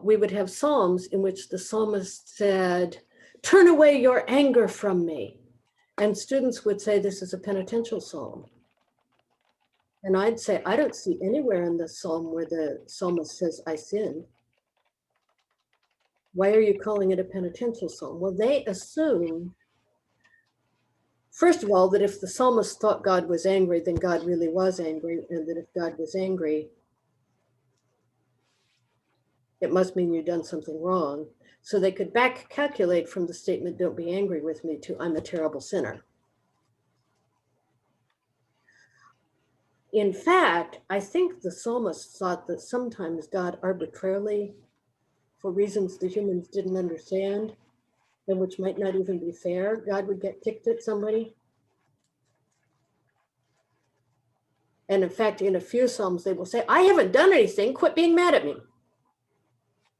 We would have Psalms in which the psalmist said, turn away your anger from me. And students would say, this is a penitential psalm. And I'd say, I don't see anywhere in the psalm where the psalmist says, I sinned. Why are you calling it a penitential psalm? Well, they assume First of all, that if the psalmist thought God was angry, then God really was angry, and that if God was angry, it must mean you've done something wrong. So they could back calculate from the statement, don't be angry with me, to I'm a terrible sinner. In fact, I think the psalmist thought that sometimes God arbitrarily, for reasons the humans didn't understand, and which might not even be fair, God would get ticked at somebody. And in fact, in a few psalms, they will say, I haven't done anything, quit being mad at me.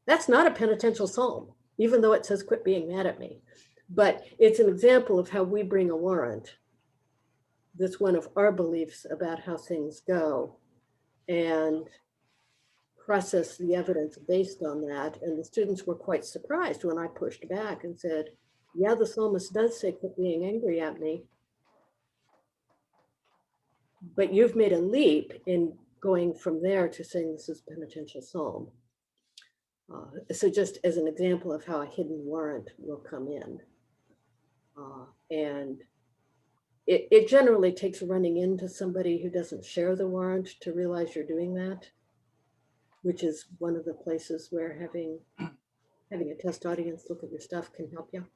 That's not a penitential psalm, even though it says quit being mad at me. But it's an example of how we bring a warrant. That's one of our beliefs about how things go, and process the evidence based on that. And the students were quite surprised when I pushed back and said, yeah, the psalmist does say quit being angry at me, but you've made a leap in going from there to saying this is penitential psalm. So just as an example of how a hidden warrant will come in. And it generally takes running into somebody who doesn't share the warrant to realize you're doing that, which is one of the places where having a test audience look at your stuff can help you.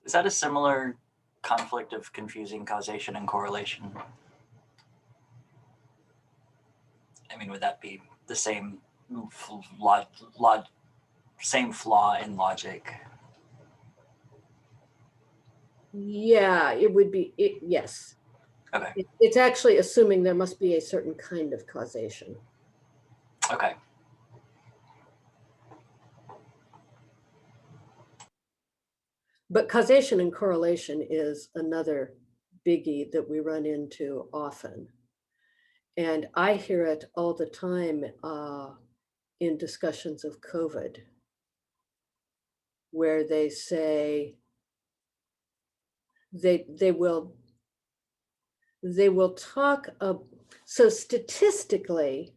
Is that a similar conflict of confusing causation and correlation? I mean, would that be the same same flaw in logic?
Yeah, it would be, yes.
Okay.
It's actually assuming there must be a certain kind of causation.
Okay.
But causation and correlation is another biggie that we run into often. And I hear it all the time in discussions of COVID, where they say they will talk so statistically,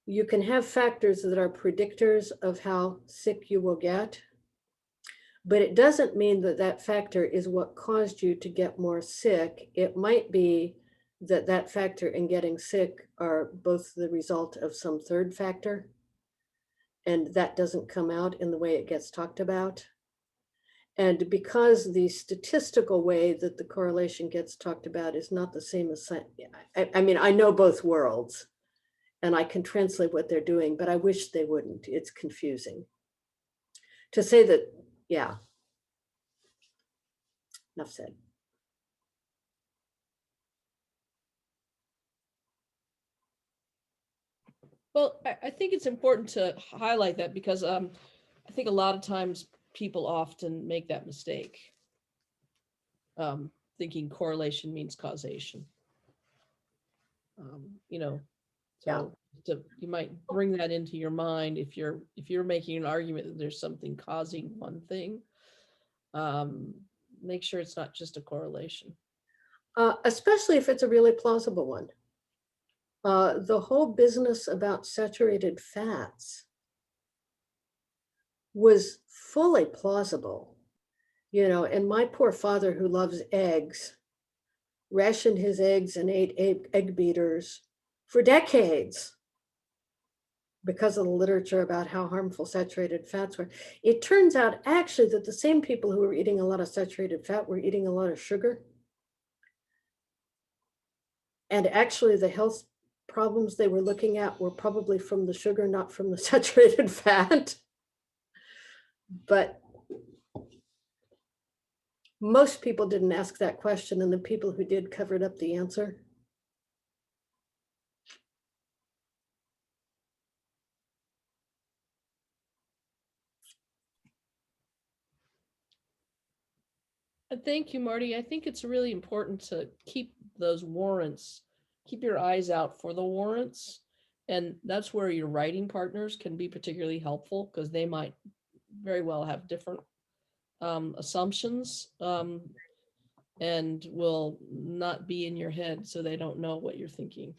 you can have factors that are predictors of how sick you will get, but it doesn't mean that that factor is what caused you to get more sick. It might be that that factor in getting sick are both the result of some third factor, and that doesn't come out in the way it gets talked about. And because the statistical way that the correlation gets talked about is not the same as, I mean, I know both worlds and I can translate what they're doing, but I wish they wouldn't. It's confusing. To say that, yeah, enough said.
Well, I think it's important to highlight that because I think a lot of times people often make that mistake, thinking correlation means causation. You know, so you might bring that into your mind if you're making an argument that there's something causing one thing. Make sure it's not just a correlation.
Especially if it's a really plausible one. The whole business about saturated fats was fully plausible, you know, and my poor father, who loves eggs, rationed his eggs and ate egg beaters for decades because of the literature about how harmful saturated fats were. It turns out actually that the same people who were eating a lot of saturated fat were eating a lot of sugar. And actually the health problems they were looking at were probably from the sugar, not from the saturated fat. But most people didn't ask that question, and the people who did covered up the answer.
Thank you, Marty. I think it's really important to keep those warrants, keep your eyes out for the warrants. And that's where your writing partners can be particularly helpful because they might very well have different assumptions and will not be in your head, so they don't know what you're thinking.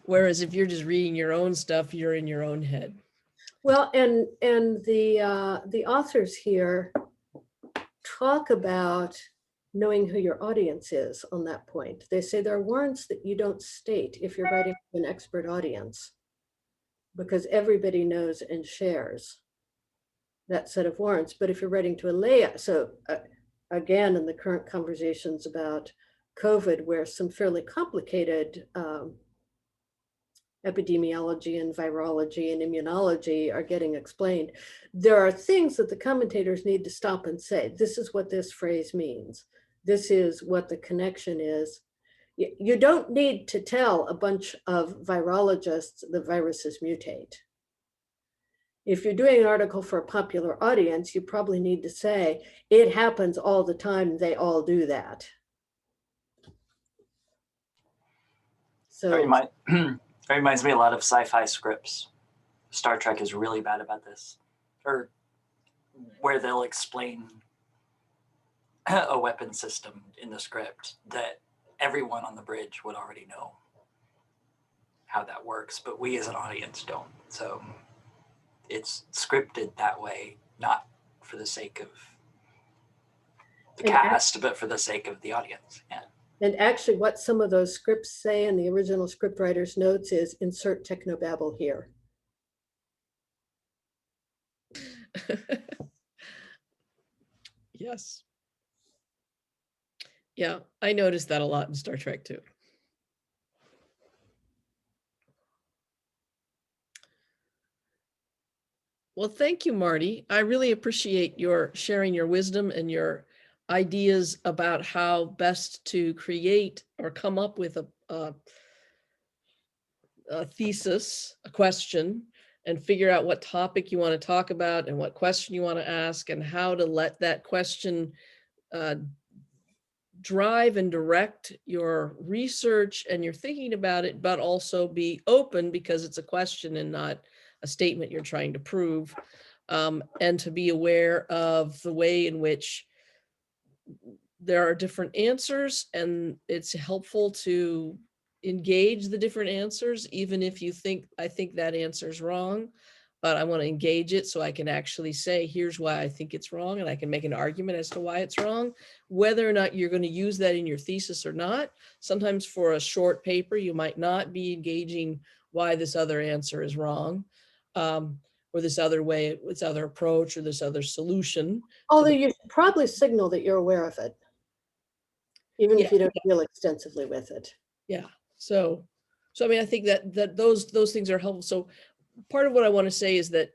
Whereas if you're just reading your own stuff, you're in your own head.
Well, and the authors here talk about knowing who your audience is on that point. They say there are warrants that you don't state if you're writing to an expert audience, because everybody knows and shares that set of warrants. But if you're writing to a lay, so again, in the current conversations about COVID, where some fairly complicated epidemiology and virology and immunology are getting explained, there are things that the commentators need to stop and say, this is what this phrase means. This is what the connection is. You don't need to tell a bunch of virologists the viruses mutate. If you're doing an article for a popular audience, you probably need to say, it happens all the time, they all do that. So
It reminds me a lot of sci-fi scripts. Star Trek is really bad about this, or where they'll explain a weapon system in the script that everyone on the bridge would already know how that works, but we as an audience don't. So it's scripted that way, not for the sake of the cast, but for the sake of the audience. Yeah.
And actually what some of those scripts say in the original scriptwriter's notes is insert technobabble here.
Yes. Yeah, I noticed that a lot in Star Trek too. Well, thank you, Marty. I really appreciate your sharing your wisdom and your ideas about how best to create or come up with a thesis, a question, and figure out what topic you want to talk about and what question you want to ask and how to let that question drive and direct your research and your thinking about it, but also be open because it's a question and not a statement you're trying to prove, and to be aware of the way in which there are different answers, and it's helpful to engage the different answers, even if you think, I think that answer is wrong, but I want to engage it so I can actually say, here's why I think it's wrong, and I can make an argument as to why it's wrong, whether or not you're going to use that in your thesis or not. Sometimes for a short paper, you might not be engaging why this other answer is wrong, or this other way, this other approach, or this other solution.
Although you should probably signal that you're aware of it, even if you don't deal extensively with it.
Yeah. So I mean, I think that those things are helpful. So part of what I want to say is that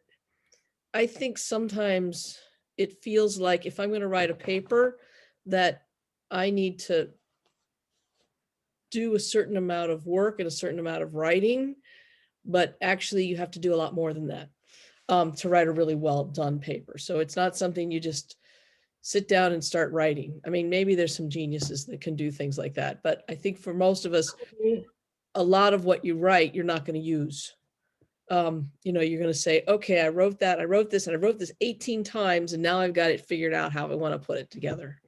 I think sometimes it feels like if I'm going to write a paper that I need to do a certain amount of work and a certain amount of writing, but actually you have to do a lot more than that to write a really well done paper. So it's not something you just sit down and start writing. I mean, maybe there's some geniuses that can do things like that, but I think for most of us, a lot of what you write, you're not going to use. You're going to say, okay, I wrote that, I wrote this, and I wrote this 18 times, and now I've got it figured out how I want to put it together.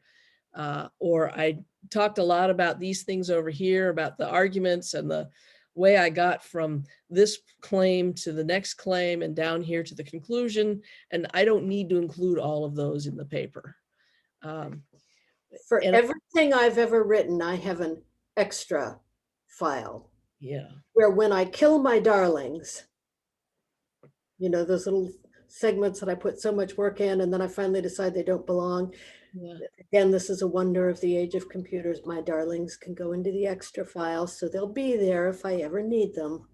Or I talked a lot about these things over here, about the arguments and the way I got from this claim to the next claim and down here to the conclusion. And I don't need to include all of those in the paper.
For everything I've ever written, I have an extra file.
Yeah.
Where when I kill my darlings, those little segments that I put so much work in, and then I finally decide they don't belong. Yeah. Again, this is a wonder of the age of computers. My darlings can go into the extra file, so they'll be there if I ever need them.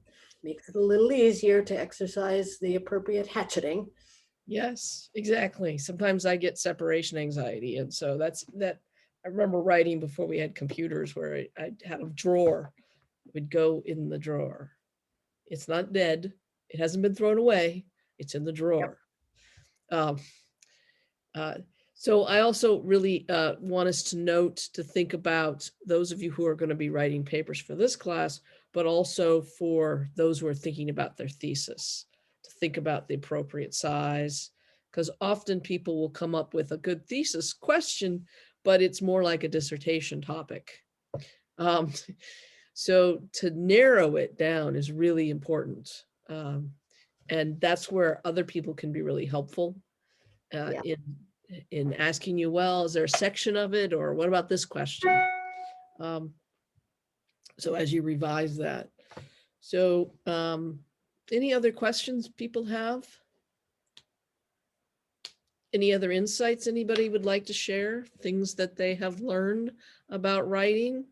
Makes it a little easier to exercise the appropriate hatcheting.
Yes, exactly. Sometimes I get separation anxiety. And so that's that. I remember writing before we had computers where I had a drawer. It would go in the drawer. It's not dead. It hasn't been thrown away. It's in the drawer. Yep. So I also really want us to note, to think about those of you who are going to be writing papers for this class, but also for those who are thinking about their thesis, to think about the appropriate size, because often people will come up with a good thesis question, but it's more like a dissertation topic. So to narrow it down is really important. And that's where other people can be really helpful in in asking you, well, is there a section of it, or what about this question? So as you revise that. So any other questions people have? Any other insights anybody would like to share? Things that they have learned about writing?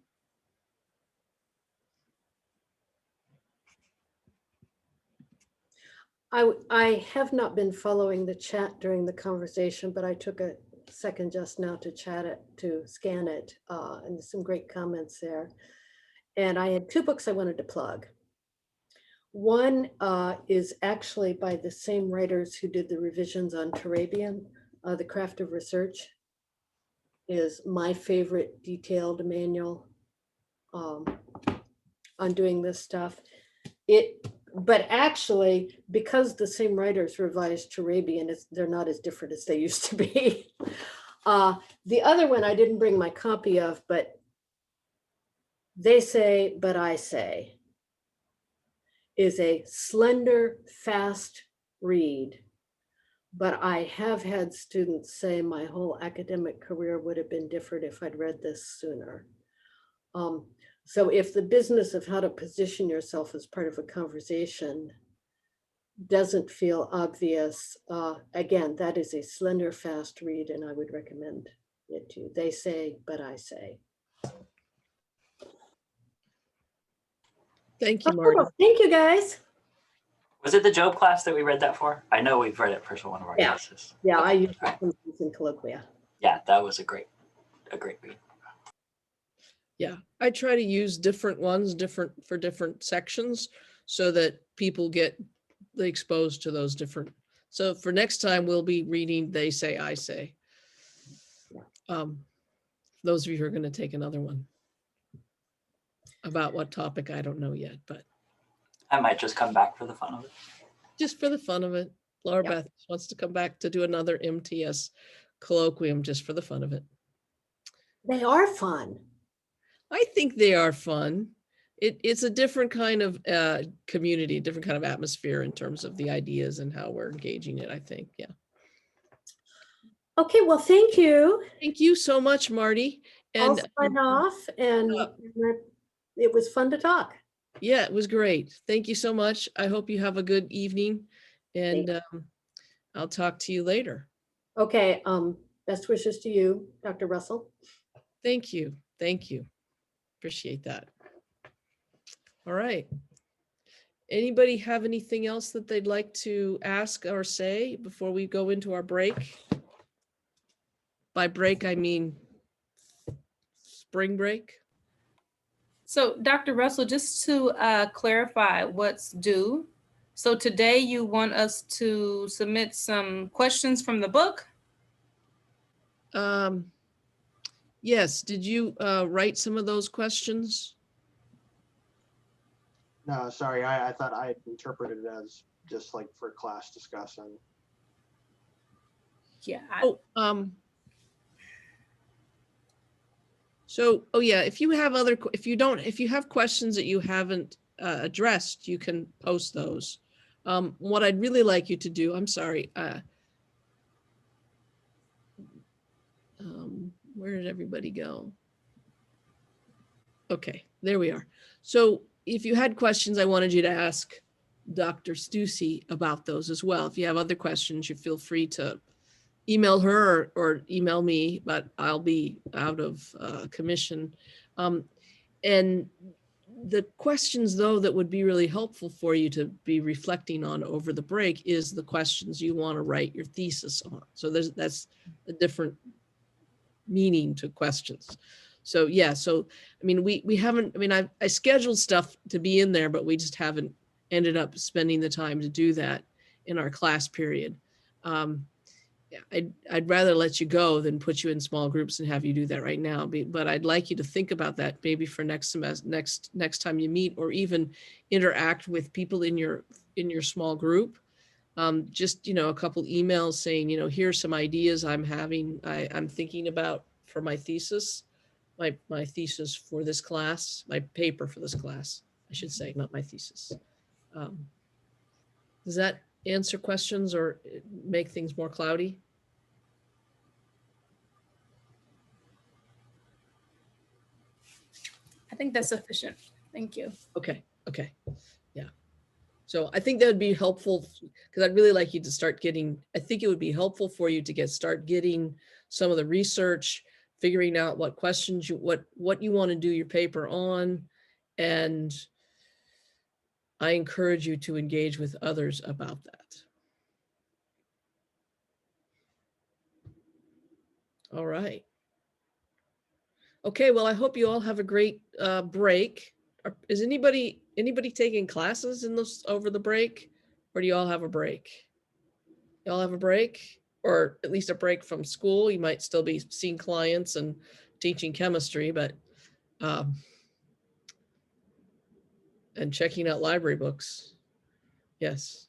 I have not been following the chat during the conversation, but I took a second just now to chat it, to scan it, and there's some great comments there. And I had 2 books I wanted to plug. One is actually by the same writers who did the revisions on Turabian. The Craft of Research is my favorite detailed manual on doing this stuff. But actually, because the same writers revised Turabian, they're not as different as they used to be. The other one I didn't bring my copy of, but They Say, But I Say is a slender, fast read. But I have had students say my whole academic career would have been different if I'd read this sooner. So if the business of how to position yourself as part of a conversation doesn't feel obvious, again, that is a slender, fast read, and I would recommend it to you. They Say, But I Say.
Thank you,
Oh,
Marty.
thank you, guys.
Was it the Job class that we read that for? I know we've read it for one of our
Yeah.
classes.
Yeah, I
Okay.
use it sometimes in colloquia.
Yeah, that was a great read.
Yeah, I try to use different ones, for different sections, so that people get exposed to those different. So for next time, we'll be reading They Say, I Say. Those of you who are going to take another one. About what topic, I don't know yet, but
I might just come back for the fun of it.
just for the fun of it. Laura
Yep.
Beth wants to come back to do another MTS colloquium just for the fun of it.
They are fun.
I think they are fun. It's a different kind of community, different kind of atmosphere in terms of the ideas and how we're engaging it, I think. Yeah.
Okay, well, thank you.
Thank you so much, Marty.
I'll
And
sign off, and it was fun to talk.
yeah, it was great. Thank you so much. I hope you have a good evening, and I'll talk to you later.
Okay, best wishes to you, Dr. Russell.
Thank you. Thank you. Appreciate that. All right. Anybody have anything else that they'd like to ask or say before we go into our break? By break, I mean spring break.
So Dr. Russell, just to clarify what's due. So today you want us to submit some questions from the book?
Yes, did you write some of those questions?
No, sorry, I thought I had interpreted it as just like for class discussion.
Yeah.
So, oh yeah, if you have questions that you haven't addressed, you can post those. What I'd really like you to do, I'm sorry. Where did everybody go? Okay, there we are. So if you had questions, I wanted you to ask Dr. Stussy about those as well. If you have other questions, you feel free to email her or email me, but I'll be out of commission. And the questions, though, that would be really helpful for you to be reflecting on over the break is the questions you want to write your thesis on. So that's a different meaning to questions. So yeah, so I mean, we haven't, I mean, I scheduled stuff to be in there, but we just haven't ended up spending the time to do that in our class period. I'd rather let you go than put you in small groups and have you do that right now. But I'd like you to think about that maybe for next semester, next time you meet, or even interact with people in your small group. Just, a couple emails saying, here's some ideas I'm thinking about for my thesis, my thesis for this class, my paper for this class, I should say, not my thesis. Does that answer questions or make things more cloudy?
I think that's sufficient. Thank you.
Okay, okay, yeah. So I think that would be helpful because I'd really like you to start getting, I think it would be helpful for you to start getting some of the research, figuring out what questions what you want to do your paper on. And I encourage you to engage with others about that. All right. Okay, well, I hope you all have a great break. Is anybody taking classes in this over the break, or do you all have a break? You all have a break, or at least a break from school? You might still be seeing clients and teaching chemistry, but and checking out library books. Yes.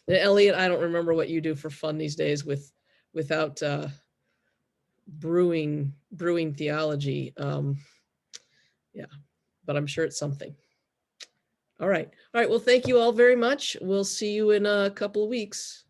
And Elliot, I don't remember what you do for fun these days without brewing theology. Yeah, but I'm sure it's something. All right. Well, thank you all very much. We'll see you in a couple of weeks.